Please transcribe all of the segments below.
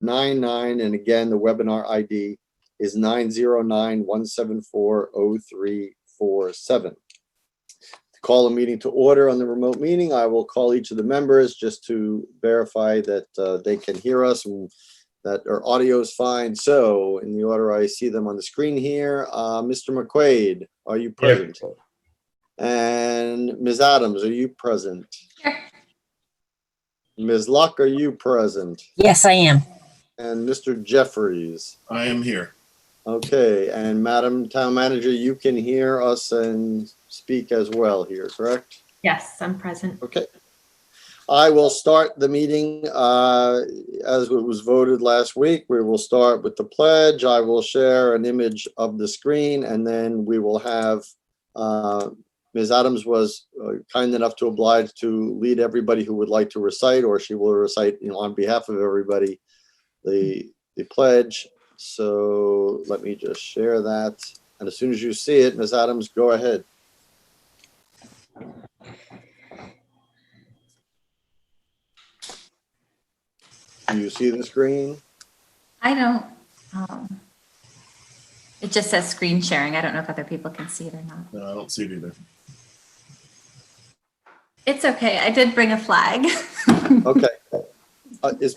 and again, the webinar ID is 909-174-0347. To call a meeting to order on the remote meeting, I will call each of the members just to verify that they can hear us and that our audio is fine. So in the order I see them on the screen here, Mr. McQuaid, are you present? Here. And Ms. Adams, are you present? Here. Ms. Luck, are you present? Yes, I am. And Mr. Jeffries? I am here. Okay, and Madam Town Manager, you can hear us and speak as well here, correct? Yes, I'm present. Okay. I will start the meeting as it was voted last week. We will start with the pledge. I will share an image of the screen, and then we will have Ms. Adams was kind enough to oblige to lead everybody who would like to recite, or she will recite, on behalf of everybody, the pledge. So let me just share that. And as soon as you see it, Ms. Adams, go ahead. Do you see the screen? I don't, it just says screen sharing. I don't know if other people can see it or not. No, I don't see it either. It's okay. I did bring a flag. Okay.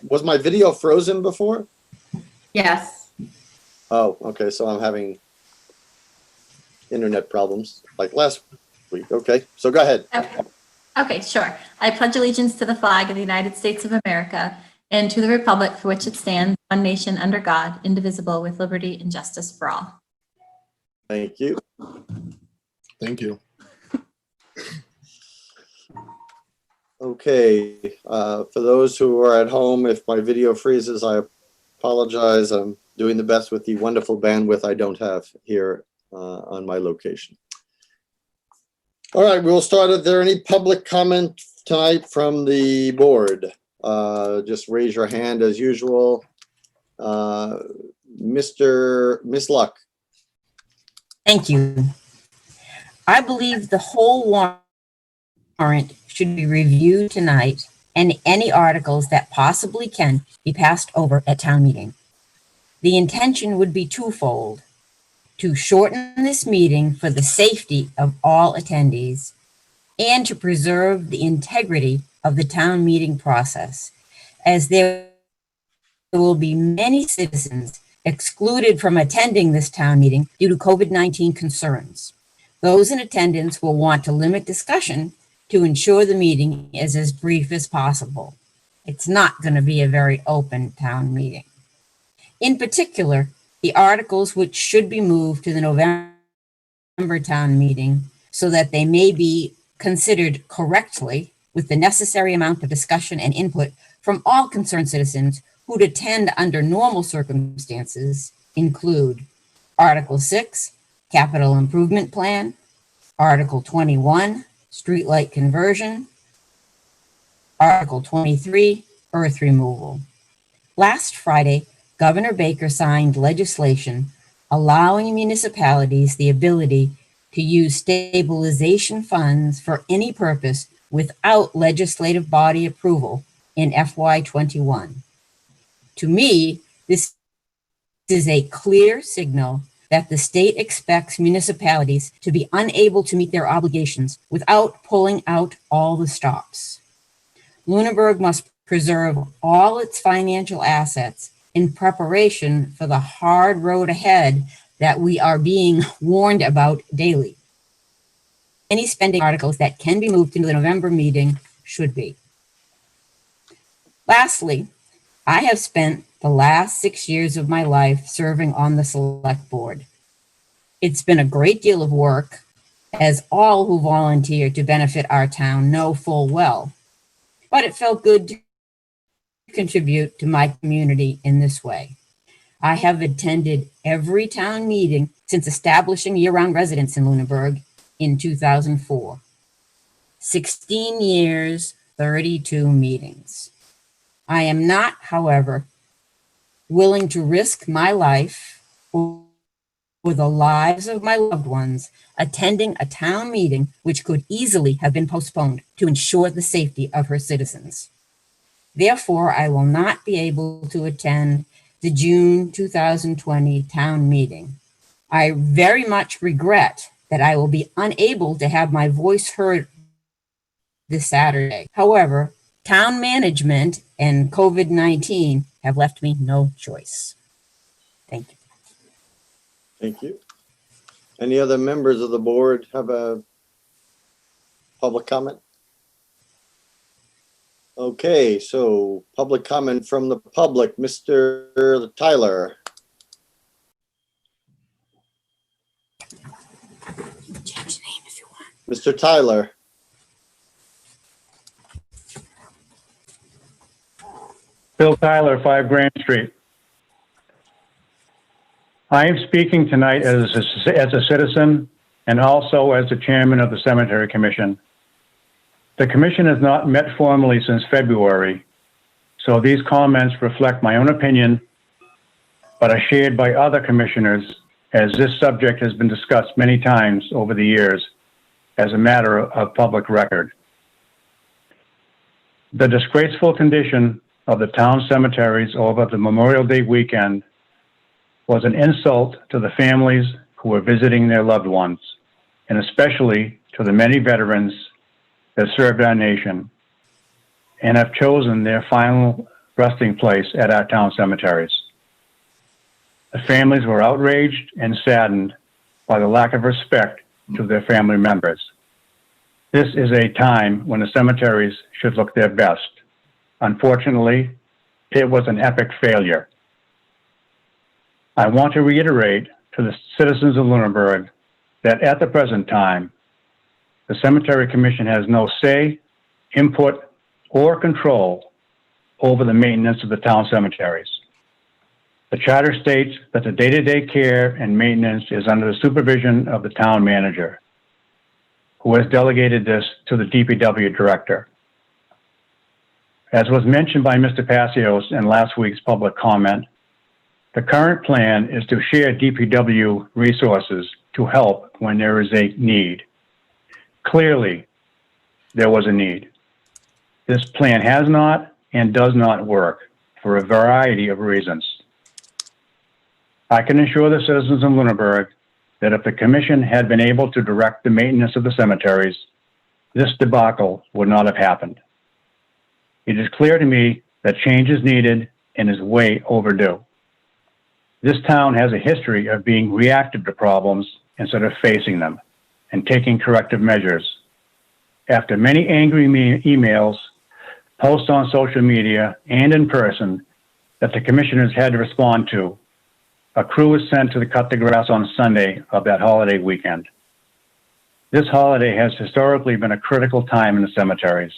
Was my video frozen before? Yes. Oh, okay. So I'm having internet problems like last week. Okay. So go ahead. Okay. Okay, sure. I pledge allegiance to the flag of the United States of America and to the republic for which it stands, one nation under God, indivisible, with liberty and justice for all. Thank you. Thank you. Okay. For those who are at home, if my video freezes, I apologize. I'm doing the best with the wonderful bandwidth I don't have here on my location. All right, we'll start. Is there any public comment tonight from the board? Just raise your hand as usual. Miss Luck. Thank you. I believe the whole warrant should be reviewed tonight, and any articles that possibly can be passed over at town meeting. The intention would be twofold: to shorten this meeting for the safety of all attendees and to preserve the integrity of the town meeting process, as there will be many citizens excluded from attending this town meeting due to COVID-19 concerns. Those in attendance will want to limit discussion to ensure the meeting is as brief as possible. It's not going to be a very open town meeting. In particular, the articles which should be moved to the November town meeting so that they may be considered correctly with the necessary amount of discussion and input from all concerned citizens who'd attend under normal circumstances include Article 6, Capital Improvement Plan, Article 21, Streetlight Conversion, Article 23, Earth Removal. Last Friday, Governor Baker signed legislation allowing municipalities the ability to use stabilization funds for any purpose without legislative body approval in FY21. To me, this is a clear signal that the state expects municipalities to be unable to meet their obligations without pulling out all the stops. Lunenburg must preserve all its financial assets in preparation for the hard road ahead that we are being warned about daily. Any spending articles that can be moved into the November meeting should be. Lastly, I have spent the last 6 years of my life serving on the select board. It's been a great deal of work, as all who volunteer to benefit our town know full well, but it felt good to contribute to my community in this way. I have attended every town meeting since establishing year-round residence in Lunenburg in 2004. 16 years, 32 meetings. I am not, however, willing to risk my life or the lives of my loved ones attending a town meeting which could easily have been postponed to ensure the safety of her citizens. Therefore, I will not be able to attend the June 2020 town meeting. I very much regret that I will be unable to have my voice heard this Saturday. However, town management and COVID-19 have left me no choice. Thank you. Thank you. Any other members of the board have a public comment? Okay, so public comment from the public, Mr. Tyler. Change the name if you want. Mr. Tyler. Bill Tyler, 5 Grand Street. I am speaking tonight as a citizen and also as the chairman of the Cemetery Commission. The commission has not met formally since February, so these comments reflect my own opinion, but are shared by other commissioners as this subject has been discussed many times over the years as a matter of public record. The disgraceful condition of the town cemeteries over the Memorial Day weekend was an insult to the families who were visiting their loved ones, and especially to the many veterans that served our nation and have chosen their final resting place at our town cemeteries. The families were outraged and saddened by the lack of respect to their family members. This is a time when the cemeteries should look their best. Unfortunately, it was an epic failure. I want to reiterate to the citizens of Lunenburg that at the present time, the Cemetery Commission has no say, input, or control over the maintenance of the town cemeteries. The charter states that the day-to-day care and maintenance is under the supervision of the town manager, who has delegated this to the DPW director. As was mentioned by Mr. Passios in last week's public comment, the current plan is to share DPW resources to help when there is a need. Clearly, there was a need. This plan has not and does not work for a variety of reasons. I can assure the citizens of Lunenburg that if the commission had been able to direct the maintenance of the cemeteries, this debacle would not have happened. It is clear to me that change is needed and is way overdue. This town has a history of being reactive to problems instead of facing them and taking corrective measures. After many angry emails, posts on social media, and in person that the commissioners had to respond to, a crew was sent to cut the grass on Sunday of that holiday weekend. This holiday has historically been a critical time in the cemeteries,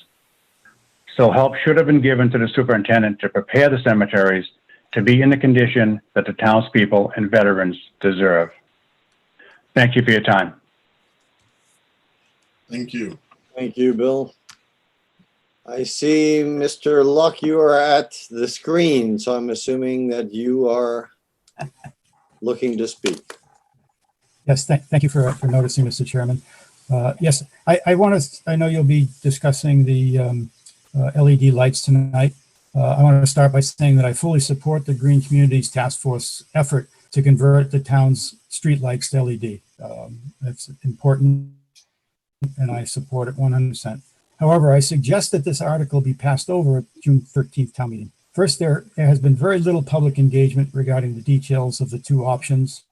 so help should have been given to the superintendent to prepare the cemeteries to be in the condition that the townspeople and veterans deserve. Thank you for your time. Thank you. Thank you, Bill. I see, Mr. Luck, you are at the screen, so I'm assuming that you are looking to speak. Yes, thank you for noticing, Mr. Chairman. Yes, I know you'll be discussing the LED lights tonight. I want to start by saying that I fully support the Green Communities Task Force effort to convert the town's streetlights to LED. That's important, and I support it 100%. However, I suggest that this article be passed over at June 13th town meeting. First, there has been very little public engagement regarding the details of the two options,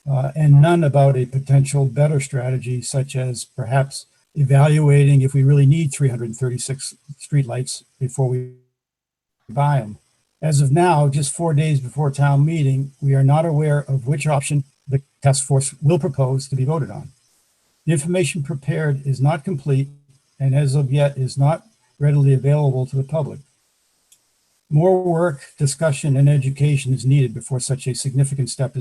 and none about a potential better strategy, such as perhaps evaluating if we really need 336 streetlights before we buy them. As of now, just 4 days before town meeting, we are not aware of which option the task force will propose to be voted on. The information prepared is not complete and as of yet is not readily available to the public. More work, discussion, and education is needed before such a significant step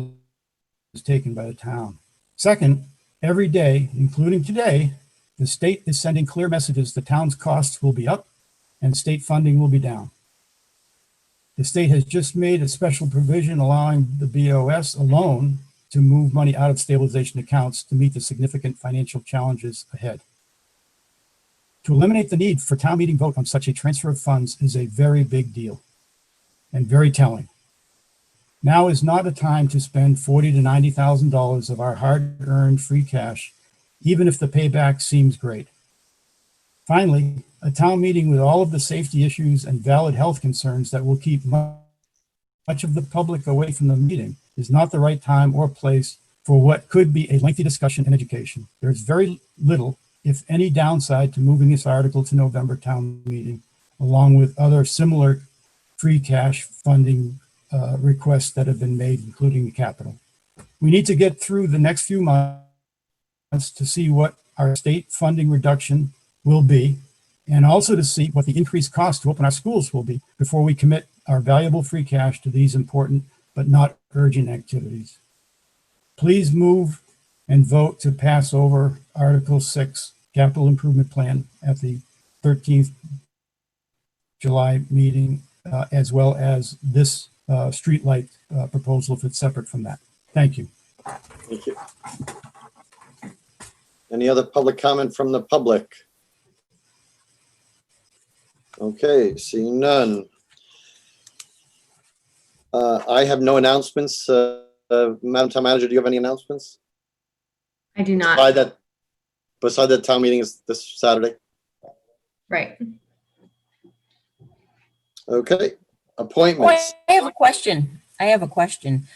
is taken by the town. Second, every day, including today, the state is sending clear messages the town's costs will be up and state funding will be down. The state has just made a special provision allowing the BOS alone to move money out of stabilization accounts to meet the significant financial challenges ahead. To eliminate the need for town meeting vote on such a transfer of funds is a very big deal and very telling. Now is not a time to spend $40,000 to $90,000 of our hard-earned free cash, even if the payback seems great. Finally, a town meeting with all of the safety issues and valid health concerns that will keep much of the public away from the meeting is not the right time or place for what could be a lengthy discussion and education. There is very little, if any, downside to moving this article to November town meeting, along with other similar free cash funding requests that have been made, including the capital. We need to get through the next few months to see what our state funding reduction will be, and also to see what the increased cost to open our schools will be before we commit our valuable free cash to these important but not urgent activities. Please move and vote to pass over Article 6 Capital Improvement Plan at the 13th July meeting, as well as this streetlight proposal if it's separate from that. Thank you. Thank you. Any other public comment from the public? Okay, seeing none. I have no announcements. Madam Town Manager, do you have any announcements? I do not. Beside that town meeting is this Saturday? Right. Okay, Oh, appointments. I have a question.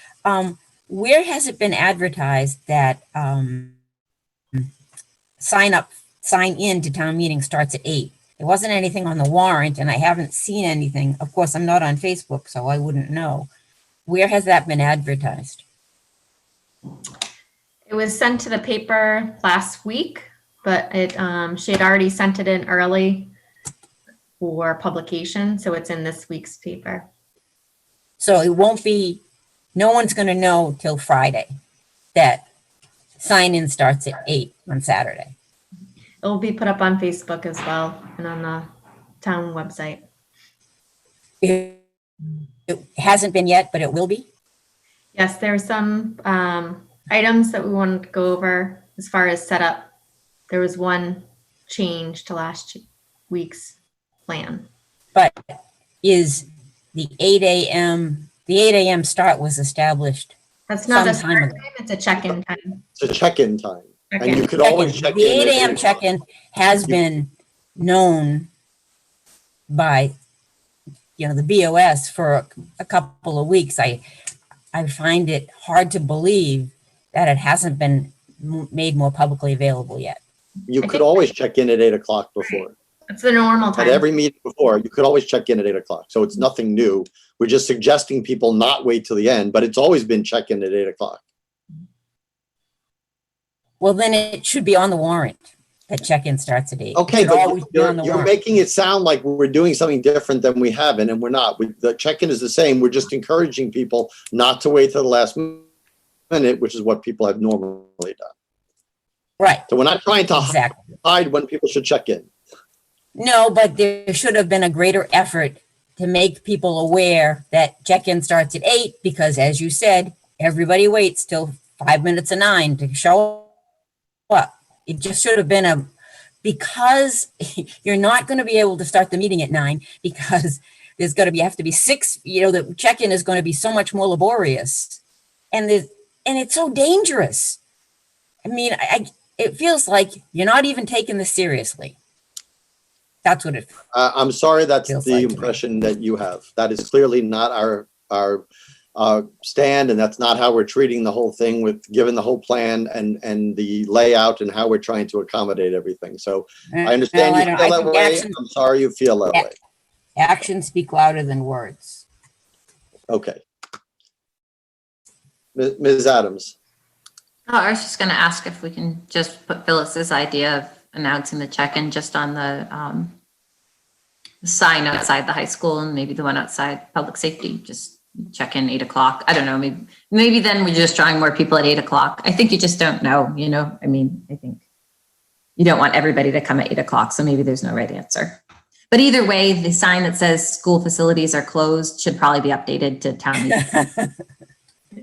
Where has it been advertised that sign in to town meeting starts at 8? There wasn't anything on the warrant, and I haven't seen anything. Of course, I'm not on Facebook, so I wouldn't know. Where has that been advertised? It was sent to the paper last week, but she had already sent it in early for publication, so it's in this week's paper. So it won't be, no one's going to know till Friday that sign in starts at 8 on Saturday. It will be put up on Facebook as well and on the town website. It hasn't been yet, but it will be. Yes, there are some items that we wanted to go over as far as setup. There was one change to last week's plan. But is the 8 a.m. start was established? That's not a Some time start ago. time, it's a check-in time. It's a check-in time. And Okay. you could always check in. The 8 at a.m. 8 o'clock. check-in has been known by, the BOS for a couple of weeks. I find it hard to believe that it hasn't been made more publicly available yet. You could always check in at 8 o'clock before. It's the normal At time. every meeting before, you could always check in at 8 o'clock. So it's nothing new. We're just suggesting people not wait till the end, but it's always been check in at 8 o'clock. Well, then it should be on the warrant that check-in starts at 8. Okay, It should but always be on the you're warrant. making it sound like we're doing something different than we haven't, and we're not. The check-in is the same. We're just encouraging people not to wait till the last minute, which is what people have normally done. Right, So we're not trying to exactly. hide when people should check in. No, but there should have been a greater effort to make people aware that check-in starts at 8 because, as you said, everybody waits till 5 minutes of 9 to show up. It just should have been because you're not going to be able to start the meeting at 9 because there's going to have to be 6, the check-in is going to be so much more laborious. And it's so dangerous. I mean, it feels like you're not even taking this seriously. That's what it I'm sorry, that's Feels the like to me. impression that you have. That is clearly not our stand, and that's not how we're treating the whole thing given the whole plan and the layout and how we're trying to accommodate everything. So I understand No, you don't. feel I that think way. I'm sorry you feel that way. actions speak louder than words. Okay. Ms. Adams. Oh, I was just going to ask if we can just put Phyllis's idea of announcing the check-in just on the sign outside the high school and maybe the one outside public safety, just check in 8 o'clock. I don't know, maybe then we're just drawing more people at 8 o'clock. I think you just don't know, I think you don't want everybody to come at 8 o'clock. So maybe there's no right answer. But either way, the sign that says school facilities are closed should probably be updated to town meeting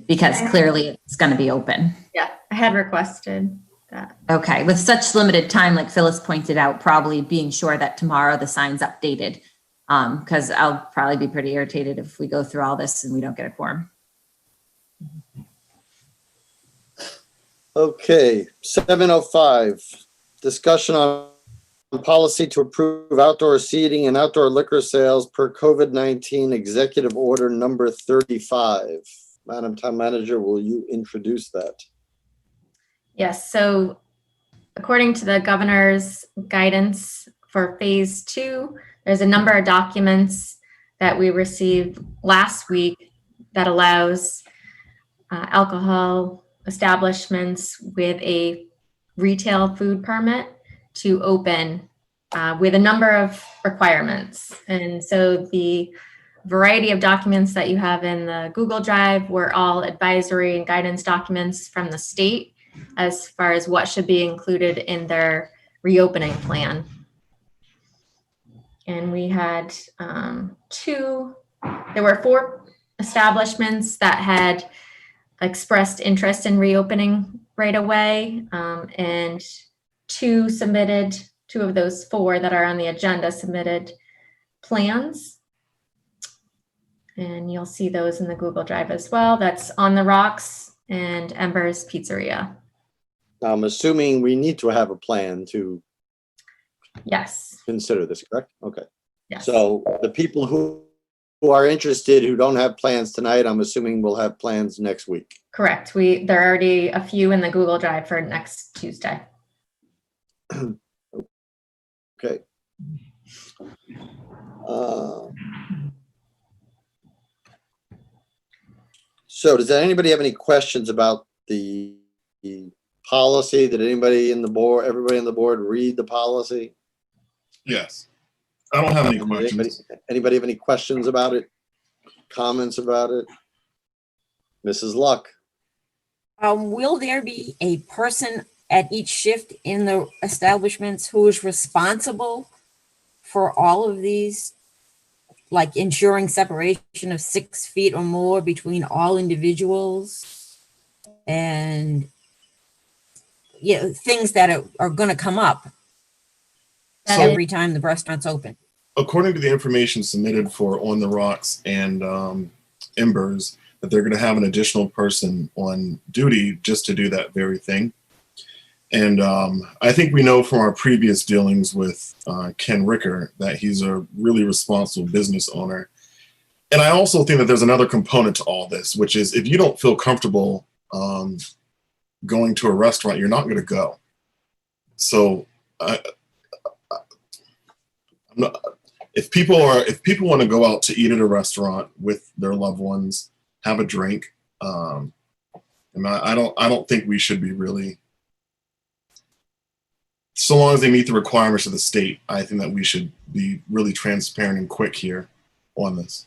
because clearly it's going to be open. Yeah, I had requested that. Okay, with such limited time, like Phyllis pointed out, probably being sure that tomorrow the sign's updated. Because I'll probably be pretty irritated if we go through all this and we don't get a quorum. Okay, 7:05, discussion on policy to approve outdoor seating and outdoor liquor sales per COVID-19 Executive Order number 35. Madam Town Manager, will you introduce that? Yes, so according to the governor's guidance for phase 2, there's a number of documents that we received last week that allows alcohol establishments with a retail food permit to open with a number of requirements. And so the variety of documents that you have in the Google Drive were all advisory and guidance documents from the state as far as what should be included in their reopening plan. And we had there were 4 establishments that had expressed interest in reopening right away. And 2 of those 4 that are on the agenda submitted plans. And you'll see those in the Google Drive as well. That's On the Rocks and Ember's Pizzeria. I'm assuming we need to have a plan to Yes. consider this, correct? Okay. Yes. So the people who are interested, who don't have plans tonight, I'm assuming will have plans next week. Correct. There are already a few in the Google Drive for next Tuesday. Okay. So does anybody have any questions about the policy? Did anybody in the board, everybody on the board read the policy? Yes. I don't have any questions. Anybody have any questions about it? Comments about it? Mrs. Luck? Will there be a person at each shift in the establishments who is responsible for all of these, like ensuring separation of 6 feet or more between all individuals? And things that are going to come up So- every time the restaurant's open. According to the information submitted for On the Rocks and Embers, that they're going to have an additional person on duty just to do that very thing. And I think we know from our previous dealings with Ken Ricker that he's a really responsible business owner. And I also think that there's another component to all this, which is if you don't feel comfortable going to a restaurant, you're not going to go. So if people want to go out to eat at a restaurant with their loved ones, have a drink, and I don't think we should be really, so long as they meet the requirements of the state, I think that we should be really transparent and quick here on this.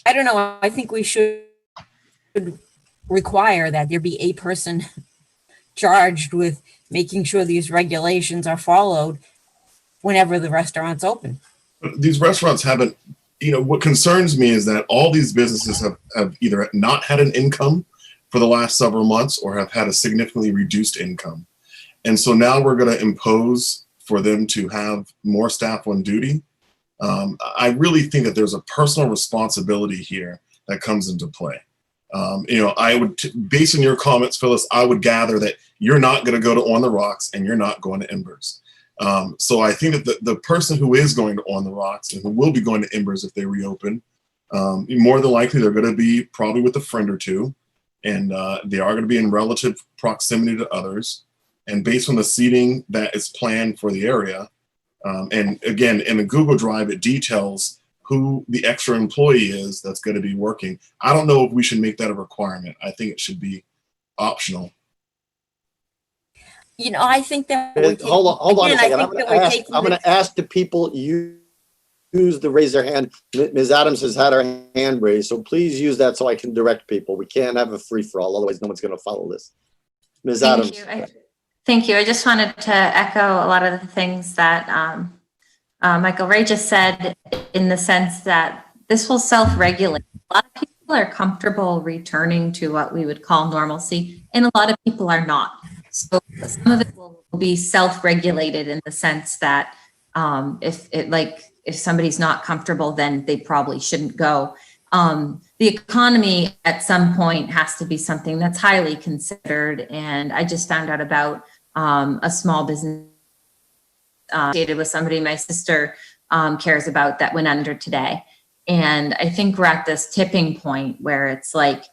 I don't know. I think we should require that there be a person charged with making sure these regulations are followed whenever the restaurant's open. But these restaurants haven't, what concerns me is that all these businesses have either not had an income for the last several months or have had a significantly reduced income. And so now we're going to impose for them to have more staff on duty. I really think that there's a personal responsibility here that comes into play. I would, based on your comments, Phyllis, I would gather that you're not going to go to On the Rocks and you're not going to Embers. So I think that the person who is going to On the Rocks and who will be going to Embers if they reopen, more than likely they're going to be probably with a friend or two, and they are going to be in relative proximity to others. And based on the seating that is planned for the area, and again, in the Google Drive, it details who the extra employee is that's going to be working. I don't know if we should make that a requirement. I think it should be optional. I think that Hold on a second. I'm going to ask the people use to raise their hand. Ms. Adams has had her hand raised, so please use that so I can direct people. We can't have a free-for-all, otherwise no one's going to follow this. Ms. Adams. Thank you. I just wanted to echo a lot of the things that Michael Ray just said, in the sense that this will self-regulate. A lot of people are comfortable returning to what we would call normalcy, and a lot of people are not. So some of it will be self-regulated in the sense that if somebody's not comfortable, then they probably shouldn't go. The economy at some point has to be something that's highly considered. And I just found out about a small business associated with somebody my sister cares about that went under today. And I think we're at this tipping point where it's like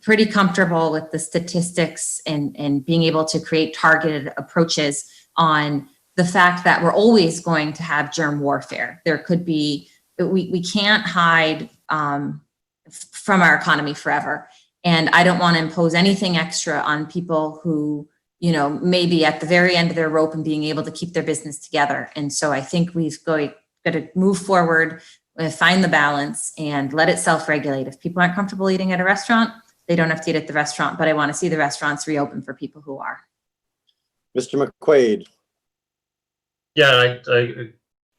pretty comfortable with the statistics and being able to create targeted approaches on the fact that we're always going to have germ warfare. There could be, we can't hide from our economy forever. And I don't want to impose anything extra on people who, you know, maybe at the very end of their rope and being able to keep their business together. And so I think we've got to move forward, find the balance and let it self-regulate. If people aren't comfortable eating at a restaurant, they don't have to eat at the restaurant, but I want to see the restaurants reopen for people who are. Mr. McQuaid. Yeah, I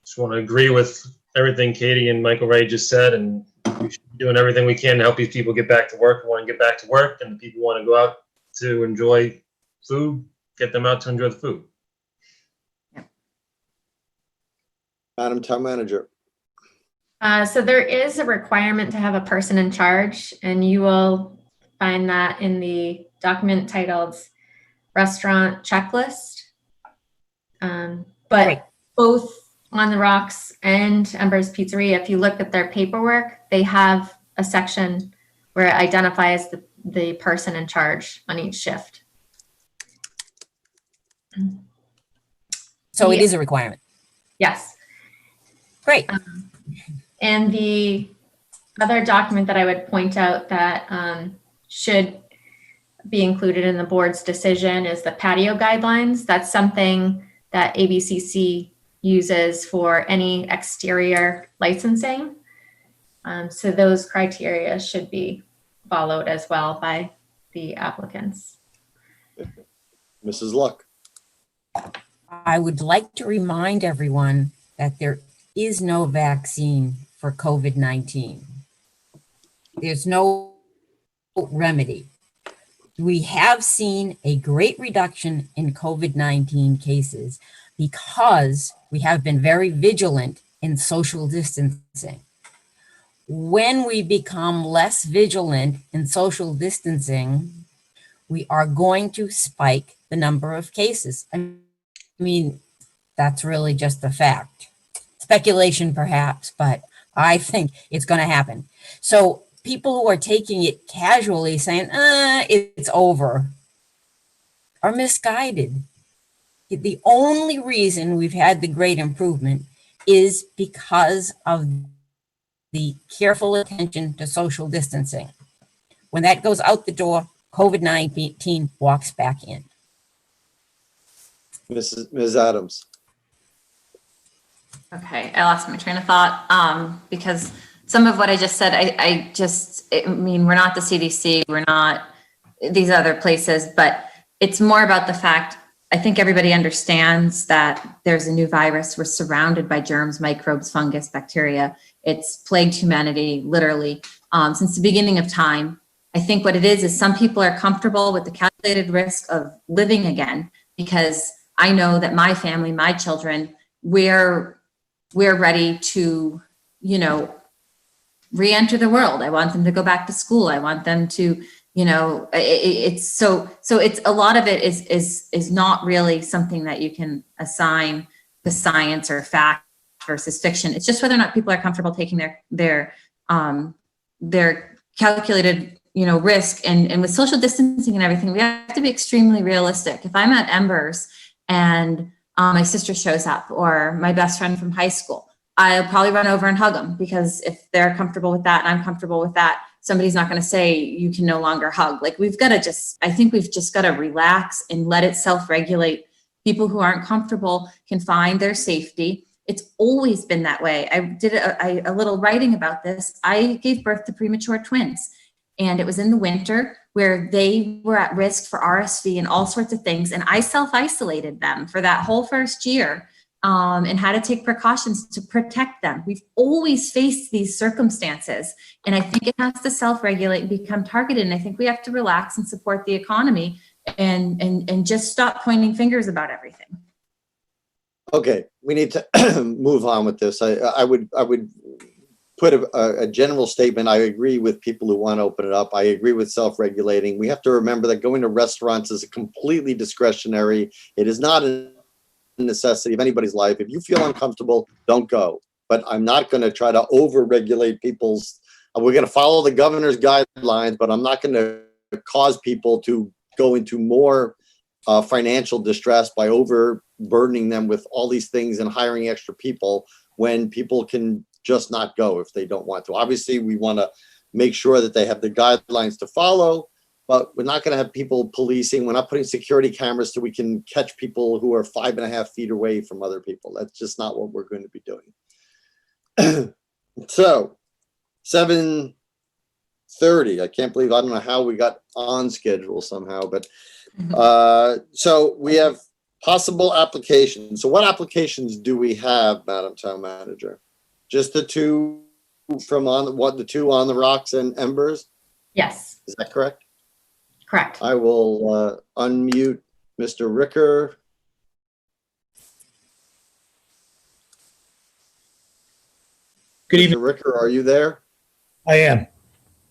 just want to agree with everything Katie and Michael Ray just said, and we should be doing everything we can to help these people get back to work who want to get back to work, and the people who want to go out to enjoy food, get them out to enjoy the food. Madam Town Manager. So there is a requirement to have a person in charge, and you will find that in the document titled Restaurant Checklist. But Great. both On the Rocks and Ember's Pizzeria, if you look at their paperwork, they have a section where it identifies the person in charge on each shift. So it Yeah. is a requirement. Yes. Great. And the other document that I would point out that should be included in the board's decision is the patio guidelines. That's something that ABCC uses for any exterior licensing. So those criteria should be followed as well by the applicants. Mrs. Luck. I would like to remind everyone that there is no vaccine for COVID-19. There's no remedy. We have seen a great reduction in COVID-19 cases because we have been very vigilant in social distancing. When we become less vigilant in social distancing, we are going to spike the number of cases. I mean, that's really just a fact. Speculation perhaps, but I think it's going to happen. So people who are taking it casually saying, it's over, are misguided. The only reason we've had the great improvement is because of the careful attention to social distancing. When that goes out the door, COVID-19 walks back in. Ms. Adams. Okay, I lost my train of thought because some of what I just said, I mean, we're not the CDC, we're not these other places, but it's more about the fact, I think everybody understands that there's a new virus. We're surrounded by germs, microbes, fungus, bacteria. It's plagued humanity, literally, since the beginning of time. I think what it is some people are comfortable with the calculated risk of living again, because I know that my family, my children, we're ready to, you know, re-enter the world. I want them to go back to school. I want them to, you know, it's so it's a lot of it is not really something that you can assign to science or fact versus fiction. It's just whether or not people are comfortable taking their calculated, you know, risk. And with social distancing and everything, we have to be extremely realistic. If I'm at Embers and my sister shows up or my best friend from high school, I'll probably run over and hug them, because if they're comfortable with that and I'm comfortable with that, somebody's not going to say you can no longer hug. Like, we've got to I think we've just got to relax and let it self-regulate. People who aren't comfortable can find their safety. It's always been that way. I did a little writing about this. I gave birth to premature twins, and it was in the winter where they were at risk for RSV and all sorts of things. And I self-isolated them for that whole first year and how to take precautions to protect them. We've always faced these circumstances, and I think it has to self-regulate and become targeted. And I think we have to relax and support the economy and just stop pointing fingers about everything. Okay, we need to move on with this. I would put a general statement. I agree with people who want to open it up. I agree with self-regulating. We have to remember that going to restaurants is completely discretionary. It is not a necessity of anybody's life. If you feel uncomfortable, don't go. But I'm not going to try to over-regulate people's. We're going to follow the governor's guidelines, but I'm not going to cause people to go into more financial distress by overburdening them with all these things and hiring extra people when people can just not go if they don't want to. Obviously, we want to make sure that they have the guidelines to follow, but we're not going to have people policing. We're not putting security cameras so we can catch people who are 5.5 feet away from other people. That's just not what we're going to be doing. So 7:30, I can't believe, I don't know how we got on schedule somehow, but so we have possible applications. So what applications do we have, Madam Town Manager? Just the two from the two on the rocks and embers? Yes, Is that correct? correct. I will unmute Mr. Ricker. Good Mr. evening. Ricker, are you there? I am.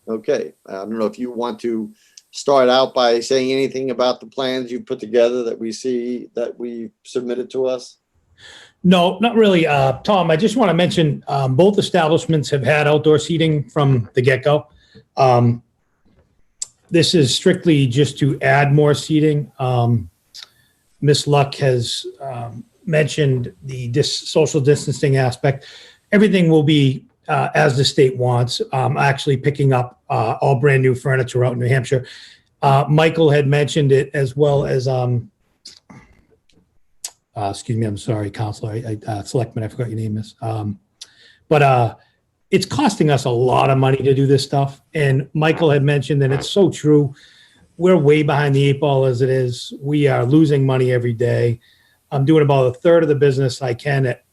Okay. I don't know if you want to start out by saying anything about the plans you put together that we see that we submitted to us. No, not really. Tom, I just want to mention both establishments have had outdoor seating from the get-go. This is strictly just to add more seating. Ms. Luck has mentioned the social distancing aspect. Everything will be as the state wants. Actually picking up all brand new furniture out in New Hampshire. Michael had mentioned it as well as, excuse me, I'm sorry, Counselor, Selectman, I forgot your name, Miss. But it's costing us a lot of money to do this stuff. And Michael had mentioned, and it's so true, we're way behind the 8 ball as it is. We are losing money every day. I'm doing about a third of the business I can at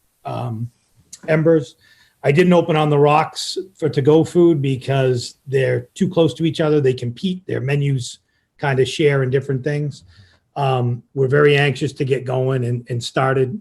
Embers. I didn't open on the rocks for to-go food because they're too close to each other. They compete. Their menus kind of share in different things. We're very anxious to get going and started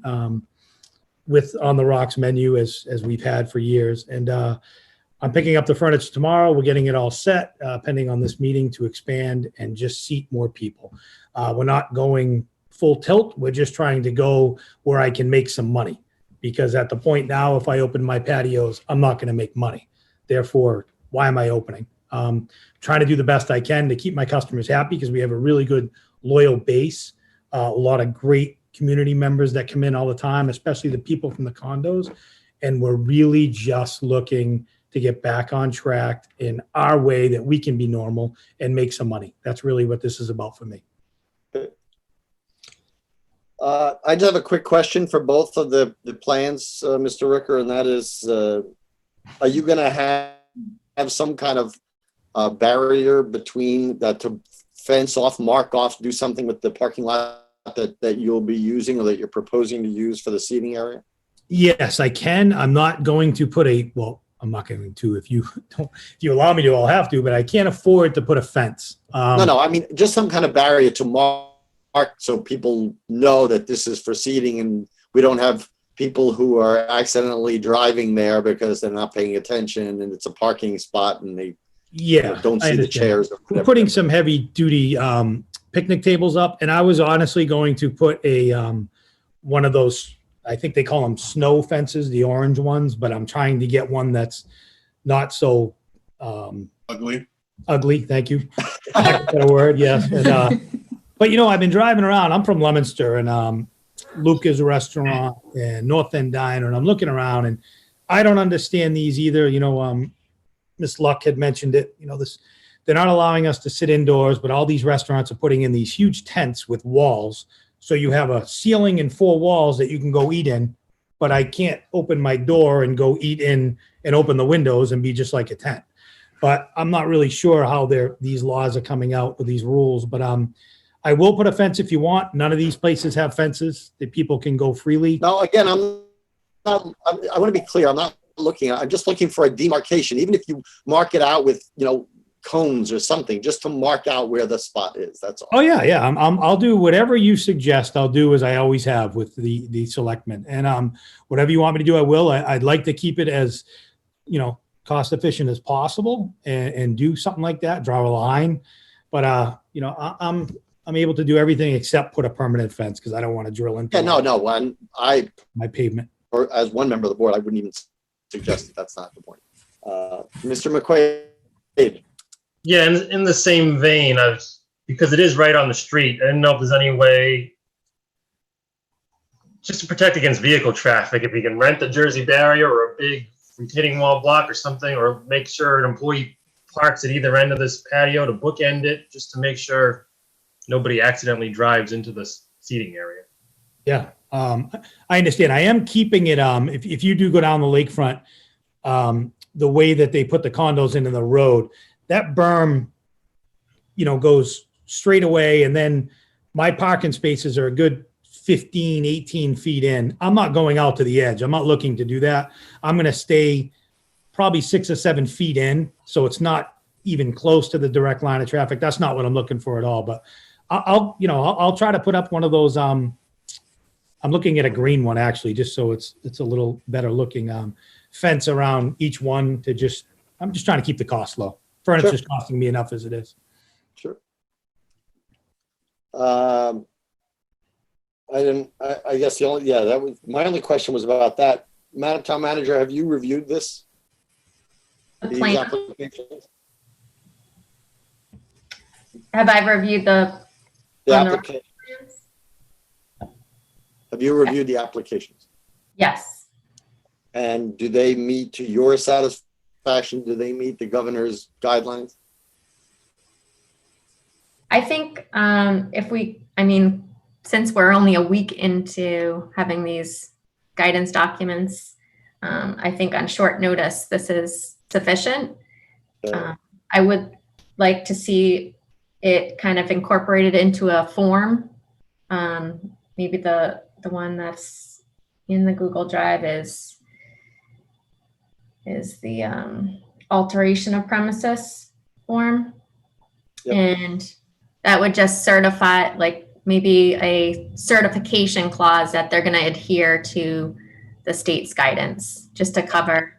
with on the rocks menu as we've had for years. And I'm picking up the furniture tomorrow. We're getting it all set pending on this meeting to expand and just seat more people. We're not going full tilt. We're just trying to go where I can make some money. Because at the point now, if I open my patios, I'm not going to make money. Therefore, why am I opening? Trying to do the best I can to keep my customers happy because we have a really good loyal base, a lot of great community members that come in all the time, especially the people from the condos. And we're really just looking to get back on track in our way that we can be normal and make some money. That's really what this is about for me. I just have a quick question for both of the plans, Mr. Ricker, and that is, are you going to have some kind of barrier between to fence off, mark off, do something with the parking lot that you'll be using or that you're proposing to use for the seating area? Yes, I can. I'm not going to put I'm not going to, if you allow me to, I'll have to, but I can't afford to put a fence. No, I mean, just some kind of barrier to mark so people know that this is for seating and we don't have people who are accidentally driving there because they're not paying attention and it's a parking spot and they don't see the chairs. We're putting some heavy duty picnic tables up, and I was honestly going to put a one of those, I think they call them snow fences, the orange ones, but I'm trying to get one that's not so Ugly. Thank you. Better word, yes. And, but I've been driving around. I'm from Leominster, and Luca's restaurant and North End Diner, and I'm looking around, and I don't understand these either. Miss Luck had mentioned it. They're not allowing us to sit indoors, but all these restaurants are putting in these huge tents with walls. So you have a ceiling and 4 walls that you can go eat in, but I can't open my door and go eat in and open the windows and be just like a tent. But I'm not really sure how these laws are coming out with these rules, but I will put a fence if you want. None of these places have fences that people can go freely. No, again, I want to be clear. I'm just looking for a demarcation, even if you mark it out with, cones or something, just to mark out where the spot is. That's all. Oh yeah. I'll do whatever you suggest. I'll do as I always have with the selectmen, and whatever you want me to do, I will. I'd like to keep it as, cost efficient as possible, and do something like that. Draw a line, but I'm able to do everything except put a permanent fence because I don't want to drill into Yeah, no. When my pavement. or as one member of the board, I wouldn't even suggest that. That's not the point. Mr. McQuaid. Yeah, in the same vein, because it is right on the street, I didn't know if there's any way just to protect against vehicle traffic, if you can rent a Jersey barrier or a big retaining wall block or something, or make sure an employee parks at either end of this patio to bookend it, just to make sure nobody accidentally drives into the seating area. Yeah, I understand. I am keeping it. If you do go down the lakefront, the way that they put the condos into the road, that berm, goes straight away, and then my parking spaces are a good 15, 18 feet in. I'm not going out to the edge. I'm not looking to do that. I'm going to stay probably 6 or 7 feet in, so it's not even close to the direct line of traffic. That's not what I'm looking for at all. But I'll try to put up one of those. I'm looking at a green one actually, just so it's a little better looking fence around each one I'm just trying to keep the cost low. Furniture's costing me enough as it is. Sure. I guess my only question was about that. Madam Town Manager, have you reviewed this? The These plan. applications? Have I reviewed The on the- application. Have you reviewed the applications? Yes. And do they meet to your satisfaction? Do they meet the governor's guidelines? I think since we're only a week into having these guidance documents, I think on short notice, this is sufficient. I would like to see it kind of incorporated into a form. Maybe the one that's in the Google Drive is the alteration of premises form. Yep. And that would just certify, like maybe a certification clause that they're going to adhere to the state's guidance, just to cover.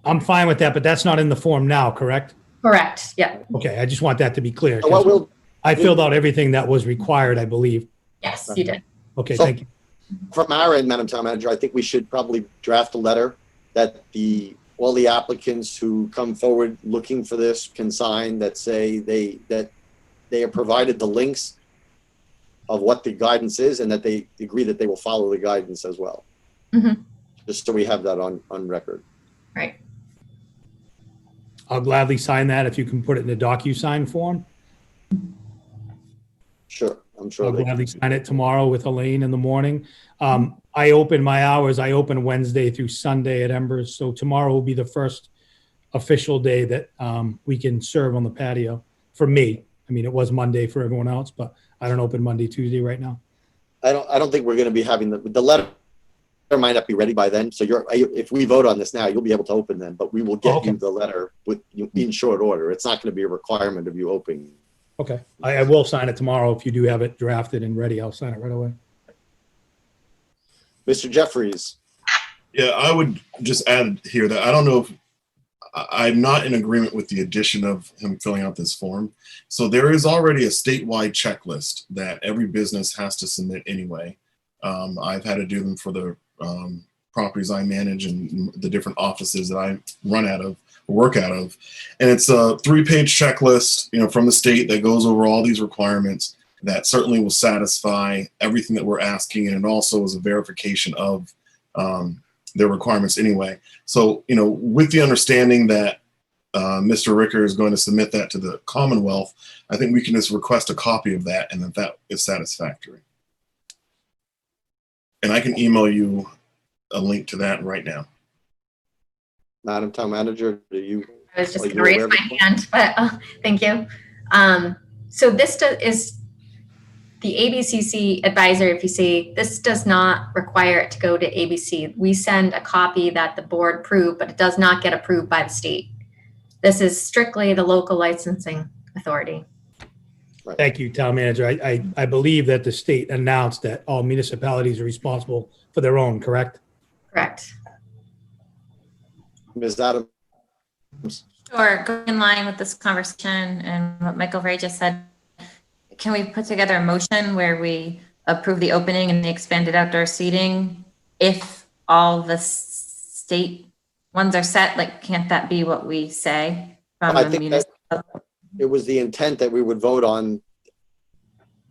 I'm fine with that, but that's not in the form now, correct? Correct. Yeah. Okay, I just want that to be clear. So what will, I filled out everything that was required, I believe. Yes, you did. Okay, So- thank you. from our end, Madam Town Manager, I think we should probably draft a letter that all the applicants who come forward looking for this can sign, that say that they have provided the links of what the guidance is, and that they agree that they will follow the guidance as well. Mhm. Just so we have that on record. Right. I'll gladly sign that if you can put it in a DocuSign form. Sure, I'm sure I'll they gladly can. sign it tomorrow with Elaine in the morning. I open my hours. I open Wednesday through Sunday at Embers. So tomorrow will be the first official day that we can serve on the patio for me. I mean, it was Monday for everyone else, but I don't open Monday, Tuesday right now. I don't think we're going to be having the letter might not be ready by then. So if we vote on this now, you'll be able to open then, but we will get Okay. you the letter in short order. It's not going to be a requirement of you opening. Okay. I will sign it tomorrow. If you do have it drafted and ready, I'll sign it right away. Mr. Jeffries. Yeah, I would just add here that I don't know if I'm not in agreement with the addition of him filling out this form. So there is already a statewide checklist that every business has to submit anyway. I've had to do them for the properties I manage and the different offices that I run out of, work out of. And it's a 3-page checklist, from the state that goes over all these requirements that certainly will satisfy everything that we're asking. And it also is a verification of their requirements anyway. So, with the understanding that Mr. Ricker is going to submit that to the Commonwealth, I think we can just request a copy of that and that is satisfactory. And I can email you a link to that right now. Madam Town Manager, do you? I was just Are going you to raise aware of my it? hand, but thank you. So this is the ABCC advisor. If you see, this does not require it to go to ABC. We send a copy that the board approved, but it does not get approved by the state. This is strictly the local licensing authority. Thank you, Town Manager. I believe that the state announced that all municipalities are responsible for their own, correct? Correct. Ms. Adams? Sure, go in line with this conversation and what Michael Ray just said. Can we put together a motion where we approve the opening and the expanded outdoor seating if all the state ones are set? Like, can't that be what we say from I the think municipal? It was the intent that we would vote on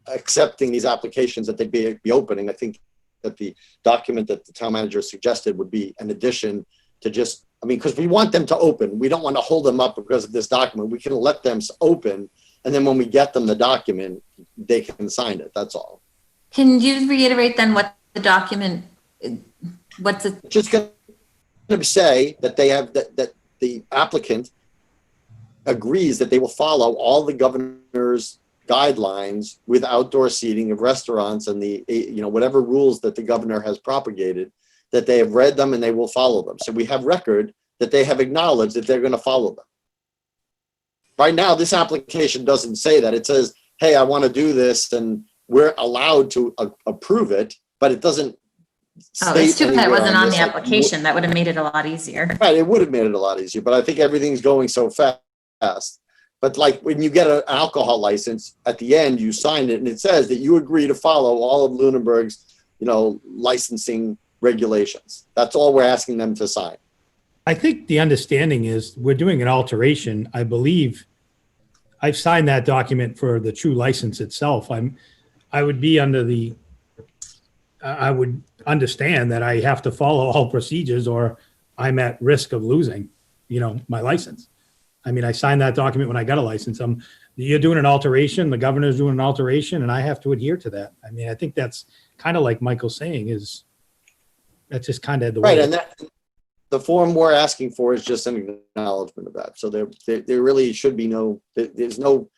accepting these applications, that they'd be opening. I think that the document that the town manager suggested would be an addition to just, I mean, because we want them to open. We don't want to hold them up because of this document. We can let them open, and then when we get them the document, they can sign it. That's all. Can you reiterate then what the document, what's it? Just going to say that they have, that the applicant agrees that they will follow all the governor's guidelines with outdoor seating of restaurants and the, whatever rules that the governor has propagated, that they have read them and they will follow them. So we have record that they have acknowledged that they're going to follow them. Right now, this application doesn't say that. It says, hey, I want to do this, and we're allowed to approve it, but it doesn't. Oh, it's too bad it anywhere wasn't on this, the application. That would have made it a lot easier. Right, it would have made it a lot easier, but I think everything's going so fast. But like when you get an alcohol license, at the end, you sign it and it says that you agree to follow all of Lunenburg's, licensing regulations. That's all we're asking them to sign. I think the understanding is we're doing an alteration. I believe I've signed that document for the true license itself. I would understand that I have to follow all procedures or I'm at risk of losing, my license. I mean, I signed that document when I got a license. You're doing an alteration, the governor's doing an alteration, and I have to adhere to that. I mean, I think that's kind of like Michael's saying that's just kind of the way. Right, and the form we're asking for is just an acknowledgement of that. So there really should be there's no,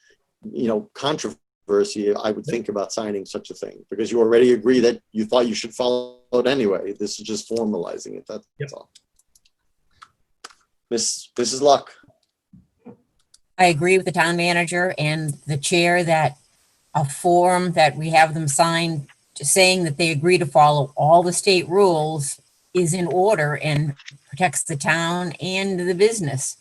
controversy, I would think, about signing such a thing, because you already agree that you thought you should follow it anyway. This is just formalizing it. That's all. Mrs. Luck. I agree with the town manager and the chair that a form that we have them sign just saying that they agree to follow all the state rules is in order and protects the town and the business.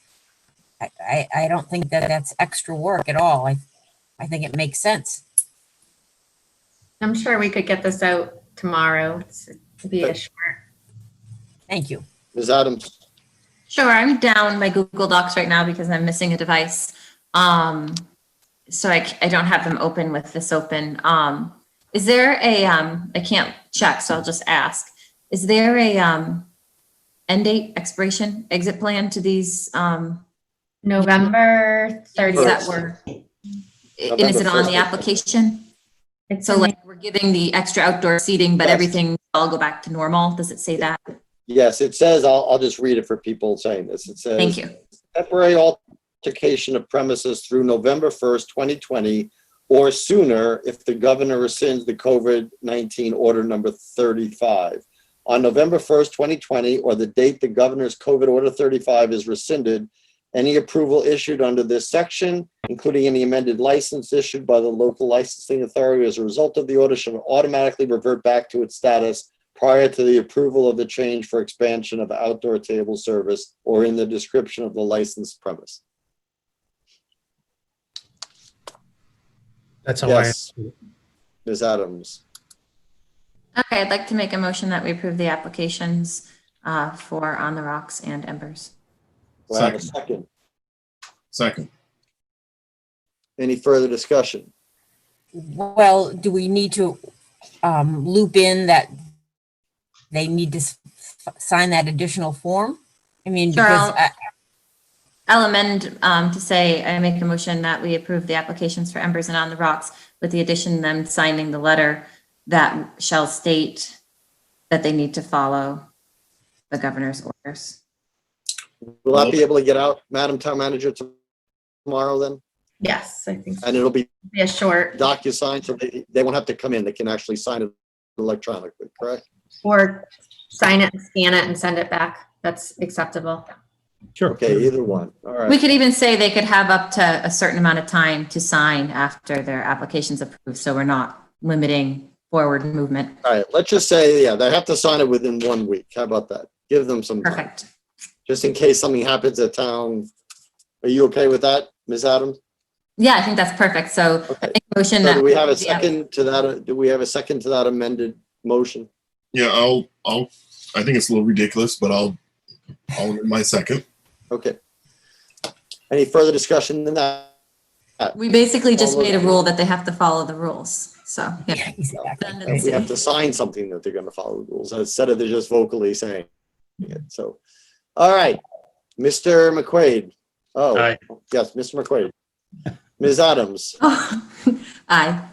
I don't think that that's extra work at all. I think it makes sense. I'm sure we could get this out tomorrow. It'd be a short. Thank you. Ms. Adams. Sure, I'm down my Google Docs right now because I'm missing a device. So I don't have them open with this open. Is there I can't check, so I'll just ask. Is there a end date, expiration, exit plan to these? November 30th. That were, and is it on the application? It's So in like we're giving the extra outdoor seating, but Yes. everything all go back to normal. Does it say that? Yes, it says, I'll just read it for people saying this. It says, Thank you. temporary altercation of premises through November 1st, 2020, or sooner if the governor rescinds the COVID-19 order number 35. On November 1st, 2020, or the date the governor's COVID order 35 is rescinded, any approval issued under this section, including any amended license issued by the local licensing authority as a result of the order, shall automatically revert back to its status prior to the approval of the change for expansion of outdoor table service or in the description of the licensed premise. That's how Yes. Ms. Adams. Okay, I'd like to make a motion that we approve the applications for On the Rocks and Embers. Do I have a second? Second. Any further discussion? Well, do we need to loop in that they need to sign that additional form? I mean, Sure, because I'll amend to say I make a motion that we approve the applications for Embers and On the Rocks with the addition of them signing the letter that shall state that they need to follow the governor's orders. Will that be able to get out, Madam Town Manager, tomorrow then? Yes, I think so. And it'll be Be a short DocuSign, so they won't have to come in. They can actually sign it electronically, correct? or sign it, scan it and send it back. That's acceptable. Sure. Okay, either one. All We right. could even say they could have up to a certain amount of time to sign after their application's approved, so we're not limiting forward movement. All right, let's just say, yeah, they have to sign it within 1 week. How about that? Give them some time, Perfect. just in case something happens at town. Are you okay with that, Ms. Adams? Yeah, I think that's perfect. So Okay. I think motion So that. do we have a Yeah. second to that? Do we have a second to that amended motion? Yeah, I think it's a little ridiculous, but I'll amend my second. Okay. Any further discussion than that? We basically just All those- made a rule that they have to follow the rules. So, yeah. Exactly. We have to sign something that they're going to follow the rules instead of they're just vocally saying it. So, all right, Mr. McQuaid. Oh, Aye. yes, Mr. McQuaid. Ms. Adams, Aye.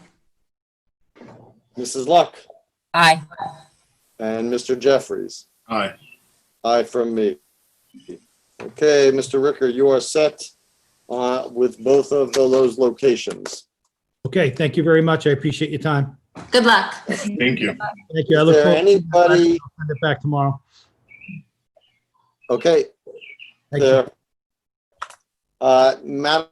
Mrs. Luck, Aye. and Mr. Jeffries. Aye. Aye from me. Okay, Mr. Ricker, you are set with both of those locations. Okay, thank you very much. I appreciate your time. Good luck. Thank you. Thank you. I Is look there forward to anybody? send it back tomorrow. Okay, Thank you. there. Madam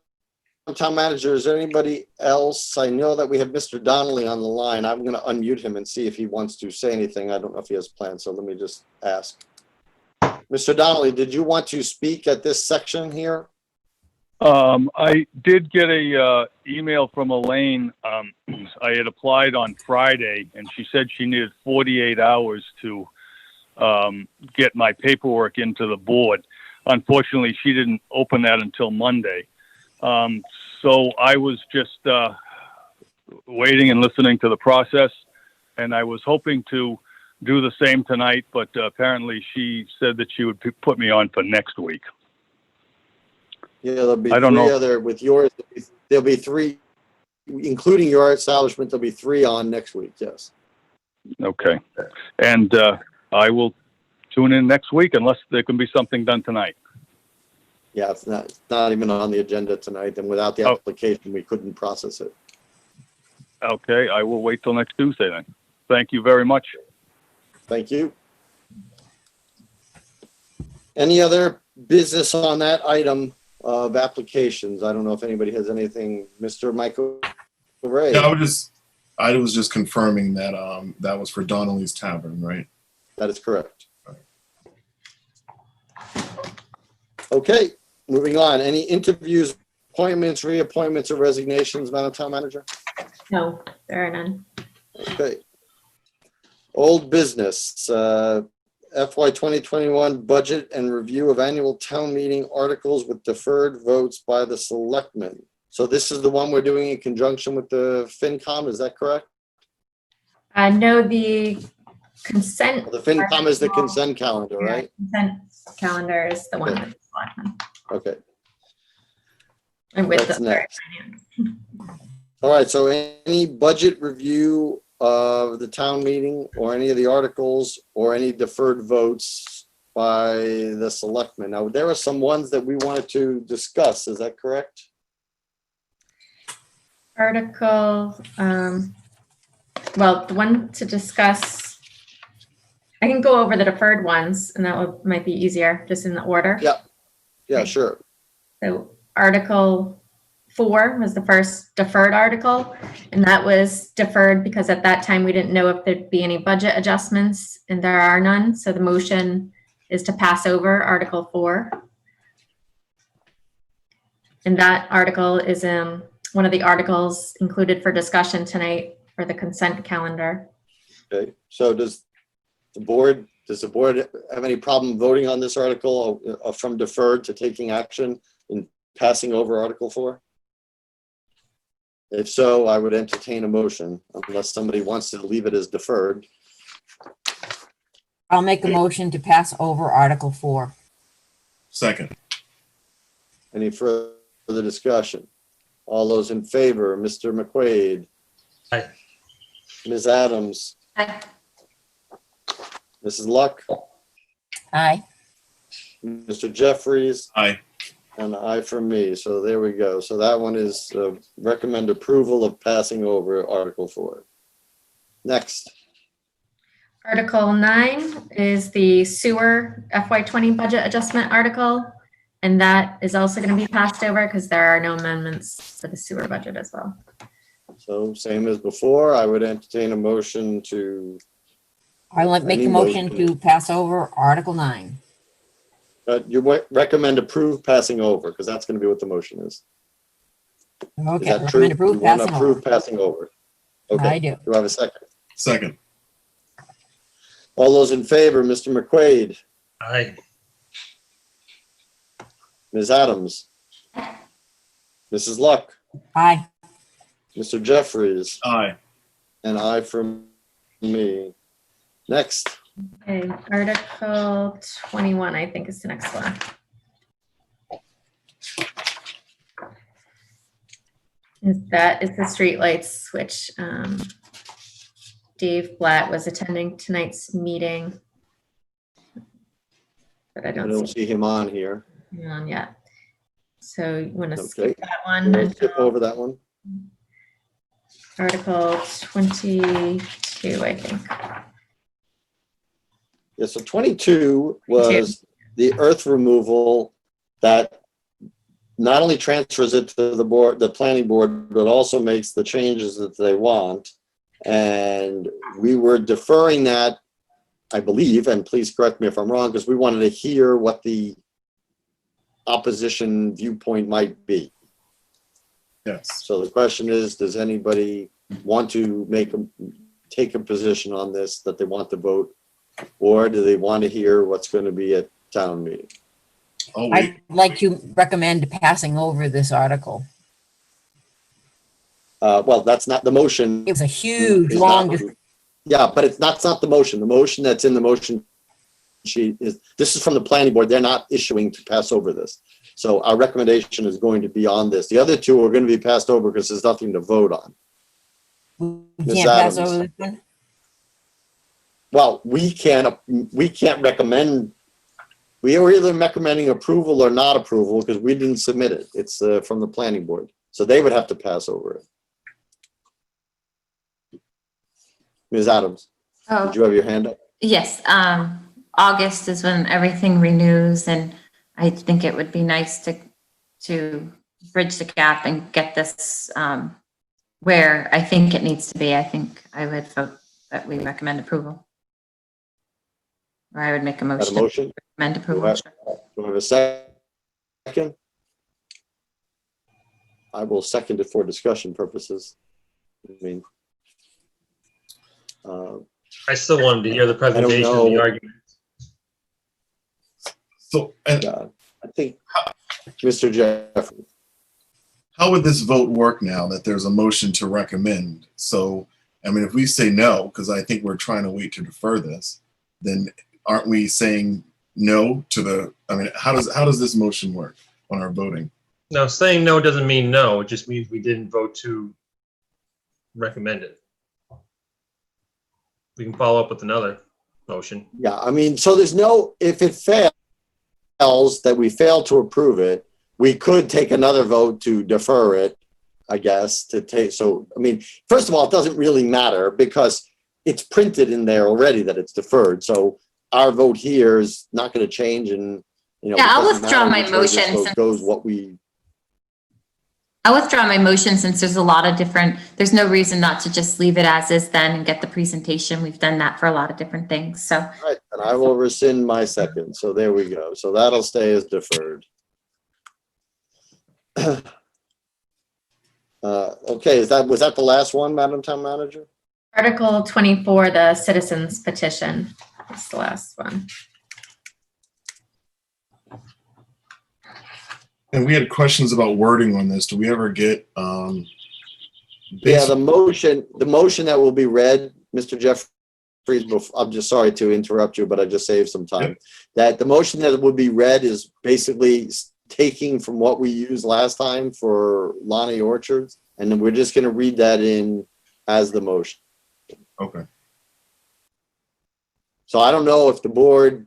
Town Manager, is there anybody else? I know that we have Mr. Donnelly on the line. I'm going to unmute him and see if he wants to say anything. I don't know if he has plans, so let me just ask. Mr. Donnelly, did you want to speak at this section here? I did get a email from Elaine. I had applied on Friday, and she said she needed 48 hours to get my paperwork into the board. Unfortunately, she didn't open that until Monday. So I was just waiting and listening to the process, and I was hoping to do the same tonight, but apparently she said that she would put me on for next week. Yeah, there'll be I don't three know. other, with yours, there'll be three, including your establishment, there'll be three on next week, yes. Okay. And I will tune in next week unless there can be something done tonight. Yeah, it's not even on the agenda tonight, and without the Oh. application, we couldn't process it. Okay, I will wait till next Tuesday then. Thank you very much. Thank you. Any other business on that item of applications? I don't know if anybody has anything. Mr. Michael Ray? Yeah, I was just confirming that that was for Donnelly's Tavern, right? That is correct. Okay, moving on. Any interviews, appointments, reappointments, or resignations, Madam Town Manager? No, there are none. Okay. Old business, FY 2021 budget and review of annual town meeting articles with deferred votes by the selectmen. So this is the one we're doing in conjunction with the FinCom, is that correct? No, the consent. The FinCom is the consent calendar, right? Consent calendar is the one. Okay. with the selectmen. Okay, And with that's the. next. All right, so any budget review of the town meeting or any of the articles or any deferred votes by the selectmen? Now, there are some ones that we wanted to discuss, is that correct? Article, well, the one to discuss, I can go over the deferred ones and might be easier, just in the order. Yeah. Yeah, sure. So Article 4 was the first deferred article, and that was deferred because at that time we didn't know if there'd be any budget adjustments, and there are none. So the motion is to pass over Article 4. And that article is one of the articles included for discussion tonight for the consent calendar. Okay, so does the board have any problem voting on this article from deferred to taking action in passing over Article 4? If so, I would entertain a motion unless somebody wants to leave it as deferred. I'll make a motion to pass over Article 4. Second. Any further discussion? All those in favor, Mr. McQuaid? Aye. Ms. Adams? Aye. Mrs. Luck? Aye. Mr. Jeffries? Aye. An aye for me. So there we go. So that one is recommend approval of passing over Article 4. Next. Article 9 is the sewer FY20 budget adjustment article. And that is also going to be passed over because there are no amendments for the sewer budget as well. So same as before, I would entertain a motion to, I want to make Any a motion motion? to pass over Article 9. recommend approve passing over, because that's going to be what the motion is. Is Okay, that true? recommend approve You want to passing approve over. passing over? I Okay, do. do I have a second? Second. All those in favor, Mr. McQuaid, Aye. Ms. Adams, Mrs. Luck, Aye. Mr. Jeffries, Aye. and I from me. Next, Okay, Article 21, I think is the next one. That is the streetlights, which Dave Blatt was attending tonight's meeting. But I I don't don't see see him on here. him on yet. So you want to Okay. skip that one We'll skip until over that one. Article 22, I think. Yeah, so 22 was the earth removal that not only transfers it to the board, the planning board, but also makes the changes that they want. And we were deferring that, I believe, and please correct me if I'm wrong, because we wanted to hear what the opposition viewpoint might be. Yes. So the question is, does anybody want to take a position on this that they want to vote? Or do they want to hear what's going to be at town meeting? Oh, wait. I'd like to recommend passing over this article. Well, that's not the motion. It was a huge, is long, not- Yeah, but that's not the motion. The motion that's in the motion sheet is, this is from the planning board. They're not issuing to pass over this. So our recommendation is going to be on this. The other two are going to be passed over because there's nothing to vote on. we Ms. can't pass Adams. over this one. Well, we can't recommend, we are either recommending approval or not approval because we didn't submit it. It's from the planning board. So they would have to pass over it. Ms. Adams, did you have your hand up? Yes, August is when everything renews, and I think it would be nice to bridge the gap and get this where I think it needs to be. I think I would vote that we recommend approval. Or I would make a Got a motion, motion? recommend Do approval. I Sure. do I have a second? I will second it for discussion purposes. I mean, I still wanted to hear the presentation of know. the argument. So, and yeah, I think Mr. Jeffrey, how would this vote work now that there's a motion to recommend? So, I mean, if we say no, because I think we're trying to wait to defer this, then aren't we saying no to the, I mean, how does this motion work on our voting? No, saying no doesn't mean no. It just means we didn't vote to recommend it. We can follow up with another motion. yeah, I mean, so there's no, if it fails, that we fail to approve it, we could take another vote to defer it, I guess, to take, so, I mean, first of all, it doesn't really matter because it's printed in there already that it's deferred, so our vote here is not going to change and, you know. Yeah, it I'll doesn't withdraw matter my which way this motion vote since- goes what we, I'll withdraw my motion since there's a lot of different, there's no reason not to just leave it as is then and get the presentation. We've done that for a lot of different things, so. right, and I will rescind my second, so there we go, so that'll stay as deferred. Okay, was that the last one, Madam Town Manager? Article 24, the citizens petition is the last one. And we had questions about wording on this. Do we ever get, Yeah, the motion that will be read, Mr. Jeffries, I'm just sorry to interrupt you, but I just saved some time. That the motion that will be read is basically taking from what we used last time for Lonnie Orchards, and then we're just gonna read that in as the motion. okay. So I don't know if the board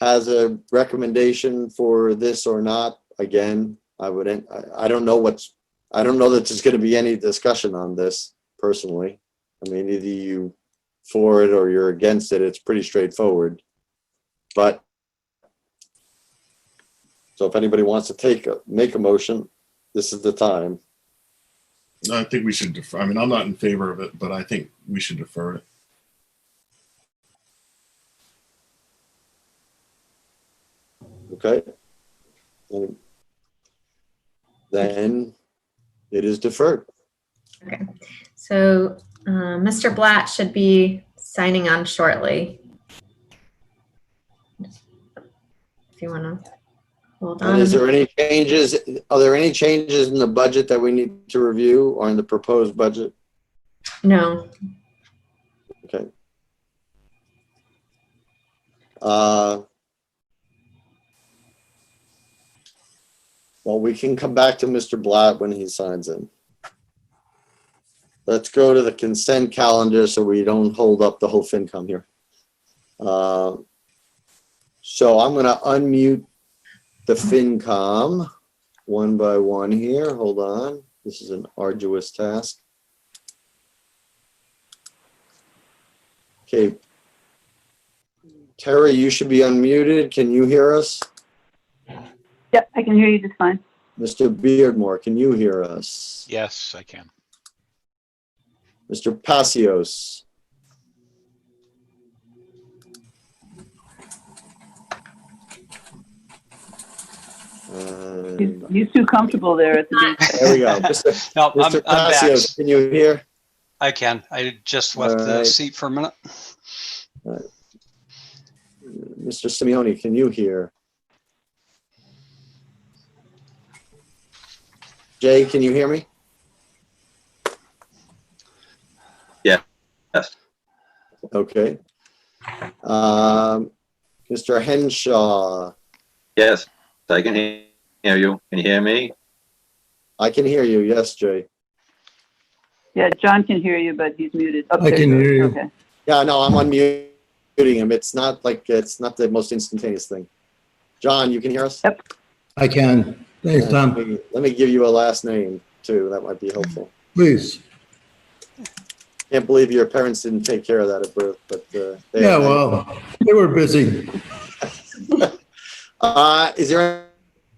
has a recommendation for this or not. again, I don't know I don't know that there's going to be any discussion on this personally. I mean, either you for it or you're against it. It's pretty straightforward. But so if anybody wants to make a motion, this is the time. I think we should defer. I mean, I'm not in favor of it, but I think we should defer it. Okay. And then it is deferred. Okay, so Mr. Blatt should be signing on shortly. If you want to hold on. And is there any changes? Are there any changes in the budget that we need to review or in the proposed budget? No. Okay. Well, we can come back to Mr. Blatt when he signs in. Let's go to the consent calendar so we don't hold up the whole FinCom here. So I'm going to unmute the FinCom one by one here. Hold on. This is an arduous task. Okay. Terry, you should be unmuted. Can you hear us? Yep, I can hear you just fine. Mr. Beardmore, can you hear us? Yes, I can. Mr. Passios. And He's too comfortable there at the beach. there we go. Mr. No, Mr. I'm back. Passios, can you hear? I can. I just left All the right. seat for a minute. Mr. Simeone, can you hear? Jay, can you hear me? Yeah. Yes. Okay. Mr. Henshaw, Yes, I can hear you. Can you hear me? I can hear you. Yes, Jay. Yeah, John can hear you, but he's muted. I can hear you. Okay. Yeah, no, I'm unmuting him. It's not the most instantaneous thing. John, you can hear us? Yep. I can. Thanks, Tom. Let me give you a last name too. That might be helpful. Please. Can't believe your parents didn't take care of that at birth, but Yeah, well, they were busy. Is there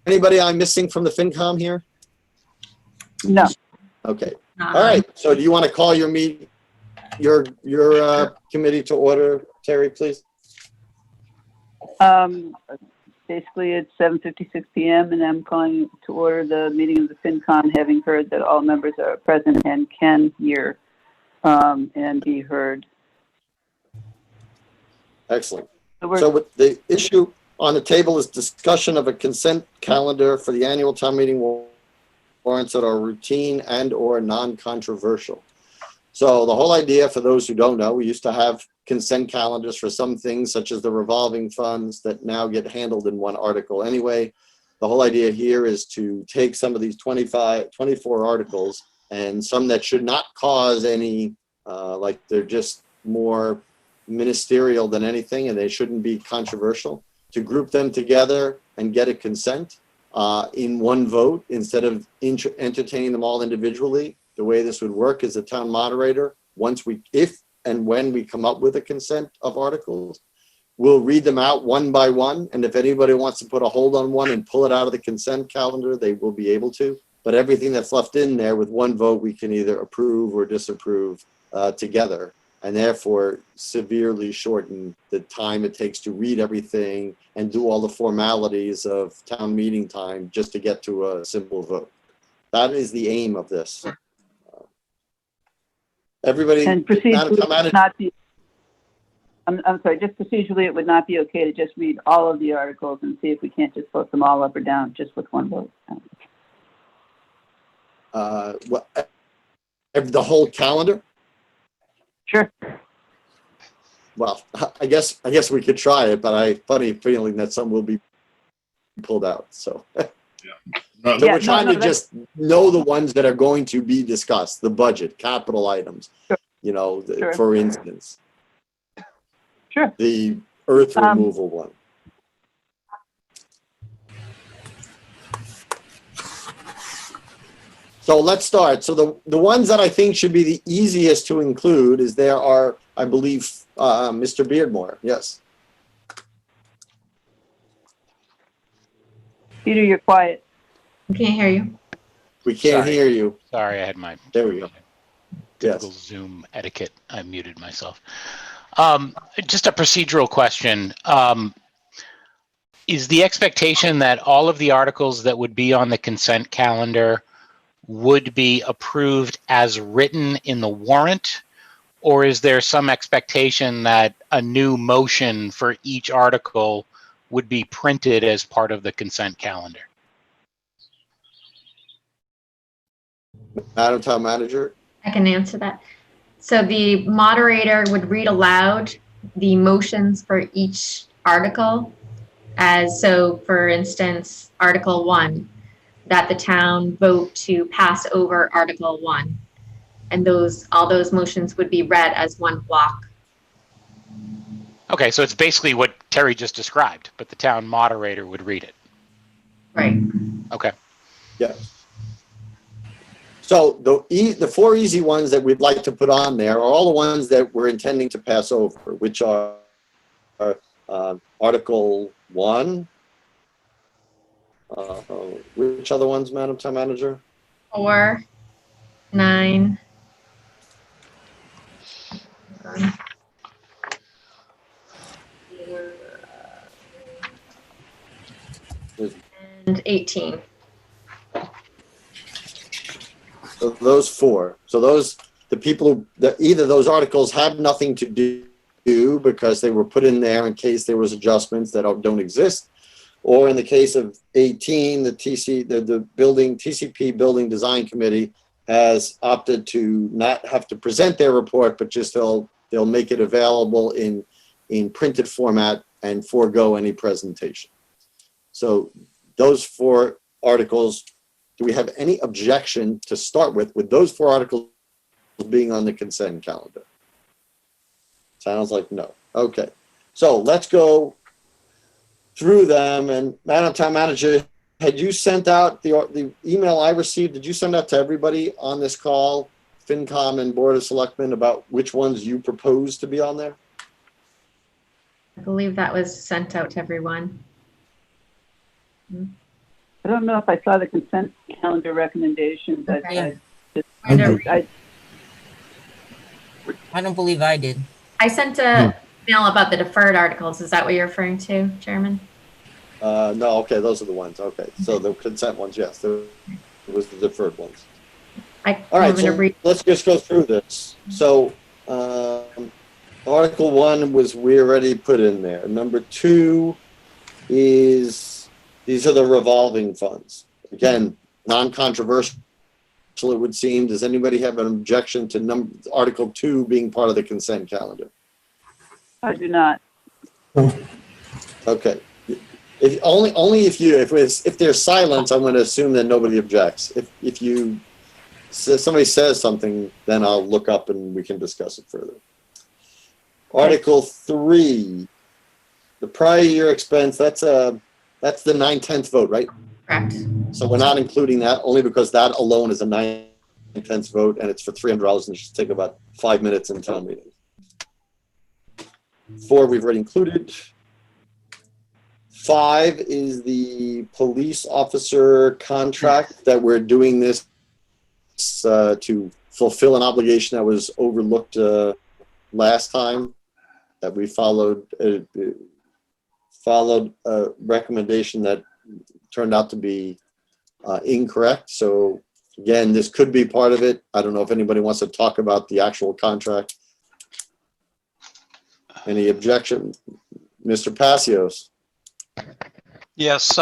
anybody I'm missing from the FinCom here? No. Okay. All right. So do you want to call your committee to order, Terry, please? Basically, it's 7:56 p.m. and I'm calling to order the meeting of the FinCon, having heard that all members are present and can hear and be heard. Excellent. So So with the issue on the table is discussion of a consent calendar for the annual town meeting warrants that are routine and or non-controversial. So the whole idea, for those who don't know, we used to have consent calendars for some things such as the revolving funds that now get handled in one article anyway. The whole idea here is to take some of these 24 articles and some that should not cause any, like they're just more ministerial than anything and they shouldn't be controversial, to group them together and get a consent in one vote instead of entertaining them all individually. The way this would work is the town moderator, if and when we come up with a consent of articles, we'll read them out one by one. And if anybody wants to put a hold on one and pull it out of the consent calendar, they will be able to. But everything that's left in there with one vote, we can either approve or disapprove together, and therefore severely shorten the time it takes to read everything and do all the formalities of town meeting time just to get to a simple vote. That is the aim of this. Everybody, and procedurally, it would not be, I'm sorry, just procedurally, it would not be okay to just read all of the articles and see if we can't just vote them all up or down just with one vote. The whole calendar? Sure. Well, I guess we could try it, but I have a funny feeling that some will be pulled out. So, No, so we're trying to just know the ones that are going to be discussed, the budget, capital items, sure. Sure. For instance. Sure. The earth removal one. So let's start. So the ones that I think should be the easiest to include is there are, I believe, Mr. Beardmore. Yes. Peter, you're quiet. Can't hear you. We can't Sorry. hear you. Sorry, I had my There we go. typical Yes. Zoom etiquette. I muted myself. Just a procedural question. Is the expectation that all of the articles that would be on the consent calendar would be approved as written in the warrant? Or is there some expectation that a new motion for each article would be printed as part of the consent calendar? Madam Town Manager. I can answer that. So the moderator would read aloud the motions for each article. So for instance, Article 1, that the town vote to pass over Article 1. And all those motions would be read as one block. Okay, so it's basically what Terry just described, but the town moderator would read it. Right. Okay. Yes. So the four easy ones that we'd like to put on there are all the ones that we're intending to pass over, which are Article 1. Which other ones, Madam Town Manager? 4, 9. And 18. So those four. So the people that either those articles have nothing to do because they were put in there in case there was adjustments that don't exist, or in the case of 18, the TCP Building Design Committee has opted to not have to present their report, but just they'll make it available in printed format and forego any presentation. So those four articles. Do we have any objection to start with those four articles being on the consent calendar? Sounds like no. Okay. So let's go through them. And Madam Town Manager, had you sent out the email I received? Did you send out to everybody on this call, FinCom and Board of Selectmen, about which ones you propose to be on there? I believe that was sent out to everyone. I don't know if I saw the consent calendar recommendations. Okay. I I don't believe I did. I sent a email about the deferred articles. Is that what you're referring to, Chairman? No, okay, those are the ones. Okay, so the consent ones, yes, there was the deferred ones. All right, so let's just go through this. So Article 1 was we already put in there. Number 2 is these are the revolving funds. Again, non-controversial, it would seem. Does anybody have an objection to Article 2 being part of the consent calendar? I do not. Okay. If there's silence, I'm going to assume that nobody objects. If somebody says something, then I'll look up and we can discuss it further. Article 3, the prior year expense. That's the 9/10 vote, right? Correct. So we're not including that only because that alone is a 9/10 vote and it's for $300 and it should take about 5 minutes in town meeting. 4 we've already included. 5 is the police officer contract that we're doing this to fulfill an obligation that was overlooked last time, that we followed a recommendation that turned out to be incorrect. So again, this could be part of it. I don't know if anybody wants to talk about the actual contract. Any objection? Mr. Passios? Yes,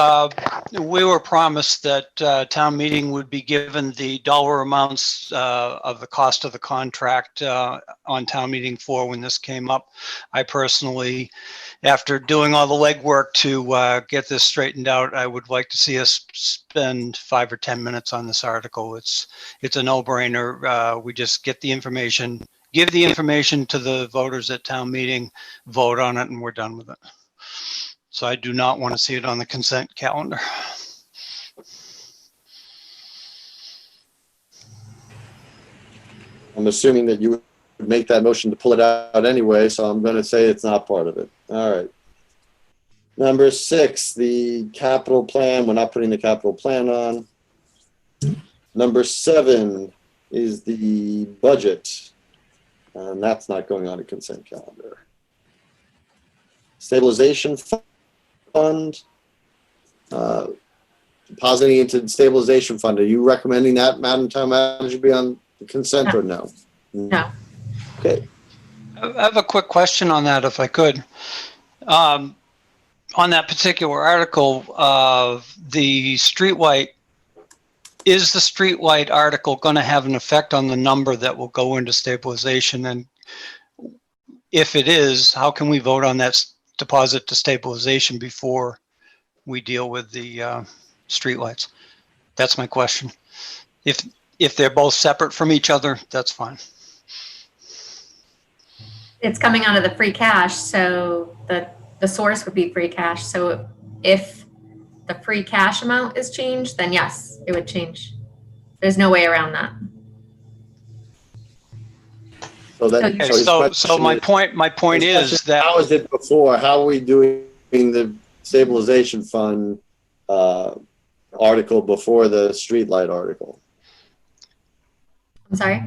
we were promised that town meeting would be given the dollar amounts of the cost of the contract on town meeting floor when this came up. I personally, after doing all the legwork to get this straightened out, I would like to see us spend 5 or 10 minutes on this article. It's a no-brainer. We just get the information, give the information to the voters at town meeting, vote on it, and we're done with it. So I do not want to see it on the consent calendar. I'm assuming that you would make that motion to pull it out anyway, so I'm going to say it's not part of it. All right. Number 6, the capital plan. We're not putting the capital plan on. Number 7 is the budget, and that's not going on a consent calendar. Stabilization fund, depositing into the stabilization fund. Are you recommending that, Madam Town Manager, be on the consent or no? No. Okay. I have a quick question on that, if I could. On that particular article, the streetlight, is the streetlight article going to have an effect on the number that will go into stabilization? And if it is, how can we vote on that deposit to stabilization before we deal with the streetlights? That's my question. If they're both separate from each other, that's fine. It's coming out of the free cash, so the source would be free cash. So if the free cash amount is changed, then yes, it would change. There's no way around that. So that, Okay, his so question my is- point his is question, that how is it before? How are we doing the stabilization fund article before the streetlight article? I'm sorry,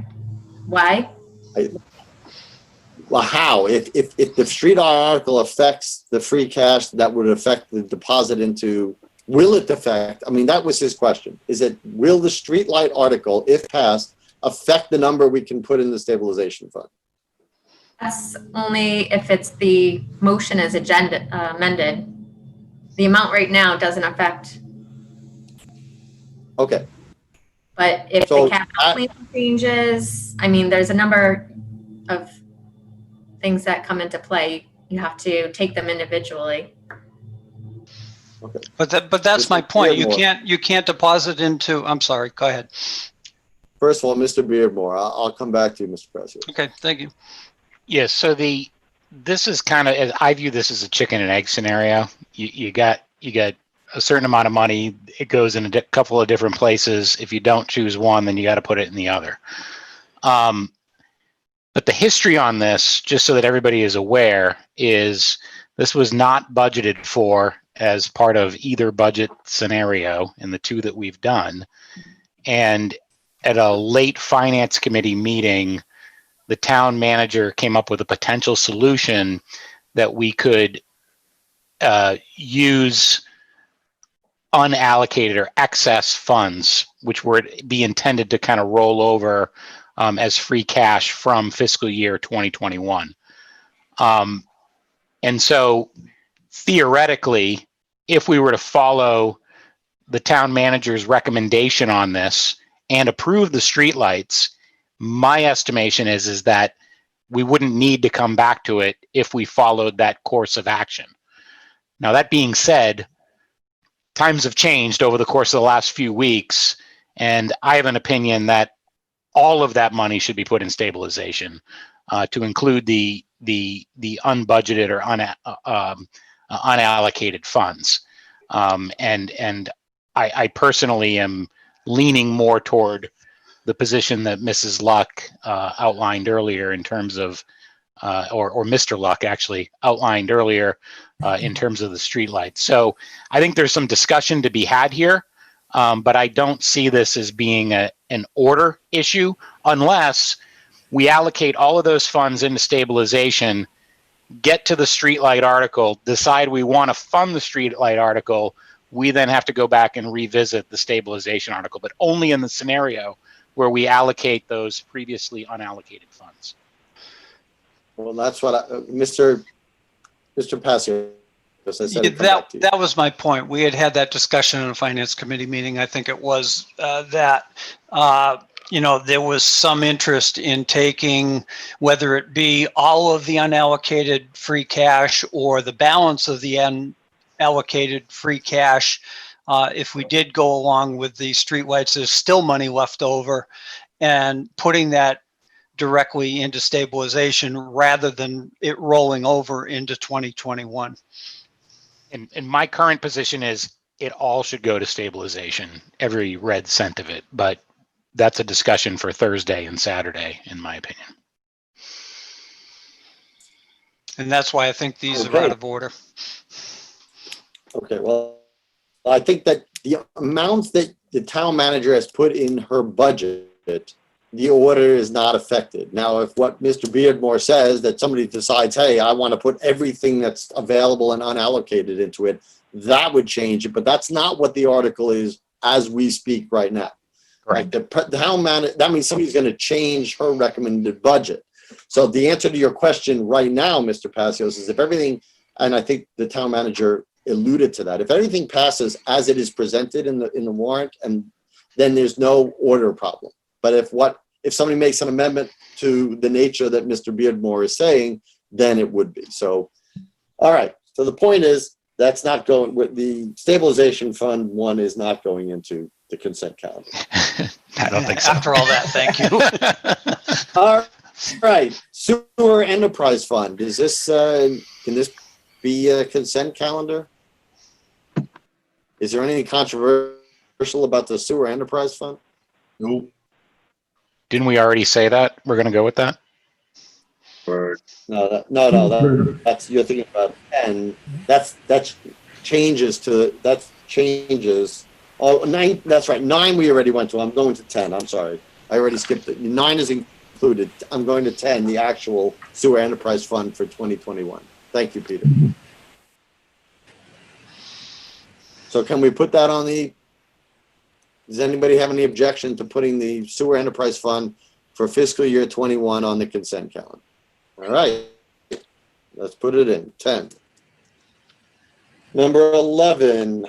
why? Well, how? If the street article affects the free cash, that would affect the deposit into. Will it affect? I mean, that was his question. Is it, will the streetlight article, if passed, affect the number we can put in the stabilization fund? That's only if it's the motion as agenda amended. The amount right now doesn't affect, Okay. but if So the capital plan changes, I mean, there's a number of things that come into play. You have to take them individually. Okay. but that's my Mr. point. Beardmore. You can't deposit into. I'm sorry. Go ahead. First of all, Mr. Beardmore, I'll come back to you, Mr. President. Okay. Thank you. Yes, so this is kind of, I view this as a chicken and egg scenario. You got a certain amount of money, it goes in a couple of different places. If you don't choose one, then you got to put it in the other. But the history on this, just so that everybody is aware, is this was not budgeted for as part of either budget scenario in the two that we've done. And at a late finance committee meeting, the town manager came up with a potential solution that we could use unallocated or excess funds, which would be intended to kind of roll over as free cash from fiscal year 2021. And so theoretically, if we were to follow the town manager's recommendation on this and approve the streetlights, my estimation is that we wouldn't need to come back to it if we followed that course of action. Now, that being said, times have changed over the course of the last few weeks, and I have an opinion that all of that money should be put in stabilization, to include the unbudgeted or unallocated funds. And I personally am leaning more toward the position that Mrs. Luck outlined earlier in terms of, or Mr. Luck actually outlined earlier in terms of the streetlights. So I think there's some discussion to be had here, but I don't see this as being an order issue unless we allocate all of those funds into stabilization, get to the streetlight article, decide we want to fund the streetlight article. We then have to go back and revisit the stabilization article, but only in the scenario where we allocate those previously unallocated funds. Well, that's what Mr. Passio, as I said, I'd come back to you. That was my point. We had that discussion in a finance committee meeting. I think it was that there was some interest in taking, whether it be all of the unallocated free cash or the balance of the unallocated free cash. If we did go along with the streetlights, there's still money left over, and putting that directly into stabilization rather than it rolling over into 2021. And my current position is it all should go to stabilization, every red cent of it. But that's a discussion for Thursday and Saturday, in my opinion. And that's why I think these are Okay. out of order. Okay, well, I think that the amounts that the town manager has put in her budget, the order is not affected. Now, if what Mr. Beardmore says, that somebody decides, hey, I want to put everything that's available and unallocated into it, that would change it, but that's not what the article is as we speak right now. Like the town manager, that means somebody's going to change her recommended budget. So the answer to your question right now, Mr. Passios, is if everything, and I think the town manager alluded to that, if everything passes as it is presented in the warrant, and then there's no order problem. But if somebody makes an amendment to the nature that Mr. Beardmore is saying, then it would be. So, all right. So the point is that's not going with the stabilization fund one is not going into the consent calendar. I don't think so. After all that, thank you. All right. Sewer enterprise fund. Is this, can this be a consent calendar? Is there anything controversial about the sewer enterprise fund? Nope. Didn't we already say that? We're going to go with that? No, that's, you're thinking about 10. That's changes. Oh, 9, that's right. 9 we already went to. I'm going to 10. I'm sorry. I already skipped it. 9 is included. I'm going to 10, the actual sewer enterprise fund for 2021. Thank you, Peter. So can we put that on the, does anybody have any objection to putting the sewer enterprise fund for fiscal year 21 on the consent calendar? All right, let's put it in 10. Number 11,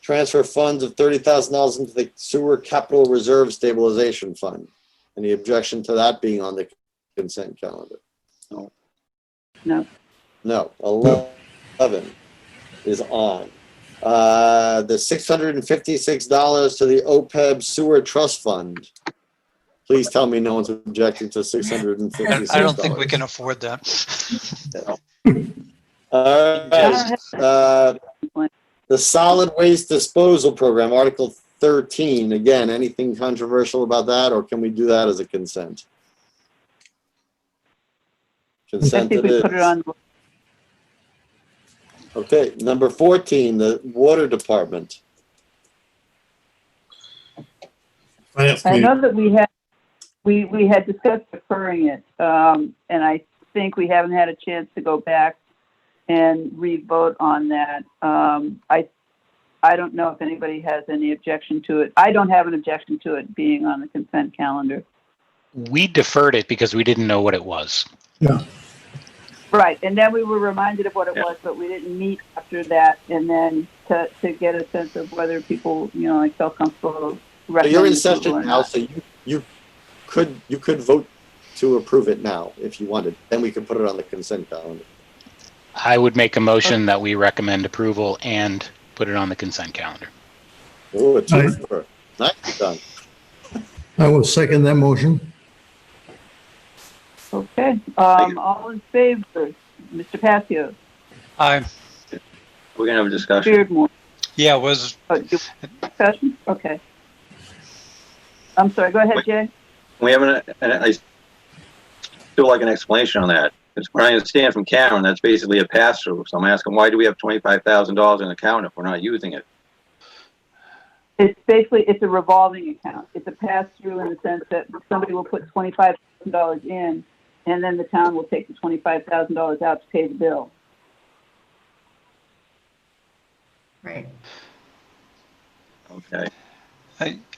transfer funds of $30,000 into the sewer capital reserve stabilization fund. Any objection to that being on the consent calendar? No. No. 11 is on. The $656 to the OPEB sewer trust fund. Please tell me no one's objecting to $656. I don't think we can afford that. All right. The solid waste disposal program, Article 13. Again, anything controversial about that, or can we do that as a consent? I Consent think it we put it is. on. Okay, number 14, the water department. Finance I committee. know that we had discussed deferring it, and I think we haven't had a chance to go back and re-vote on that. I don't know if anybody has any objection to it. I don't have an objection to it being on the consent calendar. We deferred it because we didn't know what it was. Yeah. Right, and then we were reminded of what it was, but we didn't meet after that, and then to get a sense of whether people, like, felt comfortable. So you're in recommending session approval or now, not. so you could vote to approve it now if you wanted. Then we could put it on the consent calendar. I would make a motion that we recommend approval and put it on the consent calendar. Oh, it's over. Nice done. I will second that motion. Okay, all in favor, Mr. Passios, I, We're gonna have a discussion. Beardmore, yeah, was, discussion? Okay. I'm sorry, go ahead, Jay. We haven't, and I still like an explanation on that. Because what I understand from Karen, that's basically a pass-through. So I'm asking, why do we have $25,000 in the account if we're not using it? It's basically, it's a revolving account. It's a pass-through in the sense that somebody will put $25,000 in, and then the town will take the $25,000 out to pay the bill. Right. Okay.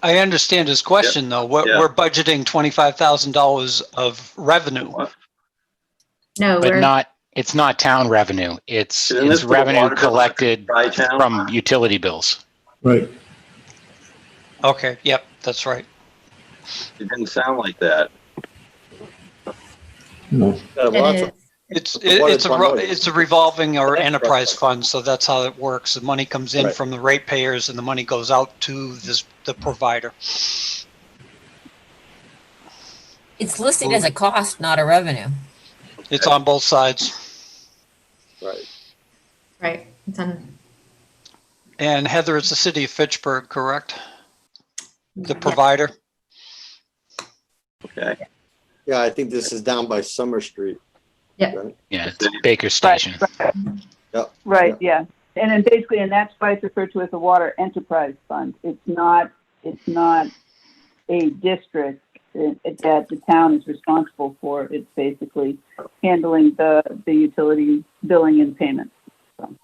I understand his question, though. Yeah. We're budgeting $25,000 of revenue. No, But it's not town revenue. It's Isn't this for the revenue water bill collected Tri-town? from utility bills. Right. Okay, yep, that's right. It didn't sound like that. No. Well, that's it is. It's a revolving or enterprise fund, so that's how it works. The money comes in Right. from the ratepayers and the money goes out to the provider. It's listed as a cost, not a revenue. It's on both sides. right. right. It's on, And Heather, it's the city of Fitchburg, correct? the provider. Okay. Yeah, I think this is down by Summer Street. Yeah. Right? Yeah, it's Baker Station. Right, yeah. And then basically, and that's why it's referred to as a water enterprise fund. It's not a district that the town is responsible for. It's basically handling the utility billing and payments. So.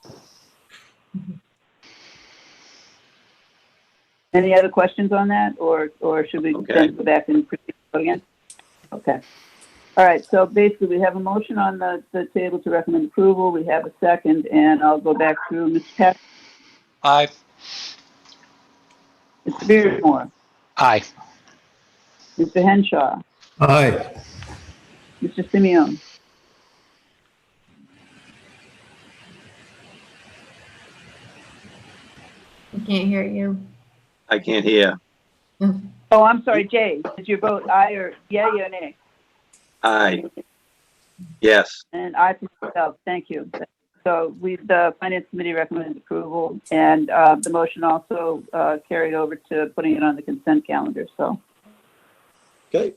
Any other questions on that, or should we then go back and proceed again? Okay. All right, so basically we have a motion on the table to recommend approval. We have a second, and I'll go back through Mr. Peck, Aye. Mr. Beardmore, Aye. Mr. Henshaw, Aye. Mr. Simeon. I can't hear you. I can't hear. Oh, I'm sorry, Jay. Did you vote aye or yay or nay? Aye. Yes. And I for myself. Thank you. So the Finance Committee recommends approval, and the motion also carried over to putting it on the consent calendar. So. Okay.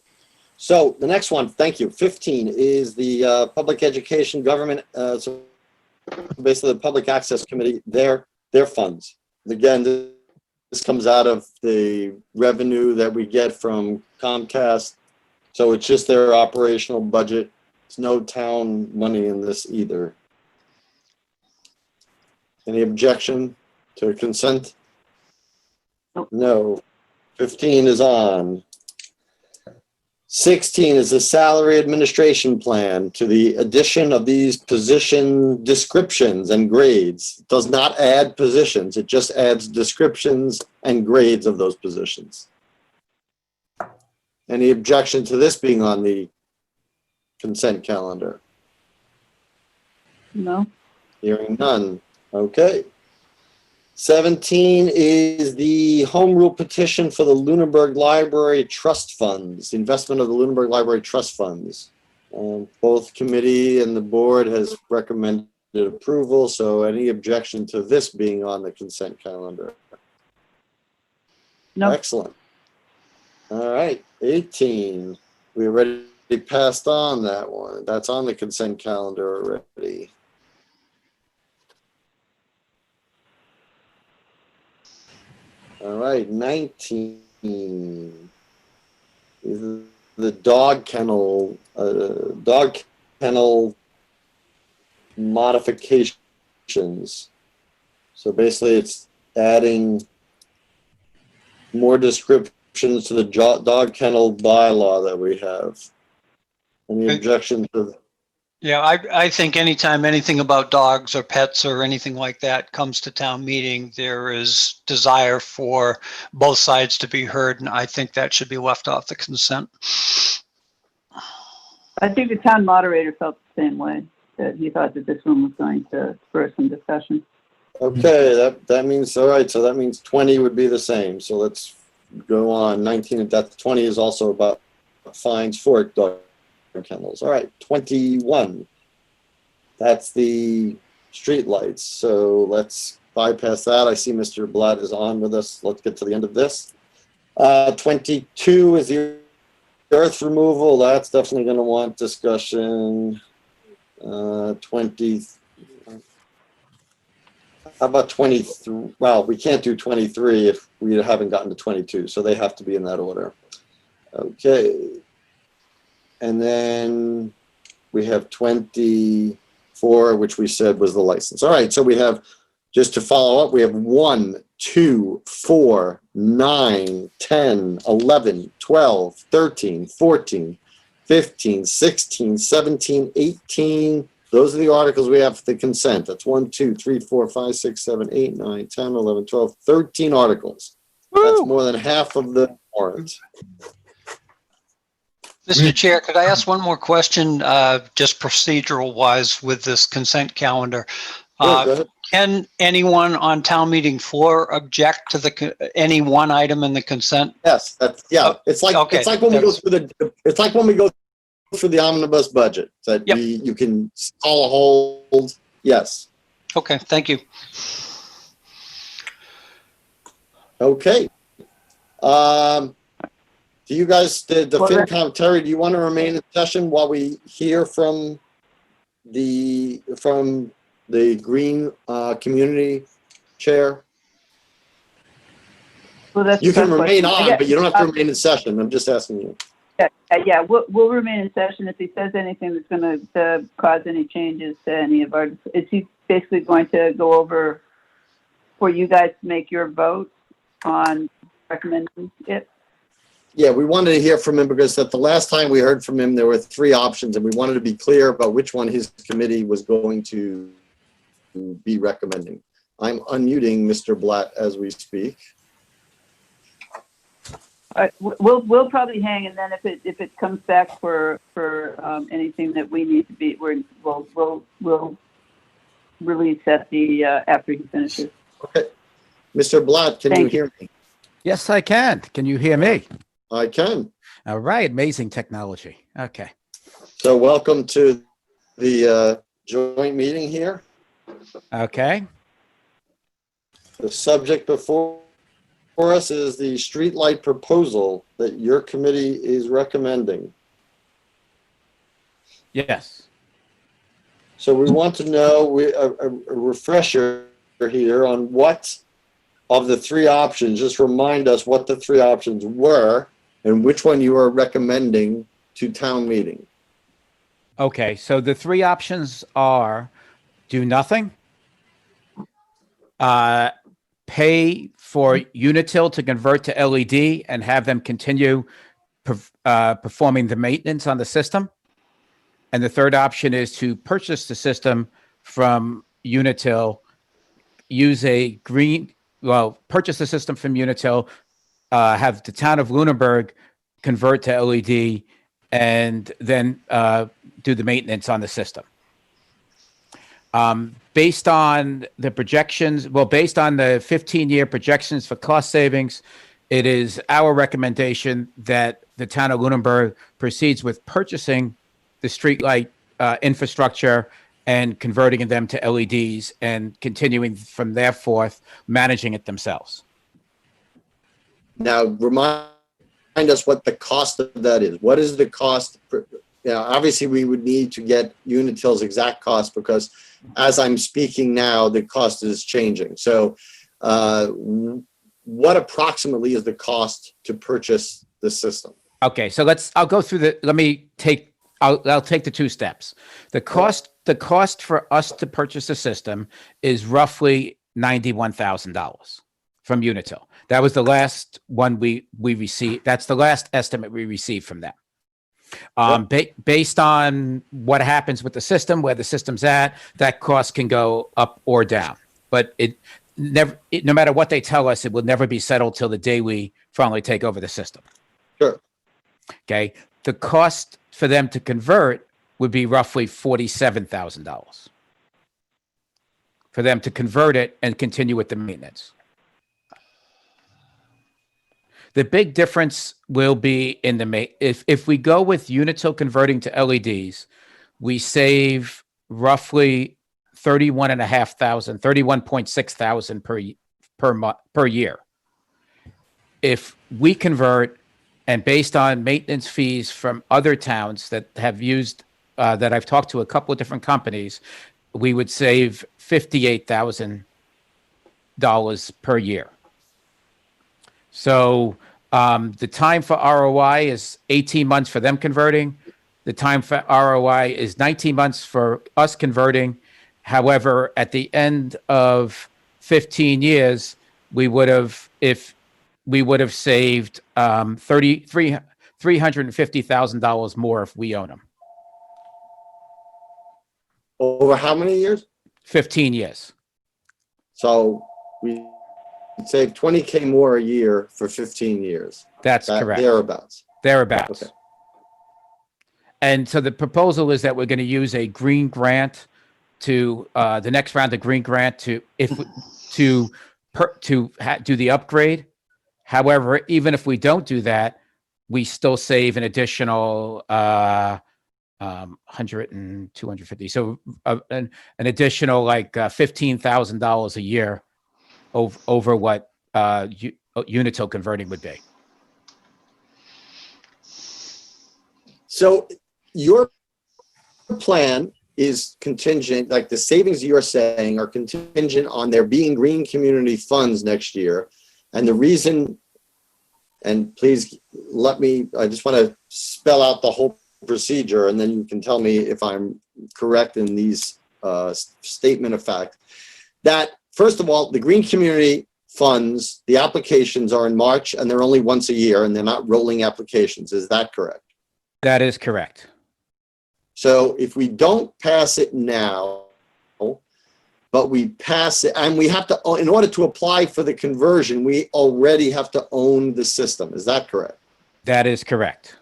So the next one, thank you. 15 is the Public Education Government, so basically the Public Access Committee, their funds. Again, this comes out of the revenue that we get from Comcast. So it's just their operational budget. There's no town money in this either. Any objection to consent? No. 15 is on. 16 is the salary administration plan to the addition of these position descriptions and grades. It does not add positions. It just adds descriptions and grades of those positions. Any objection to this being on the consent calendar? No. Hearing none. Okay. 17 is the home rule petition for the Lunenburg Library Trust Funds, investment of the Lunenburg Library Trust Funds. Both committee and the board has recommended approval, so any objection to this being on the consent calendar? No. Excellent. All right, 18. We already passed on that one. That's on the consent calendar already. All right, 19 is the dog kennel modifications. So basically it's adding more descriptions to the dog kennel bylaw that we have. Any objection to? Yeah, I think anytime anything about dogs or pets or anything like that comes to town meeting, there is desire for both sides to be heard, and I think that should be left off the consent. I think the town moderator felt the same way, that he thought that this one was going to spur some discussion. Okay, that means, all right, so that means 20 would be the same. So let's go on. 19 and that 20 is also about fines for dog kennels. All right, 21. That's the streetlights. So let's bypass that. I see Mr. Blatt is on with us. Let's get to the end of this. 22 is the earth removal. That's definitely going to want discussion. 20. How about 23? Well, we can't do 23 if we haven't gotten to 22, so they have to be in that order. Okay. And then we have 24, which we said was the license. All right, so we have, just to follow up, we have 1, 2, 4, 9, 10, 11, 12, 13, 14, 15, 16, 17, 18. Those are the articles we have for the consent. That's 1, 2, 3, 4, 5, 6, 7, 8, 9, 10, 11, 12, 13 articles. That's more than half of the warrant. Mr. Chair, could I ask one more question, just procedural wise with this consent calendar? Go ahead. Can anyone on town meeting floor object to any one item in the consent? Yes, that's, yeah. It's like, Okay, it's like when we go through it's like when we go through the omnibus budget, that Yep. you can call a hold. Yes. Okay, thank you. Okay. Do you guys, the Well, that- FinCom, Terry, do you want to remain in session while we hear from the Green Community Chair? Well, that's You a tough can remain question. I on, but you don't have to guess- remain in session. I'm just asking you. Yeah, we'll remain in session. If he says anything that's going to cause any changes to any of our, is he basically going to go over for you guys to make your vote on recommending it? Yeah, we wanted to hear from him because at the last time we heard from him, there were three options and we wanted to be clear about which one his committee was going to be recommending. I'm unmuting Mr. Blatt as we speak. All right, we'll probably hang, and then if it comes back for anything that we need to be, we'll release at the after he finishes. Okay. Mr. Blatt, can you Thank you. hear me? Yes, I can. Can you hear me? I can. All right. Amazing technology. Okay. So welcome to the joint meeting here. Okay. The subject before us is the streetlight proposal that your committee is recommending. Yes. So we want to know a refresher here on what of the three options, just remind us what the three options were and which one you are recommending to town meeting. Okay. So the three options are do nothing, pay for Unitil to convert to LED and have them continue performing the maintenance on the system. And the third option is to purchase the system from Unitil, purchase the system from Unitil, have the town of Lunenburg convert to LED, and then do the maintenance on the system. Based on the projections, based on the 15-year projections for cost savings, it is our recommendation that the town of Lunenburg proceeds with purchasing the streetlight infrastructure and converting them to LEDs and continuing from there forth, managing it themselves. Now, remind us what the cost of that is. What is the cost? Obviously, we would need to get Unitil's exact cost because as I'm speaking now, the cost is changing. So what approximately is the cost to purchase the system? Okay, so I'll go through I'll take the two steps. The cost for us to purchase the system is roughly $91,000 from Unitil. That was the last one we received. That's the last estimate we received from them. Based on what happens with the system, where the system's at, that cost can go up or down. But no matter what they tell us, it will never be settled till the day we finally take over the system. Sure. Okay. The cost for them to convert would be roughly $47,000 for them to convert it and continue with the maintenance. The big difference will be in if we go with Unitil converting to LEDs, we save roughly $31,600 per year. If we convert, and based on maintenance fees from other towns that have used, that I've talked to a couple of different companies, we would save $58,000 per year. So the time for ROI is 18 months for them converting. The time for ROI is 19 months for us converting. However, at the end of 15 years, we would have saved $350,000 more if we own them. Over how many years? 15 years. So we save 20K more a year for 15 years. That's correct. Thereabouts. Thereabouts. Okay. And so the proposal is that we're going to use a green grant to the next round of green grant to do the upgrade. However, even if we don't do that, we still save an additional 100 and 250. So an additional like $15,000 a year over what Unitil converting would be. So your plan is contingent, like the savings you're saying are contingent on there being green community funds next year. And the reason, and please let me, I just want to spell out the whole procedure and then you can tell me if I'm correct in these statement of fact. That first of all, the green community funds, the applications are in March and they're only once a year and they're not rolling applications. Is that correct? That is correct. So if we don't pass it now, but we pass it, and we have to, in order to apply for the conversion, we already have to own the system. Is that correct? That is correct.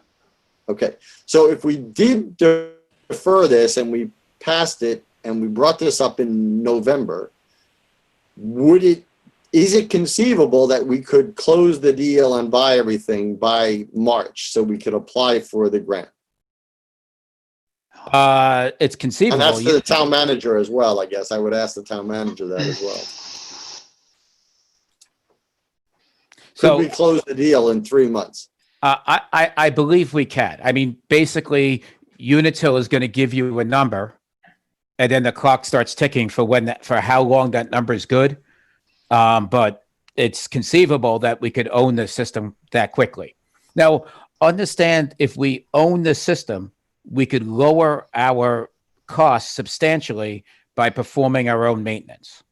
Okay. So if we did defer this and we passed it and we brought this up in November, is it conceivable that we could close the deal and buy everything by March so we could apply for the grant? It's And conceivable. that's for the town manager as well, I guess. I would ask the town manager that as well. Could we close the deal in 3 months? I believe we can. I mean, basically, Unitil is going to give you a number, and then the clock starts ticking for for how long that number is good. But it's conceivable that we could own the system that quickly. Now, understand if we own the system, we could lower our costs substantially by performing our own maintenance.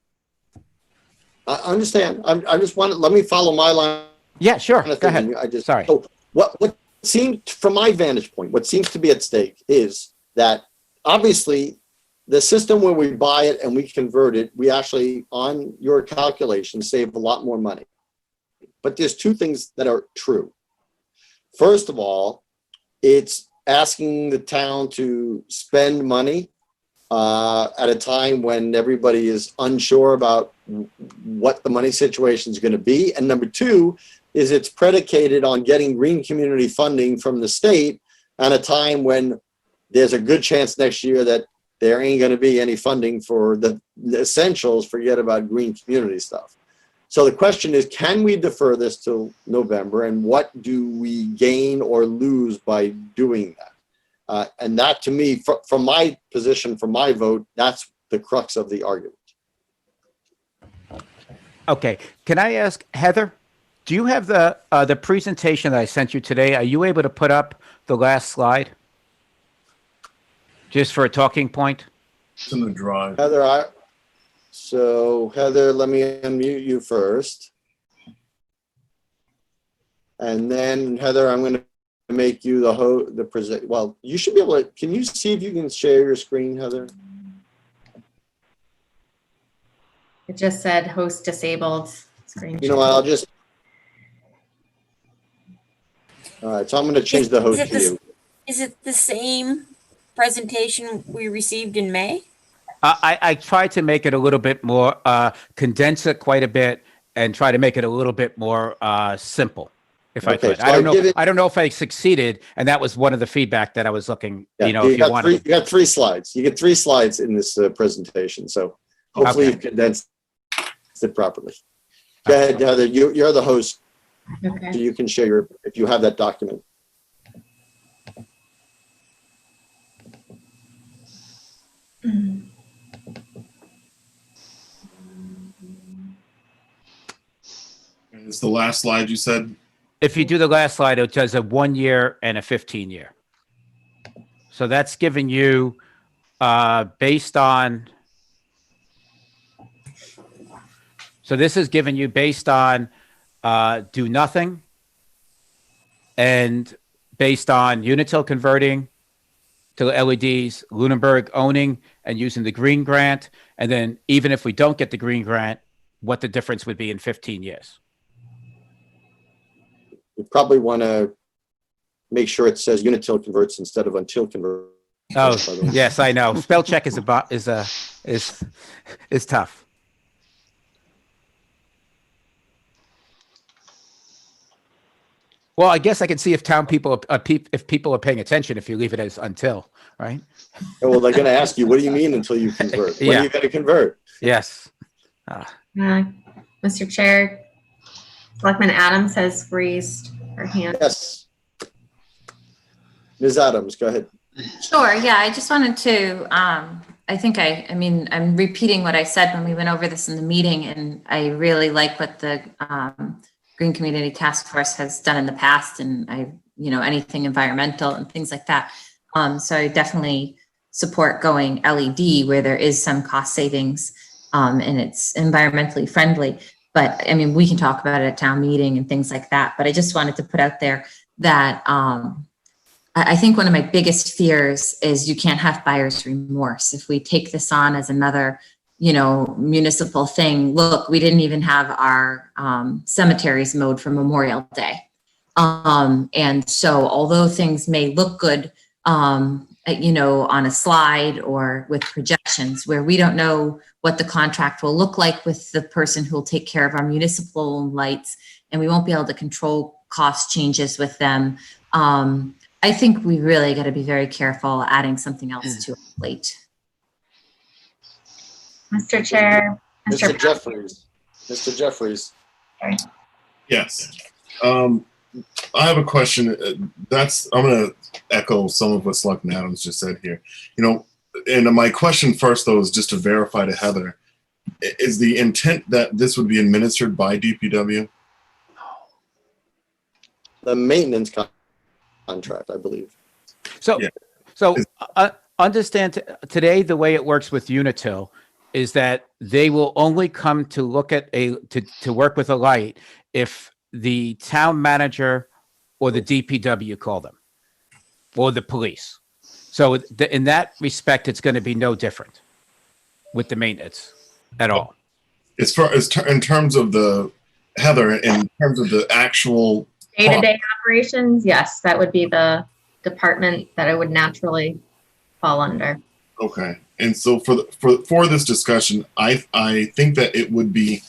I understand. I just want to, let me follow my line. Yeah, sure. Go ahead. Sorry. So what seemed, from my vantage point, what seems to be at stake is that obviously the system where we buy it and we convert it, we actually, on your calculation, save a lot more money. But there's two things that are true. First of all, it's asking the town to spend money at a time when everybody is unsure about what the money situation is going to be. And number two is it's predicated on getting green community funding from the state at a time when there's a good chance next year that there ain't going to be any funding for the essentials, forget about green community stuff. So the question is, can we defer this till November, and what do we gain or lose by doing that? And that, to me, from my position, from my vote, that's the crux of the argument. Okay. Can I ask, Heather, do you have the presentation that I sent you today? Are you able to put up the last slide? Just for a talking point? It's in the drive. Heather, Heather, let me unmute you first. And then, Heather, I'm going to make you the present. Well, you should be able to, can you see if you can share your screen, Heather? It just said host disabled screen. You know what, I'll just. All right, so I'm going to change the host to you. Is it the same presentation we received in May? I tried to make it a little bit more, condense it quite a bit, and try to make it a little bit more simple, if I could. So I don't know if I succeeded, and that was one of the feedback that I was looking. Yeah, if you wanted. You got 3 slides. You get 3 slides in this presentation. So hopefully you've condensed it properly. Go ahead, Heather. You're the host, Okay. so you can share if you have that document. It's the last slide you said. If you do the last slide, it does a 1 year and a 15 year. So that's giving you, based on. So this is giving you based on do nothing, and based on Unitil converting to LEDs, Lunenburg owning and using the green grant, and then even if we don't get the green grant, what the difference would be in 15 years. You probably want to make sure it says Unitil converts instead of until converts. Oh, yes, I know. Spell check is tough. Well, I guess I can see if people are paying attention if you leave it as until, right? Well, they're going to ask you, what do you mean until you convert? When are you going to convert? Yes. Mr. Chair, Selectman Adams has raised her hand. Yes. Ms. Adams, go ahead. Sure, yeah, I just wanted to, I mean, I'm repeating what I said when we went over this in the meeting, and I really like what the Green Community Task Force has done in the past, and anything environmental and things like that. So I definitely support going LED where there is some cost savings, and it's environmentally friendly. But I mean, we can talk about it at town meeting and things like that, but I just wanted to put out there that I think one of my biggest fears is you can't have buyer's remorse. If we take this on as another, municipal thing, look, we didn't even have our cemeteries mowed for Memorial Day. And so although things may look good, on a slide or with projections where we don't know what the contract will look like with the person who will take care of our municipal lights, and we won't be able to control cost changes with them. I think we really got to be very careful adding something else to our plate. Mr. Chair. Mr. Jeffries. Mr. Jeffries. Yes. I have a question. I'm going to echo some of what Selectman Adams just said here. And my question first, though, is just to verify to Heather, is the intent that this would be administered by DPW? The maintenance contract, I believe. So, Yeah. Understand today, the way it works with Unitil is that they will only come to look at to work with a light if the town manager or the DPW call them, or the police. So in that respect, it's going to be no different with the maintenance at all. In terms of the, Heather, in terms of the actual Day-to-day operations, yes, that would be the department that it would naturally fall under. Okay. And so for this discussion, I think that it would be,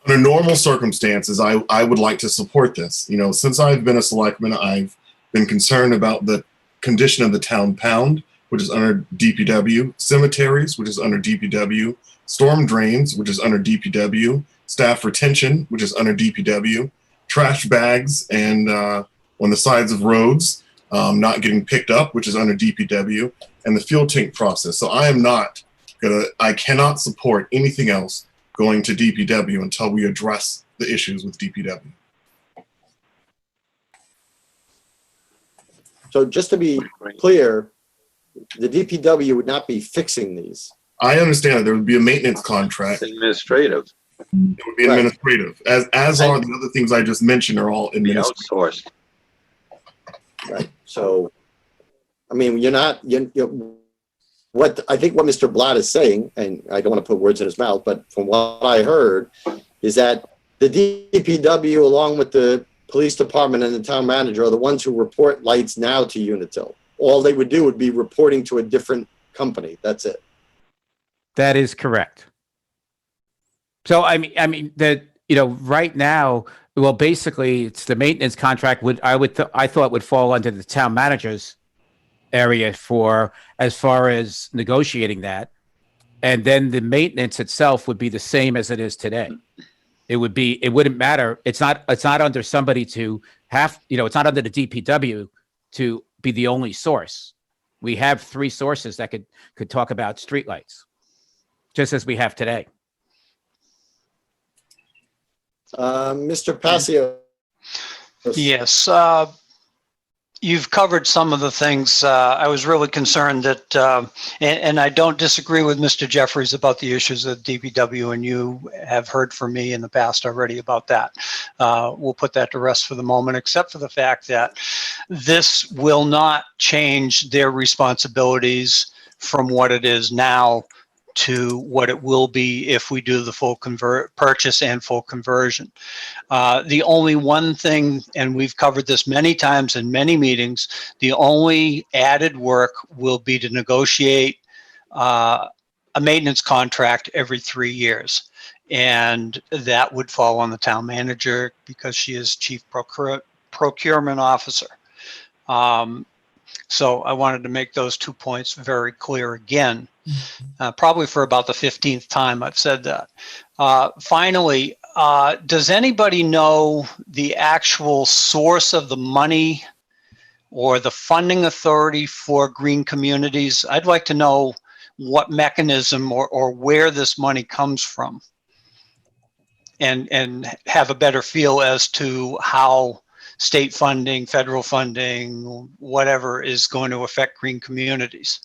under normal circumstances, I would like to support this. Since I've been a selectman, I've been concerned about the condition of the town pound, which is under DPW, cemeteries, which is under DPW, storm drains, which is under DPW, staff retention, which is under DPW, trash bags and on the sides of roads, not getting picked up, which is under DPW, and the fuel tank process. So I cannot support anything else going to DPW until we address the issues with DPW. So just to be clear, the DPW would not be fixing these. I understand that there would be a maintenance contract. It's administrative. It would be administrative, as are the other things I just mentioned are all Be administrative. outsourced. Right. So, I mean, what I think what Mr. Blatt is saying, and I don't want to put words in his mouth, but from what I heard, is that the DPW, along with the police department and the town manager, are the ones who report lights now to Unitil. All they would do would be reporting to a different company. That's it. That is correct. So I mean that right now, well, basically, it's the maintenance contract I thought would fall under the town manager's area for as far as negotiating that, and then the maintenance itself would be the same as it is today. It wouldn't matter. It's not under somebody to have, it's not under the DPW to be the only source. We have 3 sources that could talk about streetlights, just as we have today. Mr. Passio. Yes, you've covered some of the things. I was really concerned that, and I don't disagree with Mr. Jeffries about the issues of DPW, and you have heard from me in the past already about that. We'll put that to rest for the moment, except for the fact that this will not change their responsibilities from what it is now to what it will be if we do the full purchase and full conversion. The only one thing, and we've covered this many times in many meetings, the only added work will be to negotiate a maintenance contract every 3 years. And that would fall on the town manager because she is chief procurement officer. So I wanted to make those 2 points very clear again. Probably for about the 15th time I've said that. Finally, does anybody know the actual source of the money or the funding authority for green communities. I'd like to know what mechanism or where this money comes from, and have a better feel as to how state funding, federal funding, whatever is going to affect green communities.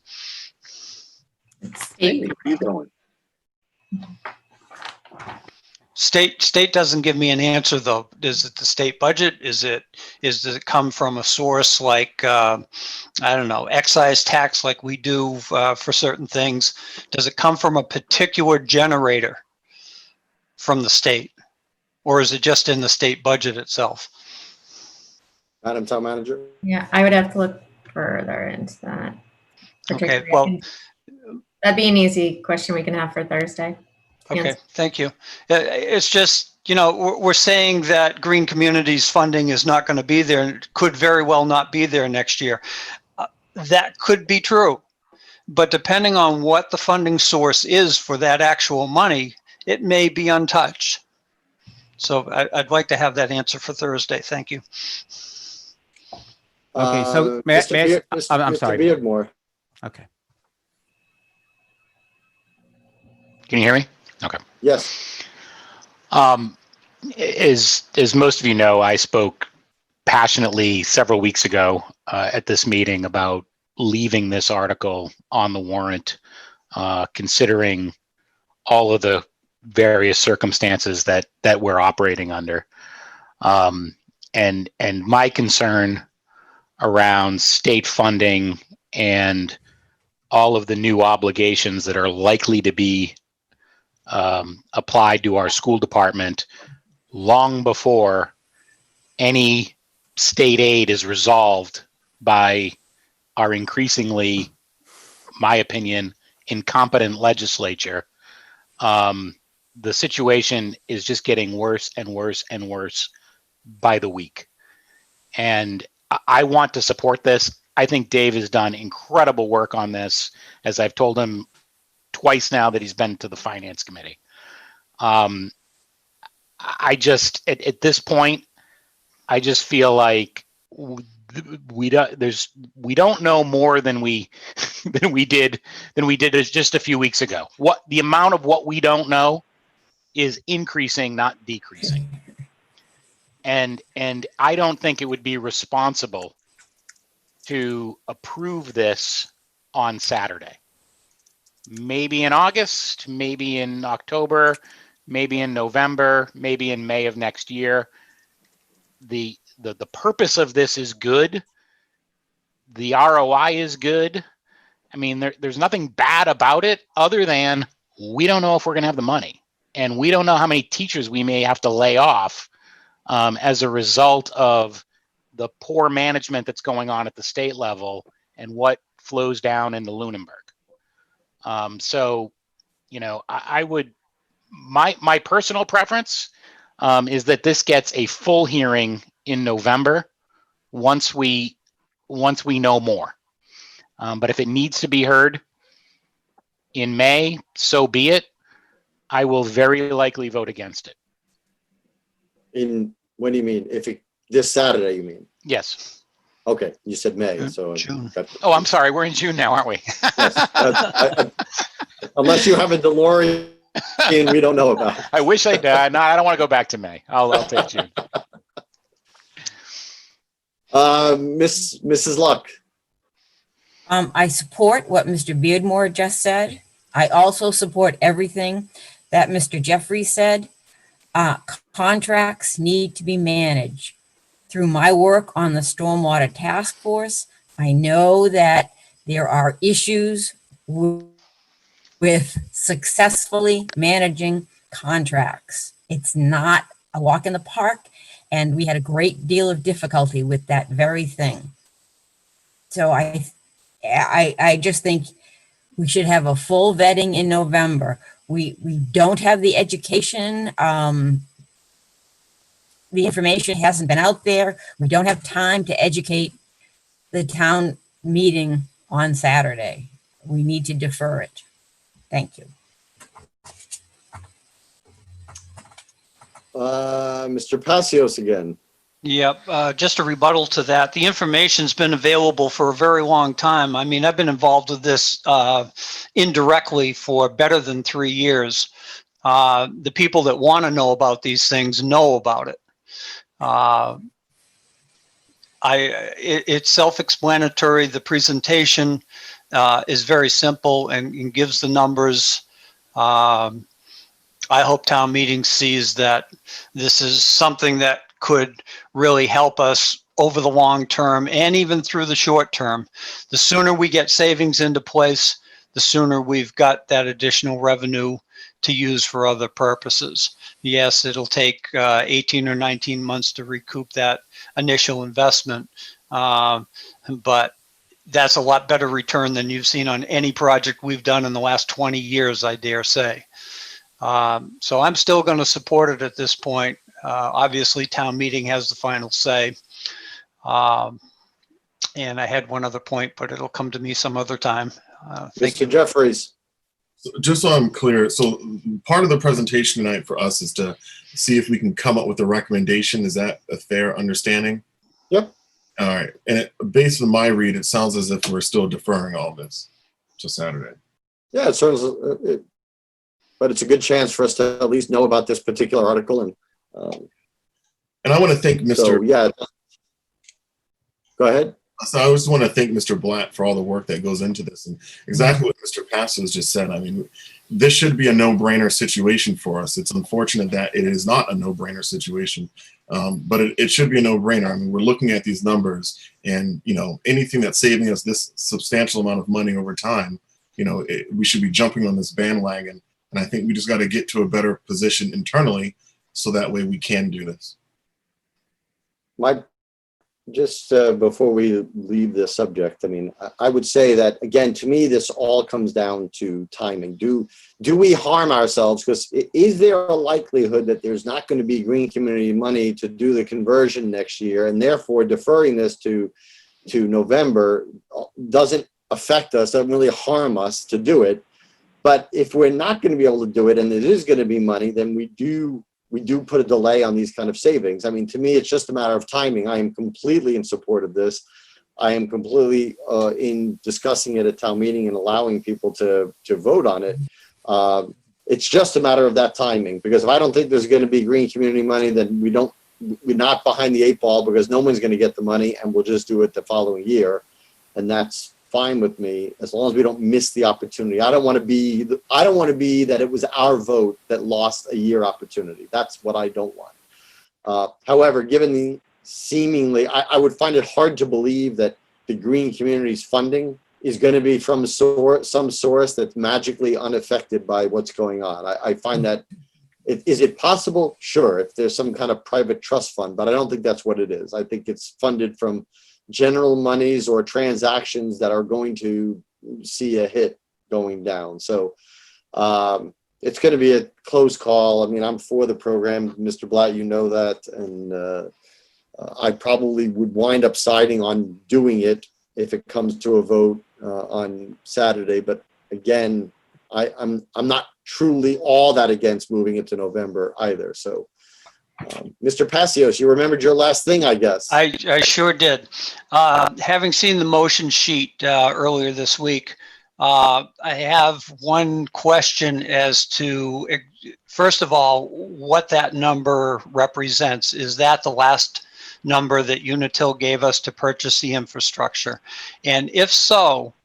State. Keep going. State doesn't give me an answer though. Is it the state budget? Does it come from a source like, I don't know, excise tax like we do for certain things? Does it come from a particular generator from the state? Or is it just in the state budget itself? Madam Town Manager? Yeah, I would have to look further into that. Okay, particularly. well, That'd be an easy question we can have for Thursday. okay, thank you. It's just, you know, we're saying that green communities funding is not going to be there and could very well not be there next year. That could be true, but depending on what the funding source is for that actual money, it may be untouched. So I'd like to have that answer for Thursday. Thank you. Okay, so may Mr. I- Beard- I'm Mr. sorry. Beardmore. Okay. Can you hear me? Okay. Yes. As most of you know, I spoke passionately several weeks ago at this meeting about leaving this article on the warrant, considering all of the various circumstances that we're operating under. And my concern around state funding and all of the new obligations that are likely to be applied to our school department long before any state aid is resolved by our increasingly, my opinion, incompetent legislature. The situation is just getting worse and worse and worse by the week. And I want to support this. I think Dave has done incredible work on this, as I've told him twice now that he's been to the finance committee. I just, at this point, I just feel like we don't know more than we did just a few weeks ago. What the amount of what we don't know is increasing, not decreasing. And I don't think it would be responsible to approve this on Saturday. Maybe in August, maybe in October, maybe in November, maybe in May of next year. The purpose of this is good. The ROI is good. I mean, there's nothing bad about it other than we don't know if we're going to have the money. And we don't know how many teachers we may have to lay off as a result of the poor management that's going on at the state level and what flows down into Lunenburg. So, you know, I would, my personal preference is that this gets a full hearing in November once we know more. But if it needs to be heard in May, so be it. I will very likely vote against it. What do you mean? This Saturday, you mean? Yes. Okay, you said May, so. June. Oh, I'm sorry. We're in June now, aren't we? Yes, unless you have a DeLorean we don't know about. I wish I did. No, I don't want to go back to May. I'll take June. Mrs. Luck. I support what Mr. Beardmore just said. I also support everything that Mr. Jeffrey said. Contracts need to be managed. Through my work on the Stormwater Task Force, I know that there are issues with successfully managing contracts. It's not a walk in the park, and we had a great deal of difficulty with that very thing. So I just think we should have a full vetting in November. We don't have the education. The information hasn't been out there. We don't have time to educate the town meeting on Saturday. We need to defer it. Thank you. Mr. Passios again. Yep. Just a rebuttal to that. The information's been available for a very long time. I mean, I've been involved with this indirectly for better than 3 years. The people that want to know about these things know about it. It's self-explanatory. The presentation is very simple and gives the numbers. I hope town meeting sees that this is something that could really help us over the long term and even through the short term. The sooner we get savings into place, the sooner we've got that additional revenue to use for other purposes. Yes, it'll take 18 or 19 months to recoup that initial investment, but that's a lot better return than you've seen on any project we've done in the last 20 years, I dare say. So I'm still going to support it at this point. Obviously, town meeting has the final say. And I had one other point, but it'll come to me some other time. Thank you. Mr. Jeffries. Just so I'm clear, so part of the presentation tonight for us is to see if we can come up with a recommendation. Is that a fair understanding? Yep. All right. And based on my read, it sounds as if we're still deferring all this to Saturday. Yeah, it certainly, but it's a good chance for us to at least know about this particular article. And I want to thank Mr. So, yeah. Go ahead. So I just want to thank Mr. Blatt for all the work that goes into this, and exactly what Mr. Passos just said. I mean, this should be a no-brainer situation for us. It's unfortunate that it is not a no-brainer situation, but it should be a no-brainer. I mean, we're looking at these numbers, and anything that's saving us this substantial amount of money over time, we should be jumping on this bandwagon. And I think we just got to get to a better position internally, so that way we can do this. Just before we leave the subject, I mean, I would say that, again, to me, this all comes down to timing. Do we harm ourselves? Because is there a likelihood that there's not going to be green community money to do the conversion next year, and therefore deferring this to November doesn't affect us, doesn't really harm us to do it? But if we're not going to be able to do it and it is going to be money, then we do put a delay on these kind of savings. I mean, to me, it's just a matter of timing. I am completely in support of this. I am completely in discussing it at town meeting and allowing people to vote on it. It's just a matter of that timing, because if I don't think there's going to be green community money, then we're not behind the 8 ball, because no one's going to get the money, and we'll just do it the following year. And that's fine with me, as long as we don't miss the opportunity. I don't want to be that it was our vote that lost a year opportunity. That's what I don't want. However, given the seemingly, I would find it hard to believe that the green communities funding is going to be from some source that's magically unaffected by what's going on. I find that, is it possible? Sure, if there's some kind of private trust fund, but I don't think that's what it is. I think it's funded from general monies or transactions that are going to see a hit going down. So it's going to be a close call. I mean, I'm for the program, Mr. Blatt, you know that, and I probably would wind up siding on doing it if it comes to a vote on Saturday. But again, I'm not truly all that against moving it to November either. So Mr. Passios, you remembered your last thing, I guess. I sure did. Having seen the motion sheet earlier this week, I have one question as to, first of all, what that number represents. Is that the last number that Unitil gave us to purchase the infrastructure? And if so,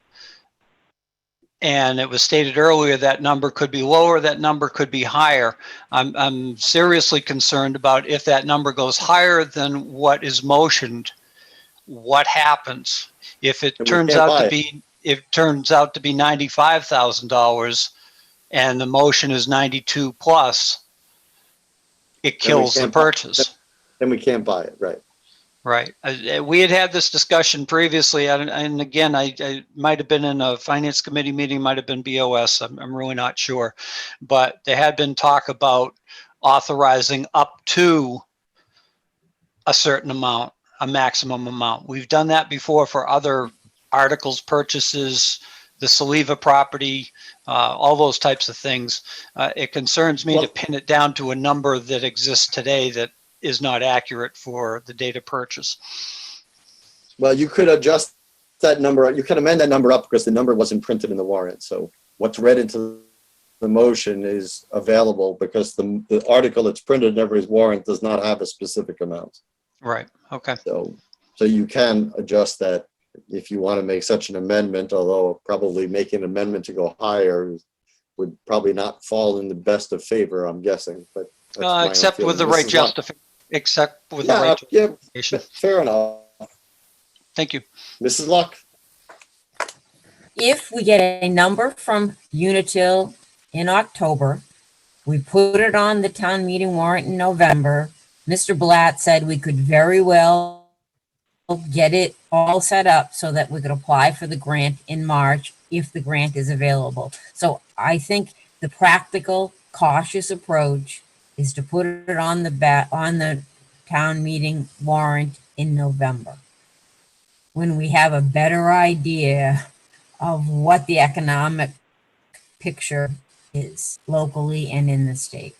and it was stated earlier that number could be lower, that number could be higher. I'm seriously concerned about if that number goes higher than what is motioned, what happens? If it turns out to be $95,000 and the motion is 92 plus, it kills the purchase. Then we can't buy it, right? Right. We had this discussion previously, and again, I might have been in a finance committee meeting, might have been BOS. I'm really not sure, but there had been talk about authorizing up to a certain amount, a maximum amount. We've done that before for other articles, purchases, the Saliva property, all those types of things. It concerns me to pin it down to a number that exists today that is not accurate for the data purchase. Well, you could adjust that number. You can amend that number up because the number wasn't printed in the warrant. So what's read into the motion is available because the article that's printed in every warrant does not have a specific amount. Right. Okay. So you can adjust that if you want to make such an amendment, although probably making an amendment to go higher would probably not fall in the best of favor, I'm guessing, but. that's my own Except with the feeling. right Mrs. Luck. except with Yeah, the right yeah, justification. fair enough. Thank you. Mrs. Luck? If we get a number from Unitil in October, we put it on the town meeting warrant in November. Mr. Blatt said we could very well get it all set up so that we could apply for the grant in March if the grant is available. So I think the practical, cautious approach is to put it on the town meeting warrant in November, when we have a better idea of what the economic picture is locally and in the state.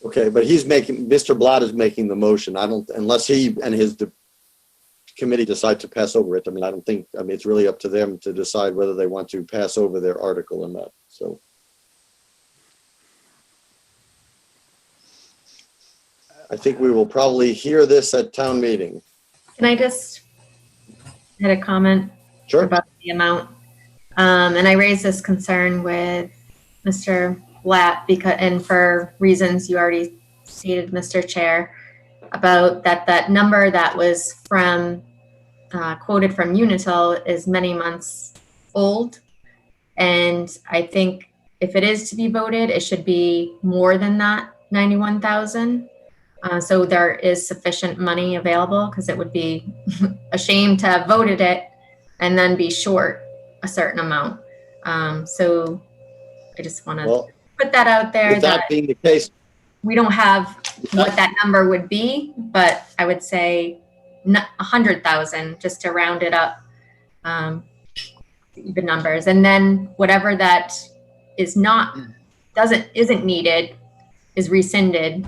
Okay, but Mr. Blatt is making the motion. Unless he and his committee decide to pass over it. I mean, it's really up to them to decide whether they want to pass over their article or not, so. I think we will probably hear this at town meeting. Can I just add a comment Sure. about the amount? And I raised this concern with Mr. Blatt and for reasons you already stated, Mr. Chair, about that number that was quoted from Unitil is many months old. And I think if it is to be voted, it should be more than that 91,000. So there is sufficient money available, because it would be a shame to have voted it and then be short a certain amount. So I just want to put that out there. With that being the case, we don't have what that number would be, but I would say 100,000 just to round it up, even numbers. And then whatever that isn't needed is rescinded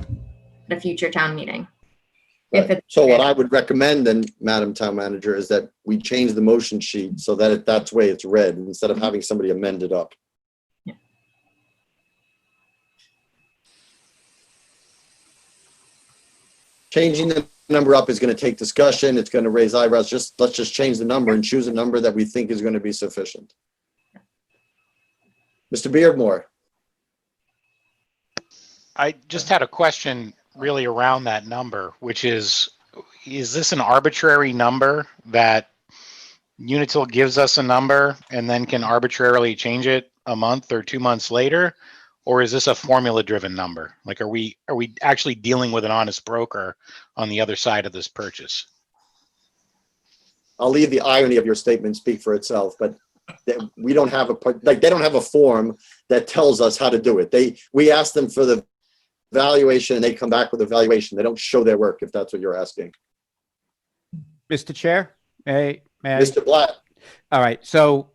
at a future town meeting. so what I would recommend then, Madam Town Manager, is that we change the motion sheet so that that's the way it's read instead of having somebody amend it up. Yeah. Changing the number up is going to take discussion. It's going to raise eyebrows. Let's just change the number and choose a number that we think is going to be sufficient. Mr. Beardmore. I just had a question really around that number, which is this an arbitrary number that Unitil gives us a number and then can arbitrarily change it a month or 2 months later? Or is this a formula driven number? Like, are we actually dealing with an honest broker on the other side of this purchase? I'll leave the irony of your statement speak for itself, but we don't have they don't have a form that tells us how to do it. We ask them for the valuation and they come back with a valuation. They don't show their work, if that's what you're asking. Mr. Chair, may I? Mr. Blatt. All right, so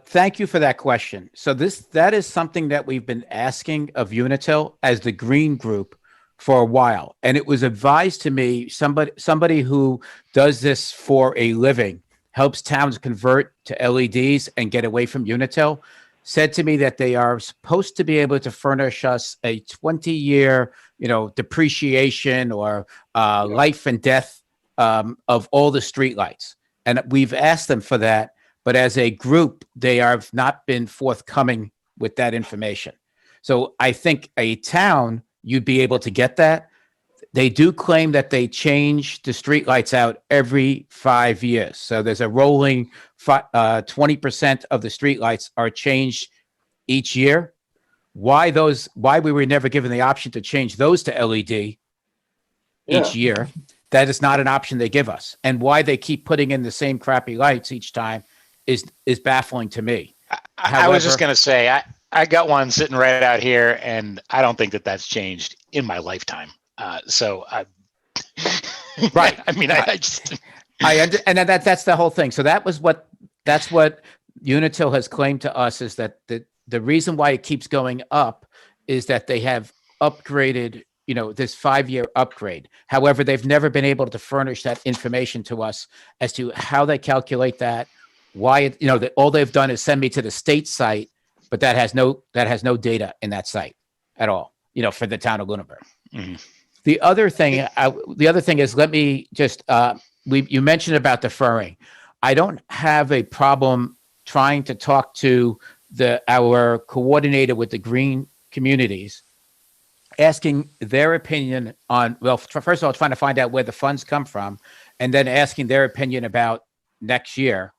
thank you for that question. So that is something that we've been asking of Unitil as the Green Group for a while. And it was advised to me, somebody who does this for a living, helps towns convert to LEDs and get away from Unitil, said to me that they are supposed to be able to furnish us a 20-year, depreciation or life and death of all the streetlights. And we've asked them for that, but as a group, they have not been forthcoming with that information. So I think a town, you'd be able to get that. They do claim that they change the streetlights out every 5 years. So there's a rolling 20% of the streetlights are changed each year. Why we were never given the option to change those to LED each year, that is not an option they give us. And why they keep putting in the same crappy lights each time is baffling to me. I was just going to say, I got one sitting right out here, and I don't think that that's changed in my lifetime. Right. I mean, I just. And that's the whole thing. So that's what Unitil has claimed to us, is that the reason why it keeps going up is that they have upgraded, this 5-year upgrade. However, they've never been able to furnish that information to us as to how they calculate that, why, that all they've done is send me to the state site, but that has no data in that site at all, for the town of Lunenburg. Mhm. The other thing is, let me just, you mentioned about deferring. I don't have a problem trying to talk to our coordinator with the green communities, asking their opinion on, well, first of all, trying to find out where the funds come from, and then asking their opinion about next year,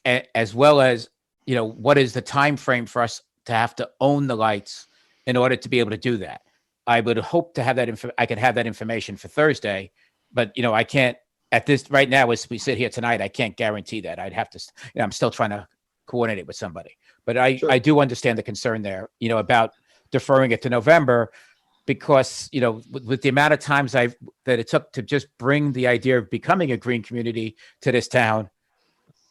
as well as, what is the time frame for us to have to own the lights in order to be able to do that. I would hope to have that. I could have that information for Thursday, but I can't at this right now as we sit here tonight. I can't guarantee that. I'd have to. I'm still trying to coordinate with somebody, but Sure. I do understand the concern there. About deferring it to November, because with the amount of times that it took to just bring the idea of becoming a green community to this town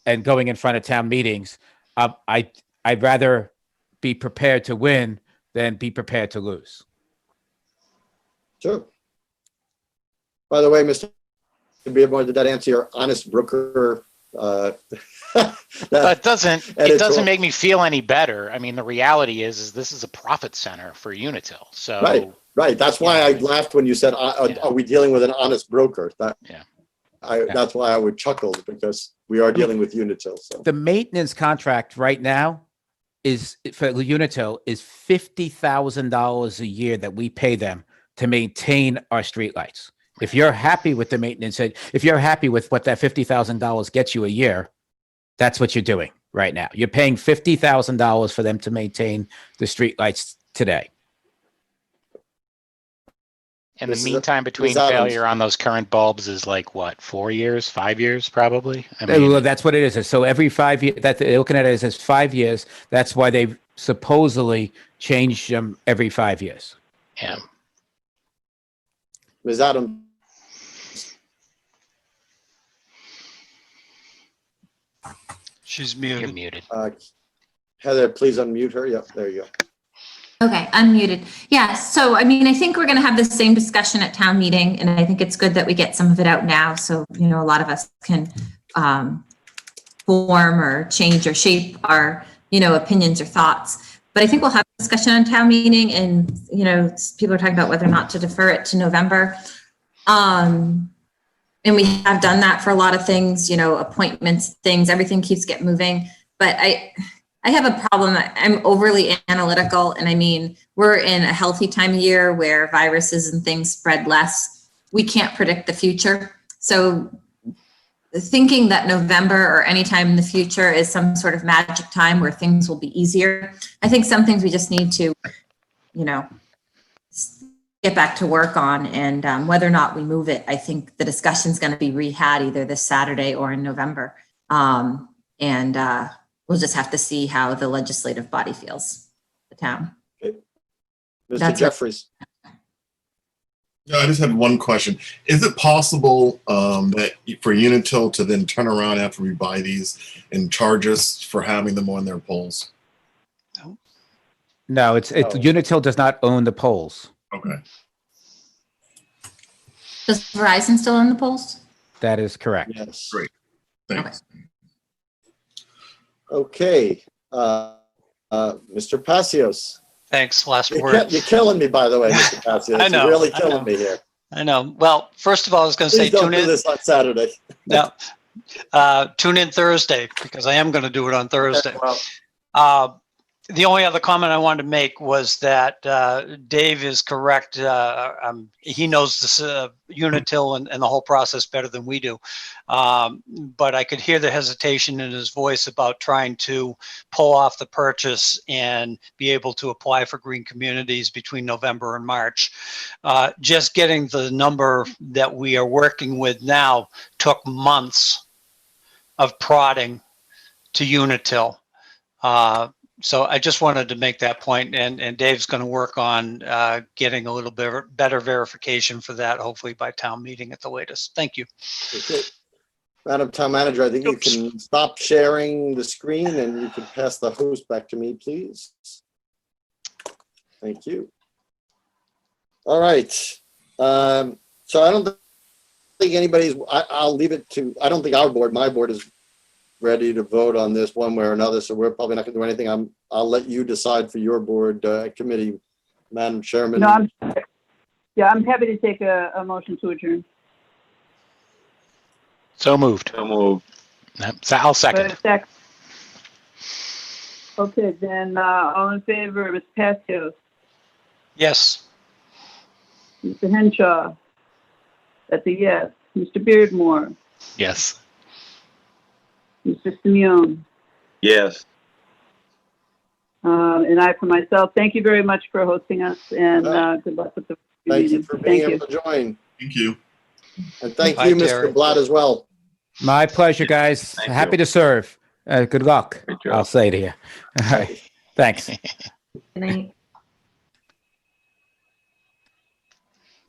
and going in front of town meetings, I'd rather be prepared to win than be prepared to lose. Sure. By the way, Mr. Beardmore, did that answer your honest broker? But it doesn't editorial? make me feel any better. I mean, the reality is this is a profit center for Unitil. So Right. That's why I laughed when you said, "Are we dealing with an honest broker?" That's why I would chuckle, because we are dealing with Unitil. So The maintenance contract right now is for Unitil is $50,000 a year that we pay them to maintain our streetlights. If you're happy with the maintenance, if you're happy with what that $50,000 gets you a year, that's what you're doing right now. You're paying $50,000 for them to maintain the streetlights today. And the This is meantime between Ms. Adams. failure on those current bulbs is like what, 4 years, 5 years, probably? I Well, mean, that's what it is. So every 5 years, that they're looking at it as 5 years. That's why they supposedly change them every 5 years. yeah. Ms. Adams, She's You're muted. muted. Heather, please unmute her. Yep, there you go. Okay, unmuted. Yeah, so I mean, I think we're going to have the same discussion at town meeting, and I think it's good that we get some of it out now, so a lot of us can form or change or shape our opinions or thoughts. But I think we'll have a discussion on town meeting, and people are talking about whether or not to defer it to November. And we have done that for a lot of things, appointments, things, everything keeps getting moving. But I have a problem. I'm overly analytical. And I mean, we're in a healthy time of year where viruses and things spread less. We can't predict the future. So thinking that November or any time in the future is some sort of magic time where things will be easier. I think some things we just need to, get back to work on, and whether or not we move it, I think the discussion's going to be re-had either this Saturday or in November. We'll just have to see how the legislative body feels, the town. Mr. That's Jeffries. No, I just have one question. Is it possible that for Unitil to then turn around after we buy these and charge us for having them on their poles? No, it's Unitil does not own the poles. Okay. Does Verizon still own the polls? That is correct. Yes. Great. Thanks. Okay. Mr. Passios. Thanks. Last word. You're killing me, by the way, Mr. Passios. I know, You're really I killing know. me here. I know. Well, first of all, I was going to say Please don't tune do in. this on Saturday. No, tune in Thursday, because I am going to do it on Thursday. Well, The only other comment I wanted to make was that Dave is correct. He knows this Unitil and the whole process better than we do. But I could hear the hesitation in his voice about trying to pull off the purchase and be able to apply for green communities between November and March. Just getting the number that we are working with now took months of prodding to Unitil. So I just wanted to make that point, and Dave's going to work on getting a little bit better verification for that, hopefully by town meeting at the latest. Thank you. okay. Madam Town Manager, I think you can stop sharing the screen and you can pass the host back to me, please. Thank you. All right. So I don't think anybody's, I'll leave it to, I don't think my board is ready to vote on this one way or another, so we're probably not gonna do anything. I'll let you decide for your board committee, Madam Chairman. No, I'm happy to take a motion to adjourn. So moved. So moved. I'll second. Okay, then, all in favor, Ms. Pascal, Yes. Mr. Henshaw, that's a yes. Mr. Beardmore, Yes. Mr. Simeon, Yes. and I for myself. Thank you very much for hosting us, and good luck with the Thank meeting. you for being able to join. Thank you. And thank Bye, you, Terry. Mr. Blatt, as well. My pleasure, guys. Thank Happy you. to serve. Good luck. Great job. I'll say to you. All right. Thanks. Good night.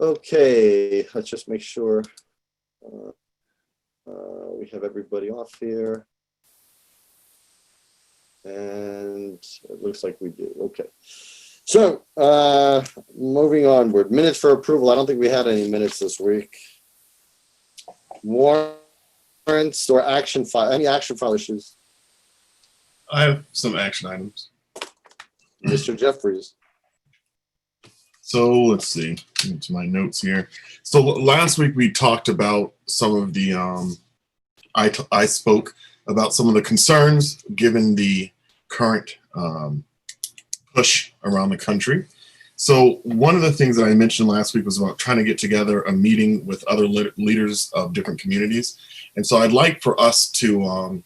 Okay, let's just make sure we have everybody off here. And it looks like we do. Okay. So, moving onward, minutes for approval. I don't think we had any minutes this week. Warrants or action file, any action file issues? I have some action items. Mr. Jeffries. So let's see, into my notes here. So last week we talked about some of the, I spoke about some of the concerns given the current push around the country. So one of the things that I mentioned last week was about trying to get together a meeting with other leaders of different communities. And so I'd like for us to,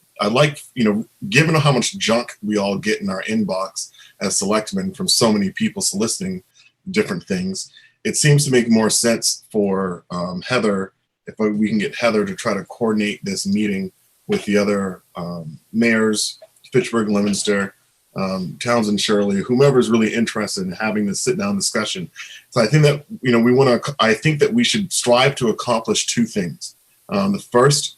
given how much junk we all get in our inbox as selectmen from so many people soliciting different things, it seems to make more sense for Heather, if we can get Heather to try to coordinate this meeting with the other mayors, Fitchburg, Leominster, Townsend, Shirley, whomever is really interested in having this sit down discussion. So I think that, I think that we should strive to accomplish two things. The first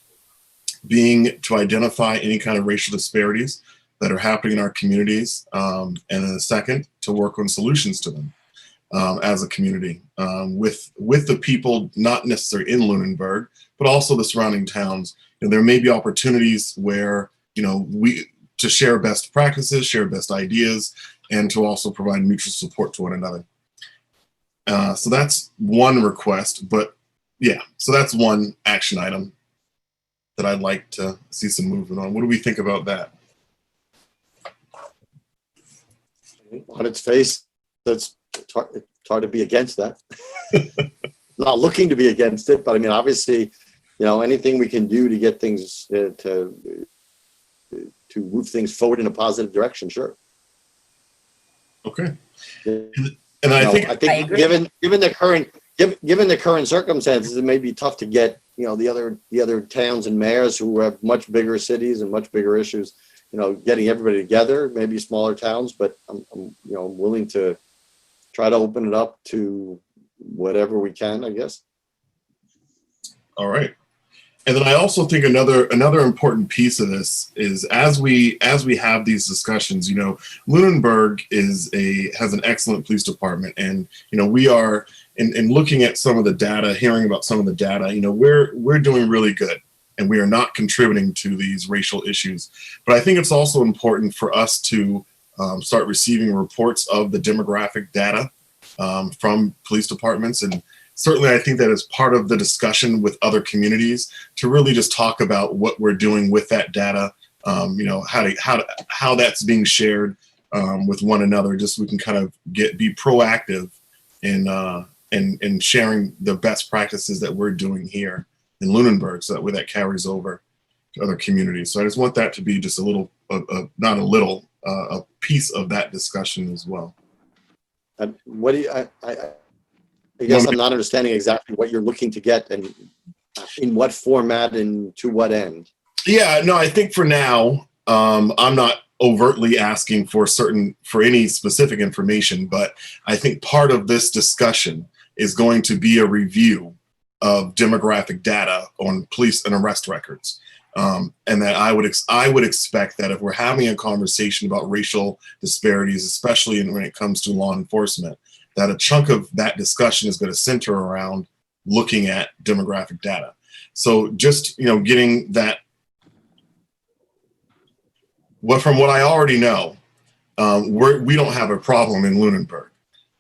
being to identify any kind of racial disparities that are happening in our communities. And then the second, to work on solutions to them as a community with the people, not necessarily in Lunenburg, but also the surrounding towns. There may be opportunities where, to share best practices, share best ideas, and to also provide mutual support to one another. So that's one request, but yeah, so that's one action item that I'd like to see some movement on. What do we think about that? On its face, it's hard to be against that. Not looking to be against it, but I mean, obviously, anything we can do to get things to move things forward in a positive direction, sure. Okay. And I think I agree. given the current circumstances, it may be tough to get the other towns and mayors who have much bigger cities and much bigger issues, getting everybody together, maybe smaller towns, but I'm willing to try to open it up to whatever we can, I guess. All right. And then I also think another important piece of this is as we have these discussions, Lunenburg has an excellent police department, and we are in looking at some of the data, hearing about some of the data, we're doing really good, and we are not contributing to these racial issues. But I think it's also important for us to start receiving reports of the demographic data from police departments. And certainly I think that is part of the discussion with other communities to really just talk about what we're doing with that data, how that's being shared with one another, just so we can kind of be proactive in sharing the best practices that we're doing here in Lunenburg, so that way that carries over to other communities. So I just want that to be just a piece of that discussion as well. And what do you, I guess I'm not understanding exactly what you're looking to get and in what format and to what end. Yeah, no, I think for now, I'm not overtly asking for any specific information, but I think part of this discussion is going to be a review of demographic data on police and arrest records. And that I would expect that if we're having a conversation about racial disparities, especially when it comes to law enforcement, that a chunk of that discussion is going to center around looking at demographic data. So just, getting that, from what I already know, we don't have a problem in Lunenburg.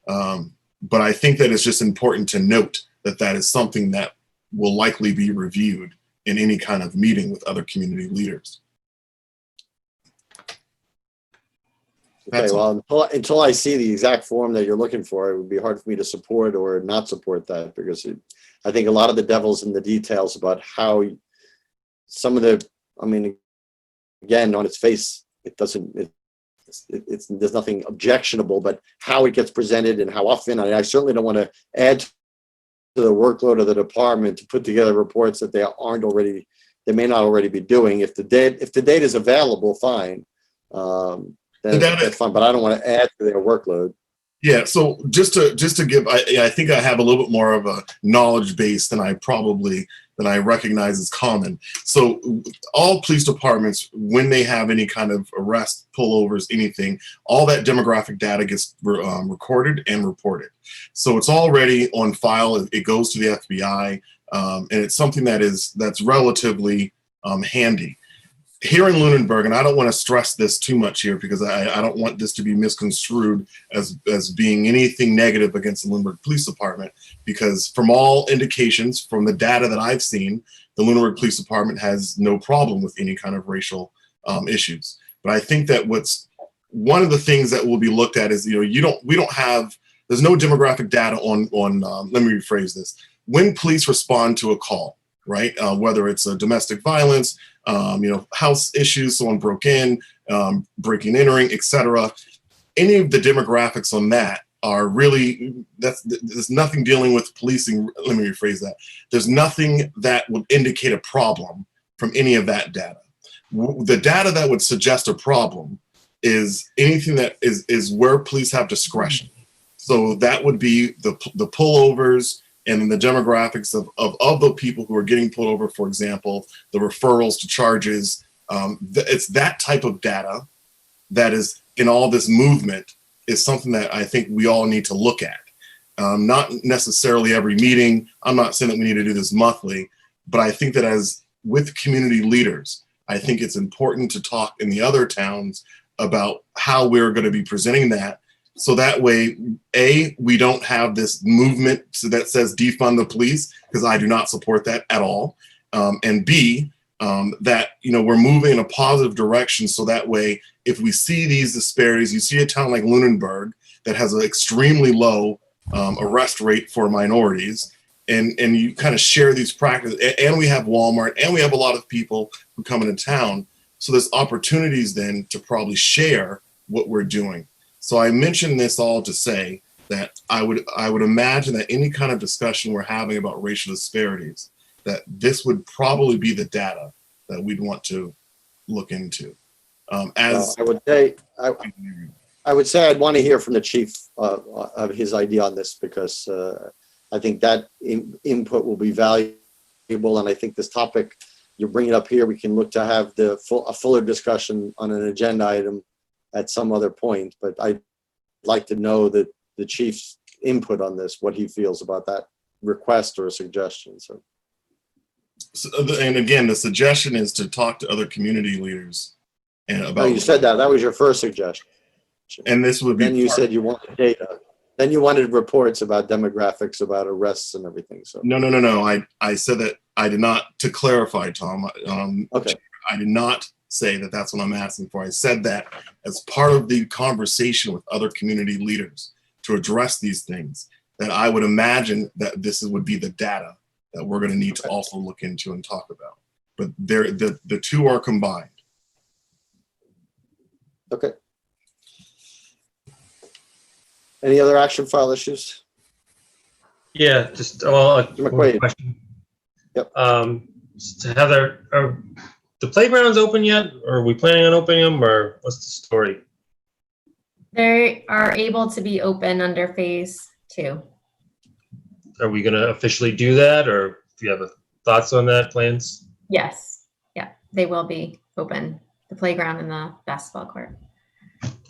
But I think that it's just important to note that that is something that will likely be reviewed in any kind of meeting with other community leaders. Okay, well, until I see the exact form that you're looking for, it would be hard for me to support or not support that, because I think a lot of the devil's in the details about how some of the, again, on its face, it doesn't, there's nothing objectionable, but how it gets presented and how often, I certainly don't want to add to the workload of the department to put together reports that they may not already be doing. If the data is available, fine. Then that's fine, but I don't want to add to their workload. Yeah, so just to give, I think I have a little bit more of a knowledge base than I recognize as common. So all police departments, when they have any kind of arrest, pullovers, anything, all that demographic data gets recorded and reported. So it's already on file. It goes to the FBI, and it's something that's relatively handy. Here in Lunenburg, and I don't want to stress this too much here because I don't want this to be misconstrued as being anything negative against the Lunenburg Police Department, because from all indications, from the data that I've seen, the Lunenburg Police Department has no problem with any kind of racial issues. But I think that one of the things that will be looked at is, there's no demographic data on let me rephrase this. When police respond to a call, right? Whether it's a domestic violence, house issues, someone broke in, breaking, entering, etc. Any of the demographics on that are really, there's nothing dealing with policing. Let me rephrase that. There's nothing that would indicate a problem from any of that data. The data that would suggest a problem is anything that is where police have discretion. So that would be the pullovers, and then the demographics of the people who are getting pulled over, for example, the referrals to charges. It's that type of data that is in all this movement is something that I think we all need to look at. Not necessarily every meeting. I'm not saying that we need to do this monthly, but I think that as with community leaders, I think it's important to talk in the other towns about how we're going to be presenting that. So that way, A, we don't have this movement that says defund the police, because I do not support that at all. And B, that, we're moving in a positive direction. So that way, if we see these disparities, you see a town like Lunenburg that has an extremely low arrest rate for minorities, and you kind of share these practices, and we have Walmart, and we have a lot of people who come into town. So there's opportunities then to probably share what we're doing. So I mentioned this all to say that I would imagine that any kind of discussion we're having about racial disparities, that this would probably be the data that we'd want to look into. I would say I'd want to hear from the chief of his idea on this, because I think that input will be valuable, and I think this topic, you bring it up here, we can look to have a fuller discussion on an agenda item at some other point, but I'd like to know that the chief's input on this, what he feels about that request or suggestion. So, and again, the suggestion is to talk to other community leaders and about. No, you said that was your first suggestion, and this would be. Then you said you wanted data. Then you wanted reports about demographics, about arrests and everything. So no. I said that I did not. To clarify, Tom. Okay. I did not say that that's what I'm asking for. I said that as part of the conversation with other community leaders to address these things, that I would imagine that this would be the data that we're going to need to also look into and talk about. But the two are combined. Okay. Any other action file issues? Yeah, just a McQuaid. question. Yep. Heather, are the playgrounds open yet, or are we planning on opening them, or what's the story? They are able to be open under phase 2. Are we going to officially do that, or do you have thoughts on that, plans? Yes. Yeah, they will be open. The playground and the basketball court.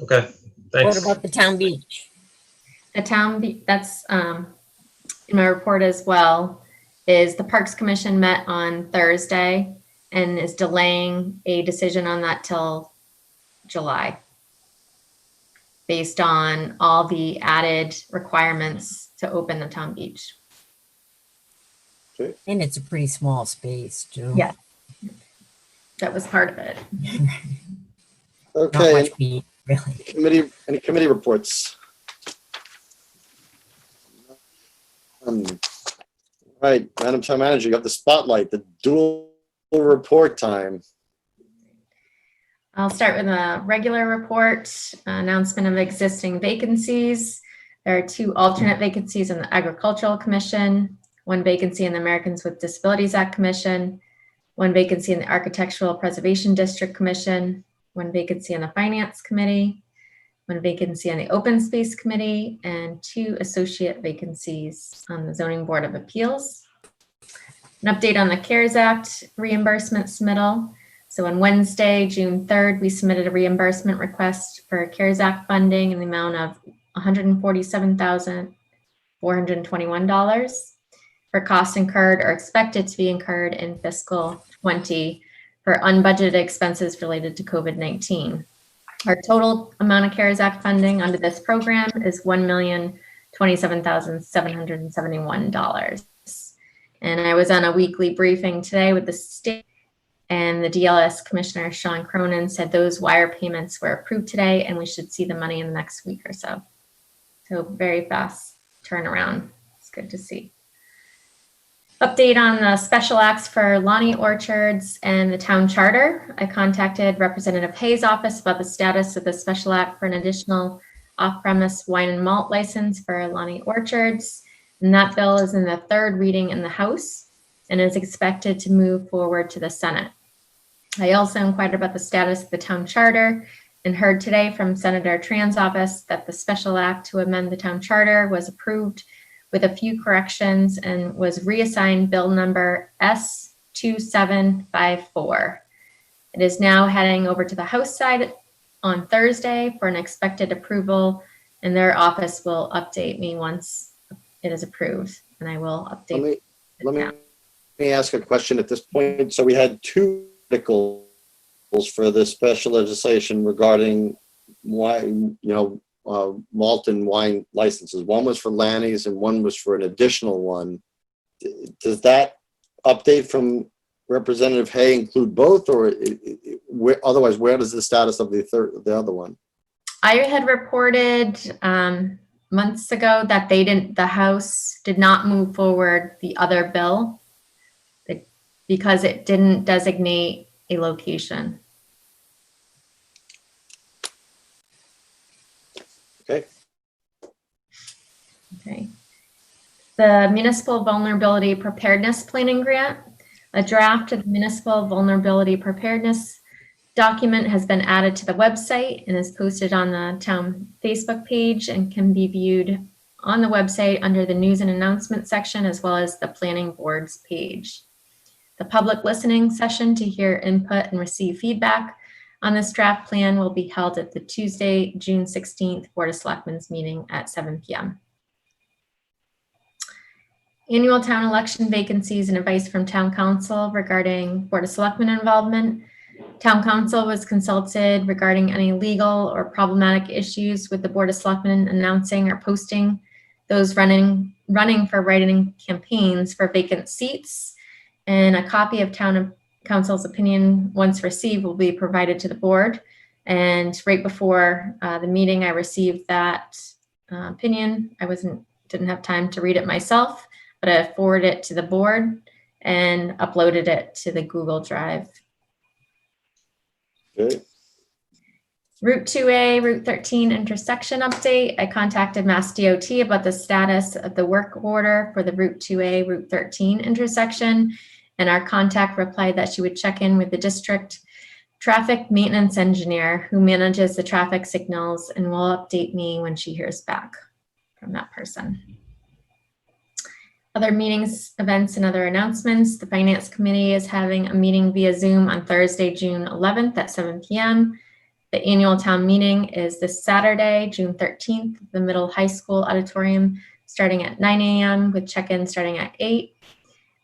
Okay, thanks. What about the town beach? the that's in my report as well, is the Parks Commission met on Thursday and is delaying a decision on that till July, based on all the added requirements to open the town beach. And it's a pretty small space too. Yeah. That was part of it. Not Okay, much meat, really. any committee reports? Right, Madam Town Manager, you have the spotlight, the dual report time. I'll start with a regular report, announcement of existing vacancies. There are 2 alternate vacancies in the Agricultural Commission, 1 vacancy in the Americans with Disabilities Act Commission, 1 vacancy in the Architectural Preservation District Commission, 1 vacancy on the Finance Committee, 1 vacancy on the Open Space Committee, and 2 associate vacancies on the Zoning Board of Appeals. An update on the CARES Act reimbursement submittal. So on Wednesday, June 3rd, we submitted a reimbursement request for CARES Act funding in the amount of $147,421 for costs incurred or expected to be incurred in fiscal 20 for unbudgeted expenses related to COVID-19. Our total amount of CARES Act funding under this program is $1,027,771. And I was on a weekly briefing today with the state, and the DLS Commissioner Sean Cronin said those wire payments were approved today and we should see the money in the next week or so. So very fast turnaround. It's good to see. Update on the special acts for Lonnie Orchards and the town charter. I contacted Representative Hayes' office about the status of the special act for an additional off-premise wine and malt license for Lonnie Orchards. And that bill is in the 3rd reading in the House and is expected to move forward to the Senate. I also inquired about the status of the town charter and heard today from Senator Tran's office that the special act to amend the town charter was approved with a few corrections and was reassigned bill number S2754. It is now heading over to the House side on Thursday for an expected approval, and their office will update me once it is approved, and I will update. Let me ask a question at this point. So we had 2 articles for this special legislation regarding wine, malt and wine licenses. One was for Lanny's and one was for an additional one. Does that update from Representative Hay include both, or otherwise, where does the status of the other one? I had reported months ago that the House did not move forward the other bill because it didn't designate a location. Okay. The Municipal Vulnerability Preparedness Planning Grant. A draft of the Municipal Vulnerability Preparedness document has been added to the website and is posted on the town Facebook page and can be viewed on the website under the News and Announcement section, as well as the Planning Board's page. The public listening session to hear input and receive feedback on this draft plan will be held at the Tuesday, June 16th Board of Selectmen's meeting at 7 p.m. Annual town election vacancies and advice from town council regarding Board of Selectmen involvement. Town council was consulted regarding any legal or problematic issues with the Board of Selectmen announcing or posting those running for write-in campaigns for vacant seats. And a copy of town council's opinion, once received, will be provided to the board. And right before the meeting, I received that opinion. I didn't have time to read it myself, but I forwarded it to the board and uploaded it to the Google Drive. Okay. Route 2A, Route 13 intersection update. I contacted Mass DOT about the status of the work order for the Route 2A, Route 13 intersection. And our contact replied that she would check in with the district traffic maintenance engineer who manages the traffic signals and will update me when she hears back from that person. Other meetings, events, and other announcements. The Finance Committee is having a meeting via Zoom on Thursday, June 11th at 7 p.m. The annual town meeting is this Saturday, June 13th, the middle high school auditorium, starting at 9 a.m. with check-in starting at 8.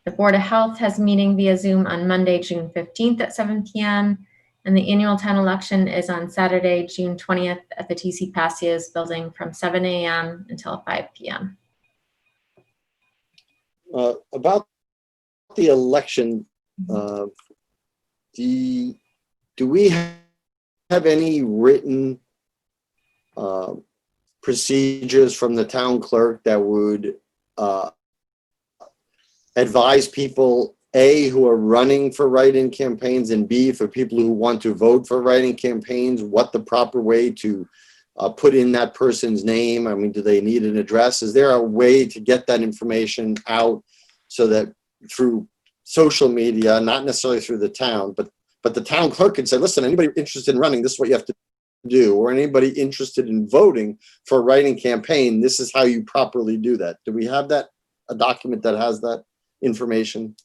The Board of Health has a meeting via Zoom on Monday, June 15th at 7 p.m. And the annual town election is on Saturday, June 20th at the TC Passios building from 7 a.m. until 5 p.m. About the election, do we have any written procedures from the town clerk that would advise people, A, who are running for write-in campaigns, and B, for people who want to vote for write-in campaigns, what the proper way to put in that person's name? I mean, do they need an address? Is there a way to get that information out so that through social media, not necessarily through the town, but the town clerk can say, listen, anybody interested in running, this is what you have to do, or anybody interested in voting for a write-in campaign, this is how you properly do that. Do we have that, a document that has that information?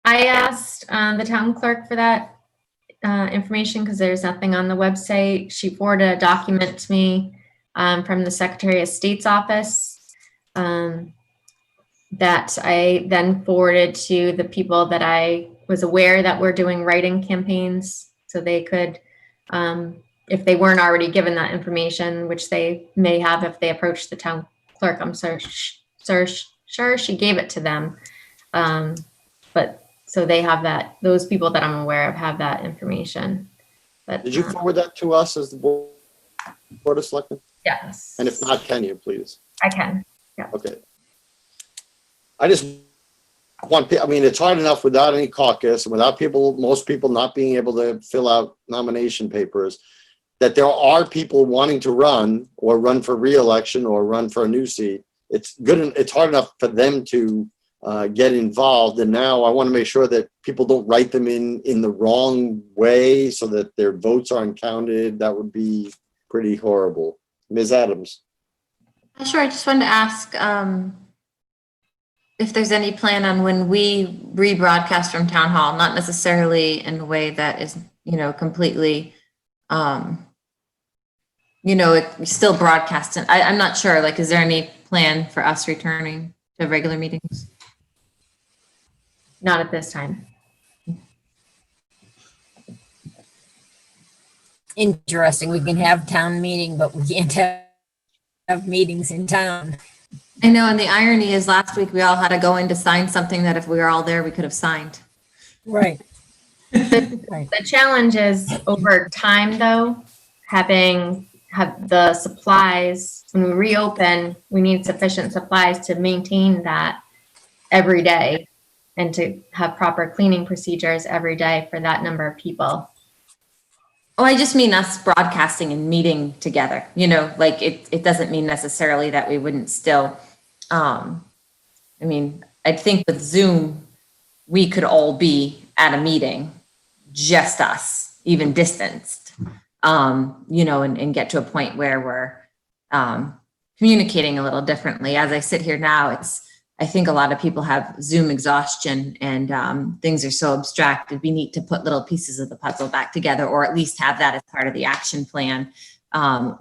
I asked the town clerk for that information because there's nothing on the website. She forwarded a document to me from the Secretary of State's office that I then forwarded to the people that I was aware that were doing write-in campaigns, so they could, if they weren't already given that information, which they may have if they approached the town clerk, I'm sure she gave it to them. But so they have that, those people that I'm aware of have that information. But Did you forward that to us as the Board of Selectmen? yes. And if not, can you please? I can. Yeah. Okay. I just want, I mean, it's hard enough without any caucus and without people, most people not being able to fill out nomination papers, that there are people wanting to run or run for re-election or run for a new seat. It's good. It's hard enough for them to get involved. And now I want to make sure that people don't write them in the wrong way so that their votes aren't counted. That would be pretty horrible. Ms. Adams. Sure, I just wanted to ask if there's any plan on when we rebroadcast from town hall, not necessarily in a way that is, completely, it's still broadcasting. I'm not sure, like, is there any plan for us returning to regular meetings? Not at this time. Interesting. We can have town meeting, but we can't have meetings in town. I know, and the irony is last week we all had to go in to sign something that if we were all there, we could have signed. Right. The challenge is over time, though, have the supplies. When we reopen, we need sufficient supplies to maintain that every day and to have proper cleaning procedures every day for that number of people. Oh, I just mean us broadcasting and meeting together, like it doesn't mean necessarily that we wouldn't still, I think with Zoom, we could all be at a meeting, just us, even distanced, and get to a point where we're communicating a little differently. As I sit here now, I think a lot of people have Zoom exhaustion and things are so abstract. It'd be neat to put little pieces of the puzzle back together, or at least have that as part of the action plan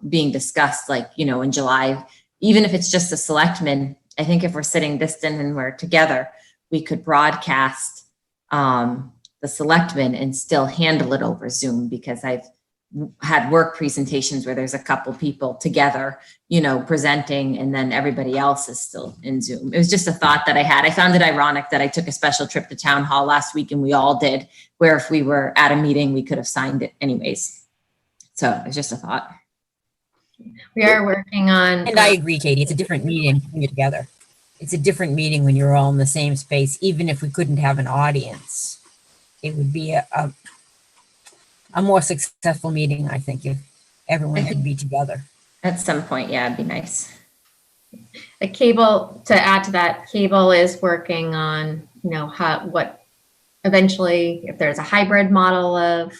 being discussed, like, in July, even if it's just the selectmen. I think if we're sitting distant and we're together, we could broadcast the selectmen and still handle it over Zoom, because I've had work presentations where there's a couple people together, presenting, and then everybody else is still in Zoom. It was just a thought that I had. I found it ironic that I took a special trip to town hall last week, and we all did, where if we were at a meeting, we could have signed it anyways. So it was just a thought. We are working on. And I agree, Katie, it's a different meeting when you're together. It's a different meeting when you're all in the same space. Even if we couldn't have an audience, it would be a more successful meeting, I think, if everyone could be together. At some point, yeah, it'd be nice. A cable, to add to that, cable is working on, what eventually, if there's a hybrid model of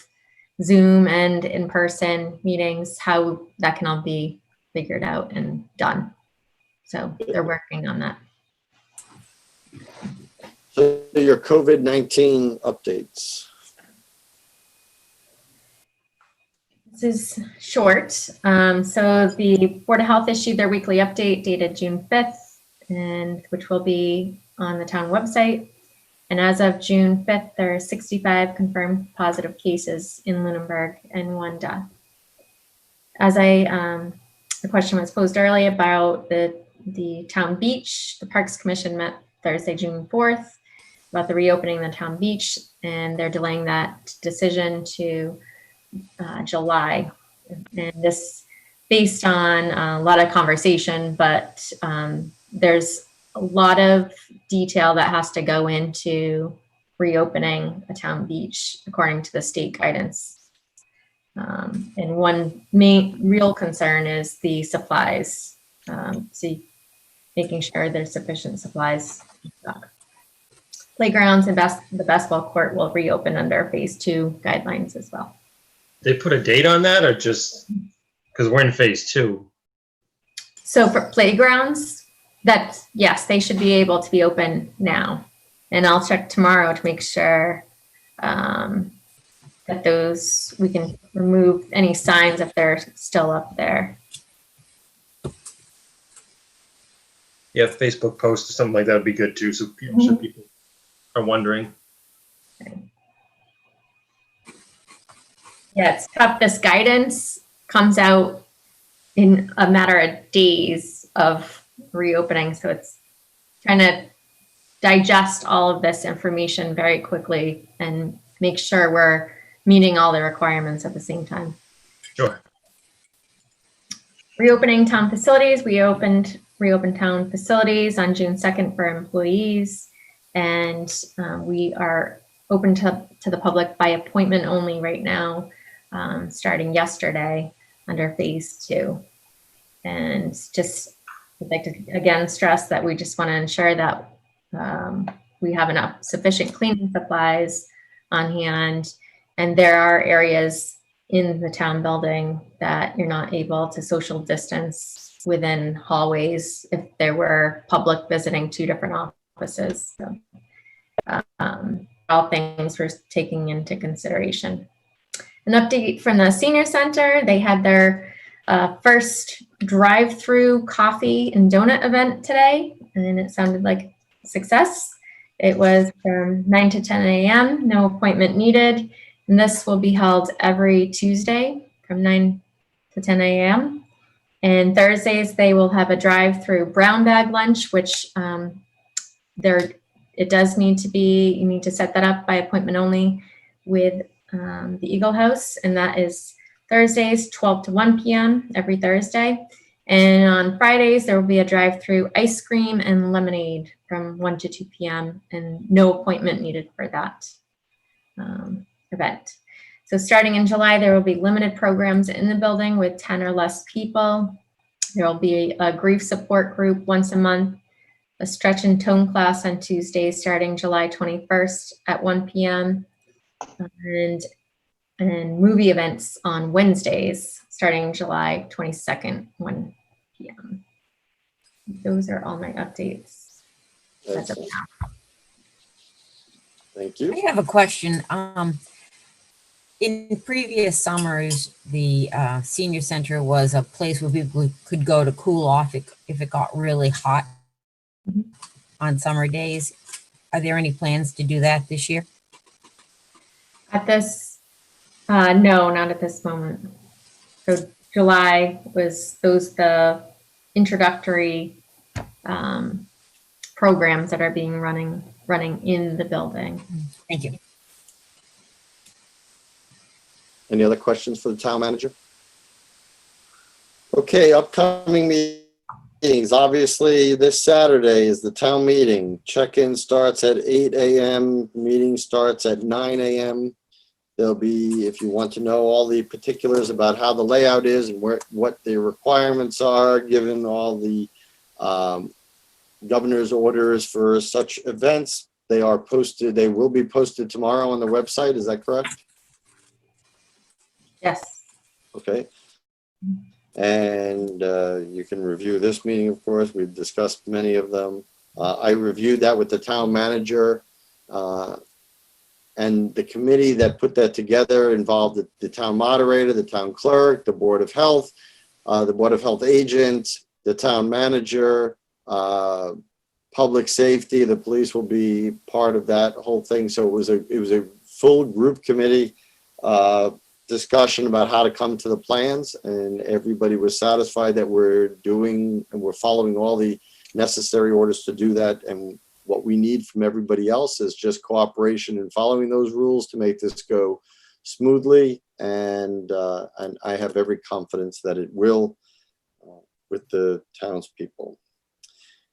Zoom and in-person meetings, how that can all be figured out and done. So they're working on that. So your COVID-19 updates. This is short. So the Board of Health issued their weekly update dated June 5th, and which will be on the town website. And as of June 5th, there are 65 confirmed positive cases in Lunenburg and 1 death. As the question was posed earlier about the town beach, the Parks Commission met Thursday, June 4th, about the reopening of the town beach, and they're delaying that decision to July. And this based on a lot of conversation, but there's a lot of detail that has to go into reopening a town beach according to the state guidance. And one main real concern is the supplies. So making sure there's sufficient supplies. Playgrounds and the basketball court will reopen under phase 2 guidelines as well. They put a date on that, or just because we're in phase 2? So for playgrounds, yes, they should be able to be open now. And I'll check tomorrow to make sure that we can remove any signs if they're still up there. Yeah, Facebook post or something like that would be good too, so people are wondering. Yeah, it's tough. This guidance comes out in a matter of days of reopening. So it's trying to digest all of this information very quickly and make sure we're meeting all the requirements at the same time. Sure. Reopening town facilities. We reopened town facilities on June 2nd for employees. And we are open to the public by appointment only right now, starting yesterday under phase 2. And just would like to again stress that we just want to ensure that we have enough sufficient cleaning supplies on hand. And there are areas in the town building that you're not able to social distance within hallways if there were public visiting 2 different offices. So all things we're taking into consideration. An update from the senior center. They had their first drive-through coffee and donut event today, and it sounded like a success. It was from 9 to 10 a.m., no appointment needed. And this will be held every Tuesday from 9 to 10 a.m. And Thursdays, they will have a drive-through brown bag lunch, which it does need to be, you need to set that up by appointment only with the Eagle House. And that is Thursdays, 12 to 1 p.m. every Thursday. And on Fridays, there will be a drive-through ice cream and lemonade from 1 to 2 p.m. and no appointment needed for that event. So starting in July, there will be limited programs in the building with 10 or less people. There will be a grief support group once a month, a stretch and tone class on Tuesdays starting July 21st at 1 p.m. and movie events on Wednesdays starting July 22nd, 1 p.m. Those are all my updates. As of now. Thank you. I have a question. In previous summers, the senior center was a place where people could go to cool off if it got really hot on summer days. Are there any plans to do that this year? At this, no, not at this moment. So July was the introductory programs that are being running in the building. Thank you. Any other questions for the town manager? Okay, upcoming meetings. Obviously, this Saturday is the town meeting. Check-in starts at 8 a.m. Meeting starts at 9 a.m. There'll be, if you want to know all the particulars about how the layout is and what the requirements are, given all the governor's orders for such events, they are posted. They will be posted tomorrow on the website. Is that correct? Yes. Okay. And you can review this meeting, of course. We've discussed many of them. I reviewed that with the town manager And the committee that put that together involved the town moderator, the town clerk, the Board of Health agent, the town manager, public safety, the police will be part of that whole thing. So it was a full group committee discussion about how to come to the plans, and everybody was satisfied that we're following all the necessary orders to do that. And what we need from everybody else is just cooperation in following those rules to make this go smoothly. And I have every confidence that it will with the townspeople.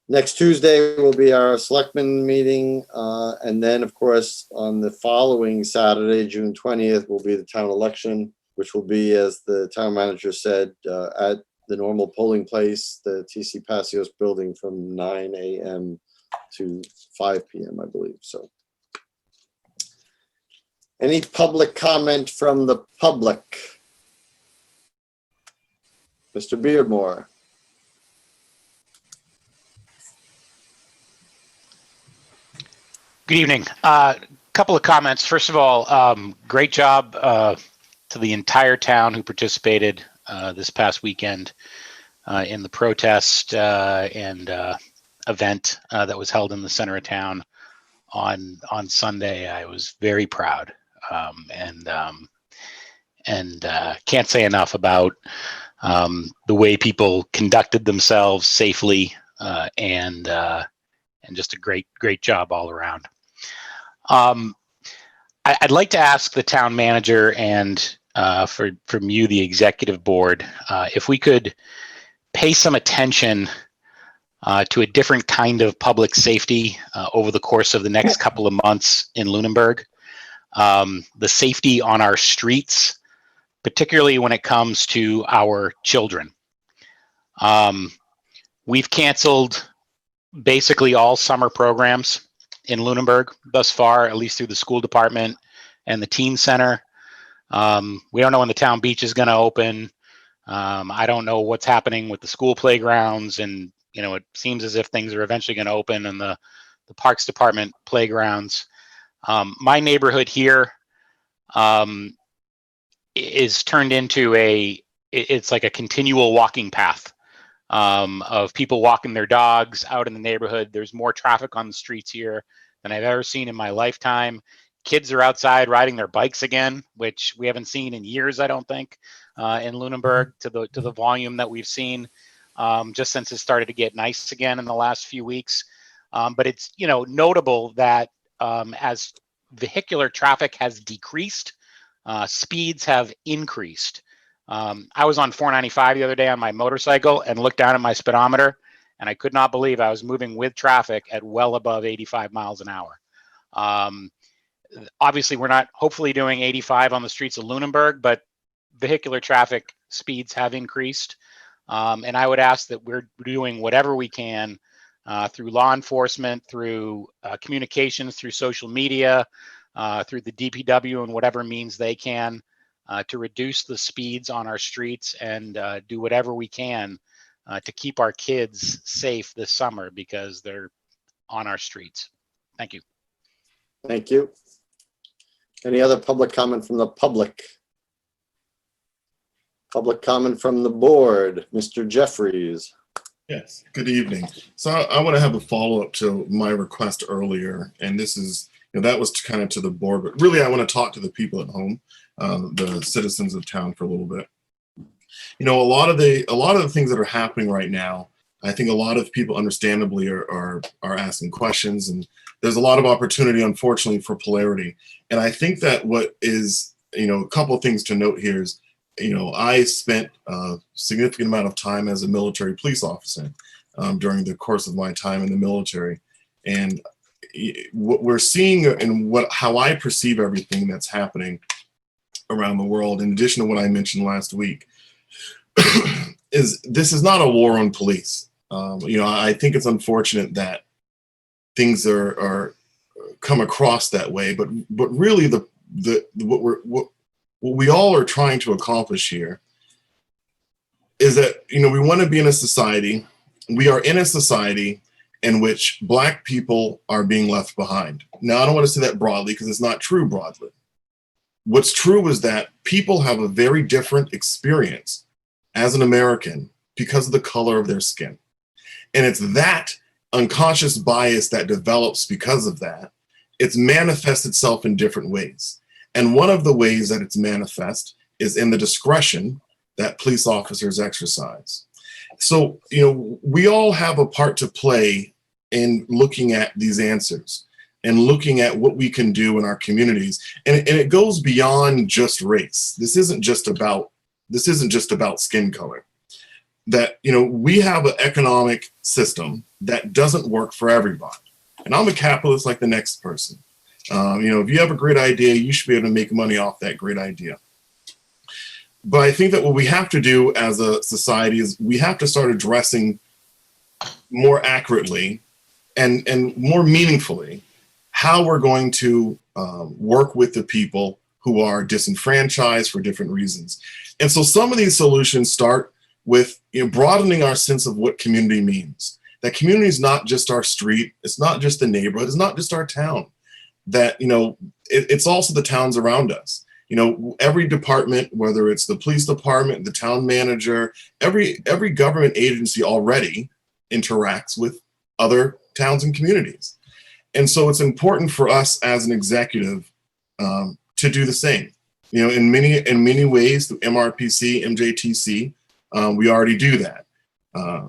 Next Tuesday will be our selectmen meeting. And then, of course, on the following Saturday, June 20th, will be the town election, which will be, as the town manager said, at the normal polling place, the TC Passios building, from 9 a.m. to 5 p.m., I believe. So any public comment from the public? Mr. Beardmore. Good evening. Couple of comments. First of all, great job to the entire town who participated this past weekend in the protest and event that was held in the center of town on Sunday. I was very proud and can't say enough about the way people conducted themselves safely and just a great job all around. I'd like to ask the town manager and from you, the executive board, if we could pay some attention to a different kind of public safety over the course of the next couple of months in Lunenburg. The safety on our streets, particularly when it comes to our children. We've canceled basically all summer programs in Lunenburg thus far, at least through the school department and the teen center. We don't know when the town beach is going to open. I don't know what's happening with the school playgrounds, and it seems as if things are eventually going to open in the parks department playgrounds. My neighborhood here is turned into it's like a continual walking path of people walking their dogs out in the neighborhood. There's more traffic on the streets here than I've ever seen in my lifetime. Kids are outside riding their bikes again, which we haven't seen in years, I don't think, in Lunenburg to the volume that we've seen just since it started to get nice again in the last few weeks. But it's notable that as vehicular traffic has decreased, speeds have increased. I was on 495 the other day on my motorcycle and looked down at my speedometer, and I could not believe I was moving with traffic at well above 85 miles an hour. Obviously, we're not hopefully doing 85 on the streets of Lunenburg, but vehicular traffic speeds have increased. And I would ask that we're doing whatever we can through law enforcement, through communications, through social media, through the DPW and whatever means they can to reduce the speeds on our streets and do whatever we can to keep our kids safe this summer because they're on our streets. Thank you. Thank you. Any other public comment from the public? Public comment from the board, Mr. Jeffries. Yes, good evening. So I want to have a follow-up to my request earlier, and this is, that was kind of to the board, but really I want to talk to the people at home, the citizens of town for a little bit. A lot of the things that are happening right now, I think a lot of people understandably are asking questions, and there's a lot of opportunity, unfortunately, for polarity. And I think that what is, a couple of things to note here is, I spent a significant amount of time as a military police officer during the course of my time in the military. And what we're seeing and how I perceive everything that's happening around the world, in addition to what I mentioned last week, is this is not a war on police. I think it's unfortunate that things are come across that way, but really what we all are trying to accomplish here is that we want to be in a society. We are in a society, in which Black people are being left behind. Now, I don't want to say that broadly because it's not true broadly. What's true is that people have a very different experience as an American because of the color of their skin. And it's that unconscious bias that develops because of that. It's manifests itself in different ways. And one of the ways that it's manifest is in the discretion that police officers exercise. So, we all have a part to play in looking at these answers and looking at what we can do in our communities. And it goes beyond just race. This isn't just about skin color. That, we have an economic system that doesn't work for everybody. And I'm a capitalist like the next person. If you have a great idea, you should be able to make money off that great idea. But I think that what we have to do as a society is we have to start addressing more accurately and more meaningfully how we're going to work with the people who are disenfranchised for different reasons. And so some of these solutions start with broadening our sense of what community means. That community is not just our street, it's not just the neighborhood, it's not just our town. That, it's also the towns around us. Every department, whether it's the police department, the town manager, every government agency already interacts with other towns and communities. And so it's important for us as an executive to do the same. In many ways, through MRPC, MJTC, we already do that.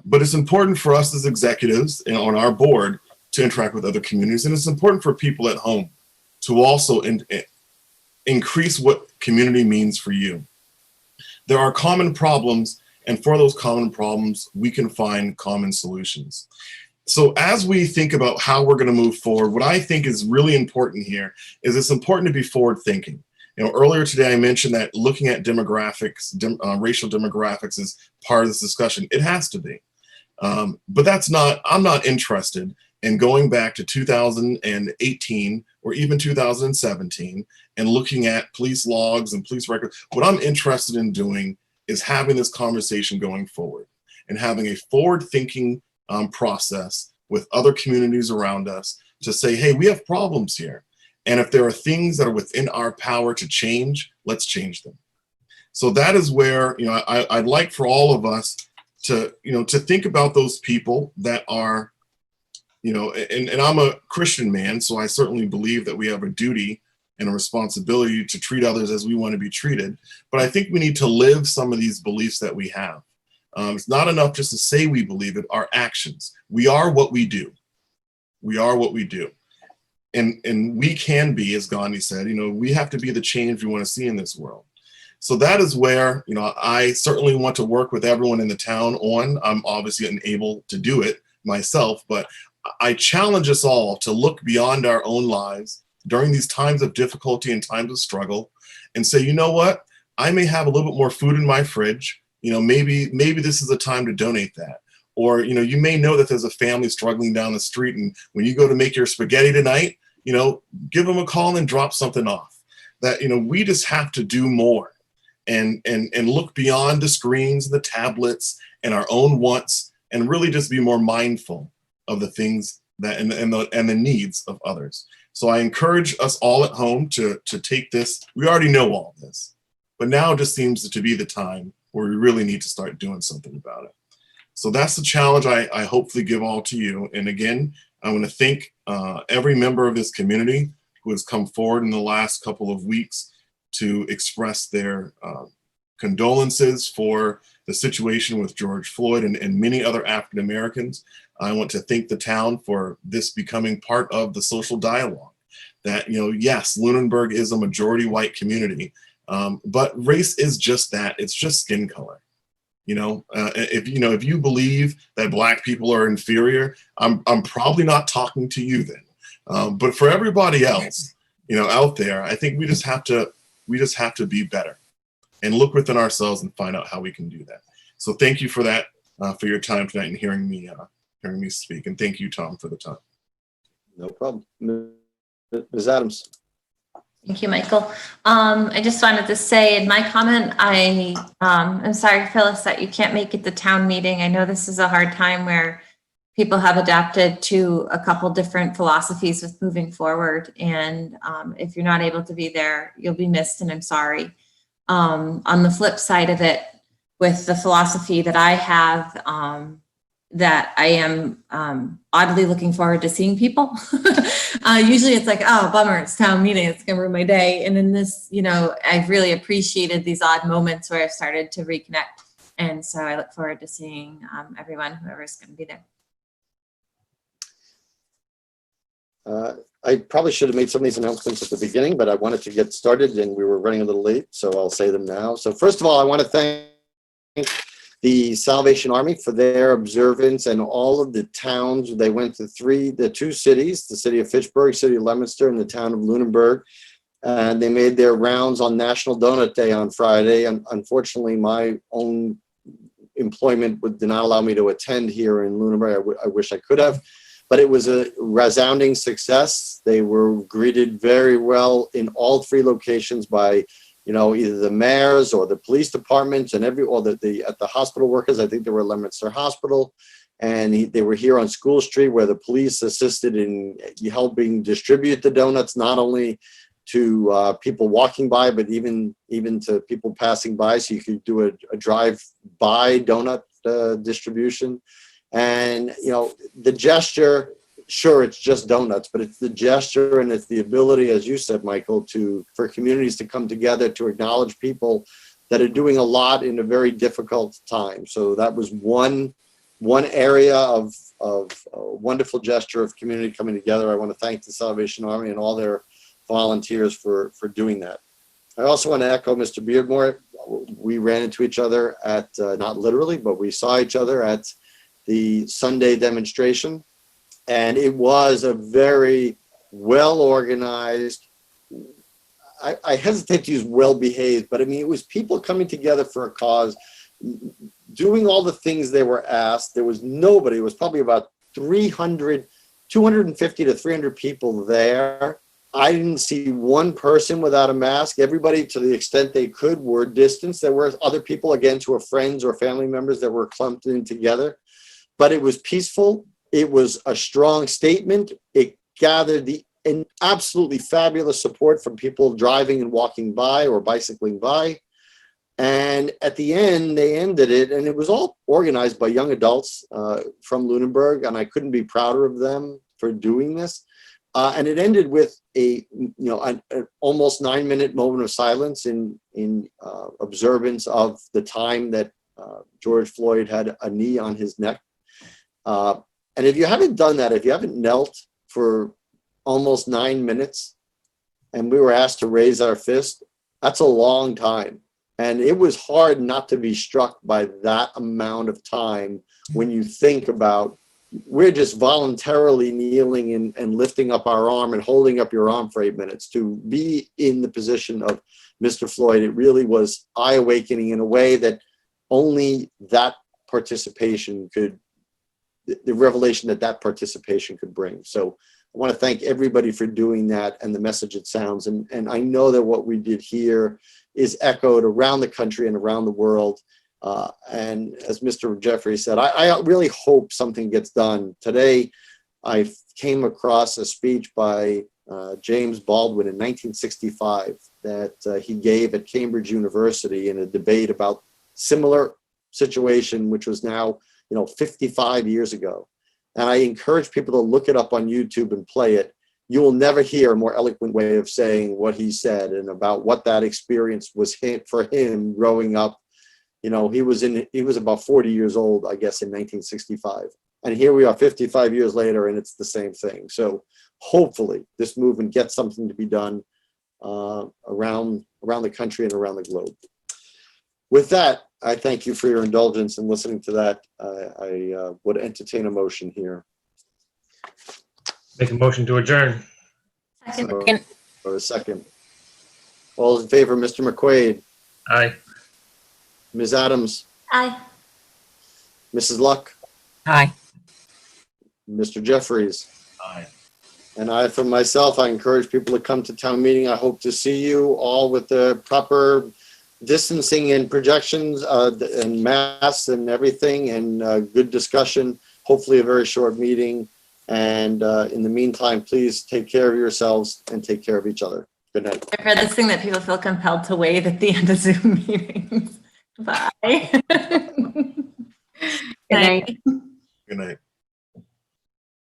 But it's important for us as executives and on our board to interact with other communities. And it's important for people at home to also increase what community means for you. There are common problems, and for those common problems, we can find common solutions. So as we think about how we're going to move forward, what I think is really important here is it's important to be forward thinking. Earlier today, I mentioned that looking at demographics, racial demographics is part of this discussion. It has to be. But I'm not interested in going back to 2018 or even 2017 and looking at police logs and police records. What I'm interested in doing is having this conversation going forward and having a forward-thinking process with other communities around us to say, hey, we have problems here. And if there are things that are within our power to change, let's change them. So that is where, I'd like for all of us to think about those people that are, and I'm a Christian man, so I certainly believe that we have a duty and a responsibility to treat others as we want to be treated. But I think we need to live some of these beliefs that we have. It's not enough just to say we believe it, our actions. We are what we do. We are what we do. And we can be, as Gandhi said, we have to be the change we want to see in this world. So that is where, I certainly want to work with everyone in the town on. I'm obviously unable to do it myself, but I challenge us all to look beyond our own lives during these times of difficulty and times of struggle and say, you know what, I may have a little bit more food in my fridge. Maybe this is a time to donate that. Or, you may know that there's a family struggling down the street, and when you go to make your spaghetti tonight, give them a call and drop something off. That, we just have to do more and look beyond the screens, the tablets, and our own wants, and really just be more mindful of the things that and the needs of others. So I encourage us all at home to take this. We already know all this, but now just seems to be the time where we really need to start doing something about it. So that's the challenge I hopefully give all to you. And again, I want to thank every member of this community who has come forward in the last couple of weeks to express their condolences for the situation with George Floyd and many other African Americans. I want to thank the town for this becoming part of the social dialogue. That, yes, Lunenburg is a majority white community, but race is just that. It's just skin color. If you believe that Black people are inferior, I'm probably not talking to you then. But for everybody else, out there, I think we just have to be better and look within ourselves and find out how we can do that. So thank you for that, for your time tonight and hearing me speak. And thank you, Tom, for the time. No problem. Ms. Adams. Thank you, Michael. I just wanted to say in my comment, I'm sorry, Phyllis, that you can't make it to town meeting. I know this is a hard time where people have adapted to a couple different philosophies with moving forward. And if you're not able to be there, you'll be missed, and I'm sorry. On the flip side of it, with the philosophy that I have, that I am oddly looking forward to seeing people. Usually it's like, oh, bummer, it's town meeting, it's gonna ruin my day. And in this, I've really appreciated these odd moments where I've started to reconnect. And so I look forward to seeing everyone, whoever's gonna be there. I probably should have made some of these announcements at the beginning, but I wanted to get started and we were running a little late, so I'll say them now. So first of all, I want to thank the Salvation Army for their observance, and all of the towns. They went to the two cities, the city of Fitchburg, city of Leominster, and the town of Lunenburg. And they made their rounds on National Donut Day on Friday. And unfortunately, my own employment did not allow me to attend here in Lunenburg. I wish I could have, but it was a resounding success. They were greeted very well in all three locations by either the mayors or the police departments and at the hospital workers. I think they were at Leominster Hospital, and they were here on School Street, where the police assisted in helping distribute the donuts, not only to people walking by, but even to people passing by. So you could do a drive-by donut distribution. And, the gesture, sure, it's just donuts, but it's the gesture and it's the ability, as you said, Michael, for communities to come together to acknowledge people that are doing a lot in a very difficult time. So that was one area of a wonderful gesture of community coming together. I want to thank the Salvation Army and all their volunteers for doing that. I also want to echo Mr. Beardmore. We ran into each other at, not literally, but we saw each other at the Sunday demonstration. And it was a very well-organized, I hesitate to use well-behaved, but I mean, it was people coming together for a cause, doing all the things they were asked. There was nobody, it was probably about 250 to 300 people there. I didn't see one person without a mask. Everybody, to the extent they could, were distanced. There were other people, again, who were friends or family members that were clumped in together. But it was peaceful. It was a strong statement. It gathered an absolutely fabulous support from people driving and walking by or bicycling by. And at the end, they ended it, and it was all organized by young adults from Lunenburg, and I couldn't be prouder of them for doing this. And it ended with an almost 9-minute moment of silence in observance of the time that George Floyd had a knee on his neck. And if you haven't done that, if you haven't knelt for almost 9 minutes, and we were asked to raise our fist, that's a long time. And it was hard not to be struck by that amount of time when you think about, we're just voluntarily kneeling and lifting up our arm and holding up your arm for 8 minutes. To be in the position of Mr. Floyd, it really was eye-awakening in a way that only that participation could, the revelation that participation could bring. So I want to thank everybody for doing that and the message it sounds. And I know that what we did here is echoed around the country and around the world. And as Mr. Jeffrey said, I really hope something gets done. Today, I came across a speech by James Baldwin in 1965 that he gave at Cambridge University in a debate about similar situation, which was now 55 years ago. And I encourage people to look it up on YouTube and play it. You will never hear a more eloquent way of saying what he said and about what that experience was for him growing up. He was about 40 years old, I guess, in 1965. And here we are 55 years later, and it's the same thing. So hopefully this movement gets something to be done around the country and around the globe. With that, I thank you for your indulgence in listening to that. I would entertain a motion here. Make a motion to adjourn. Second. Or a second. All in favor, Mr. McQuaid, Aye. Ms. Adams, Aye. Mrs. Luck, Hi. Mr. Jeffries. Aye. And I, for myself, I encourage people to come to town meeting. I hope to see you all with the proper distancing and projections and masks and everything, and good discussion. hopefully a very short meeting. And in the meantime, please take care of yourselves and take care of each other. Good night. I've heard this thing that people feel compelled to wave at the end of Zoom meetings. Bye. Good night. Good night.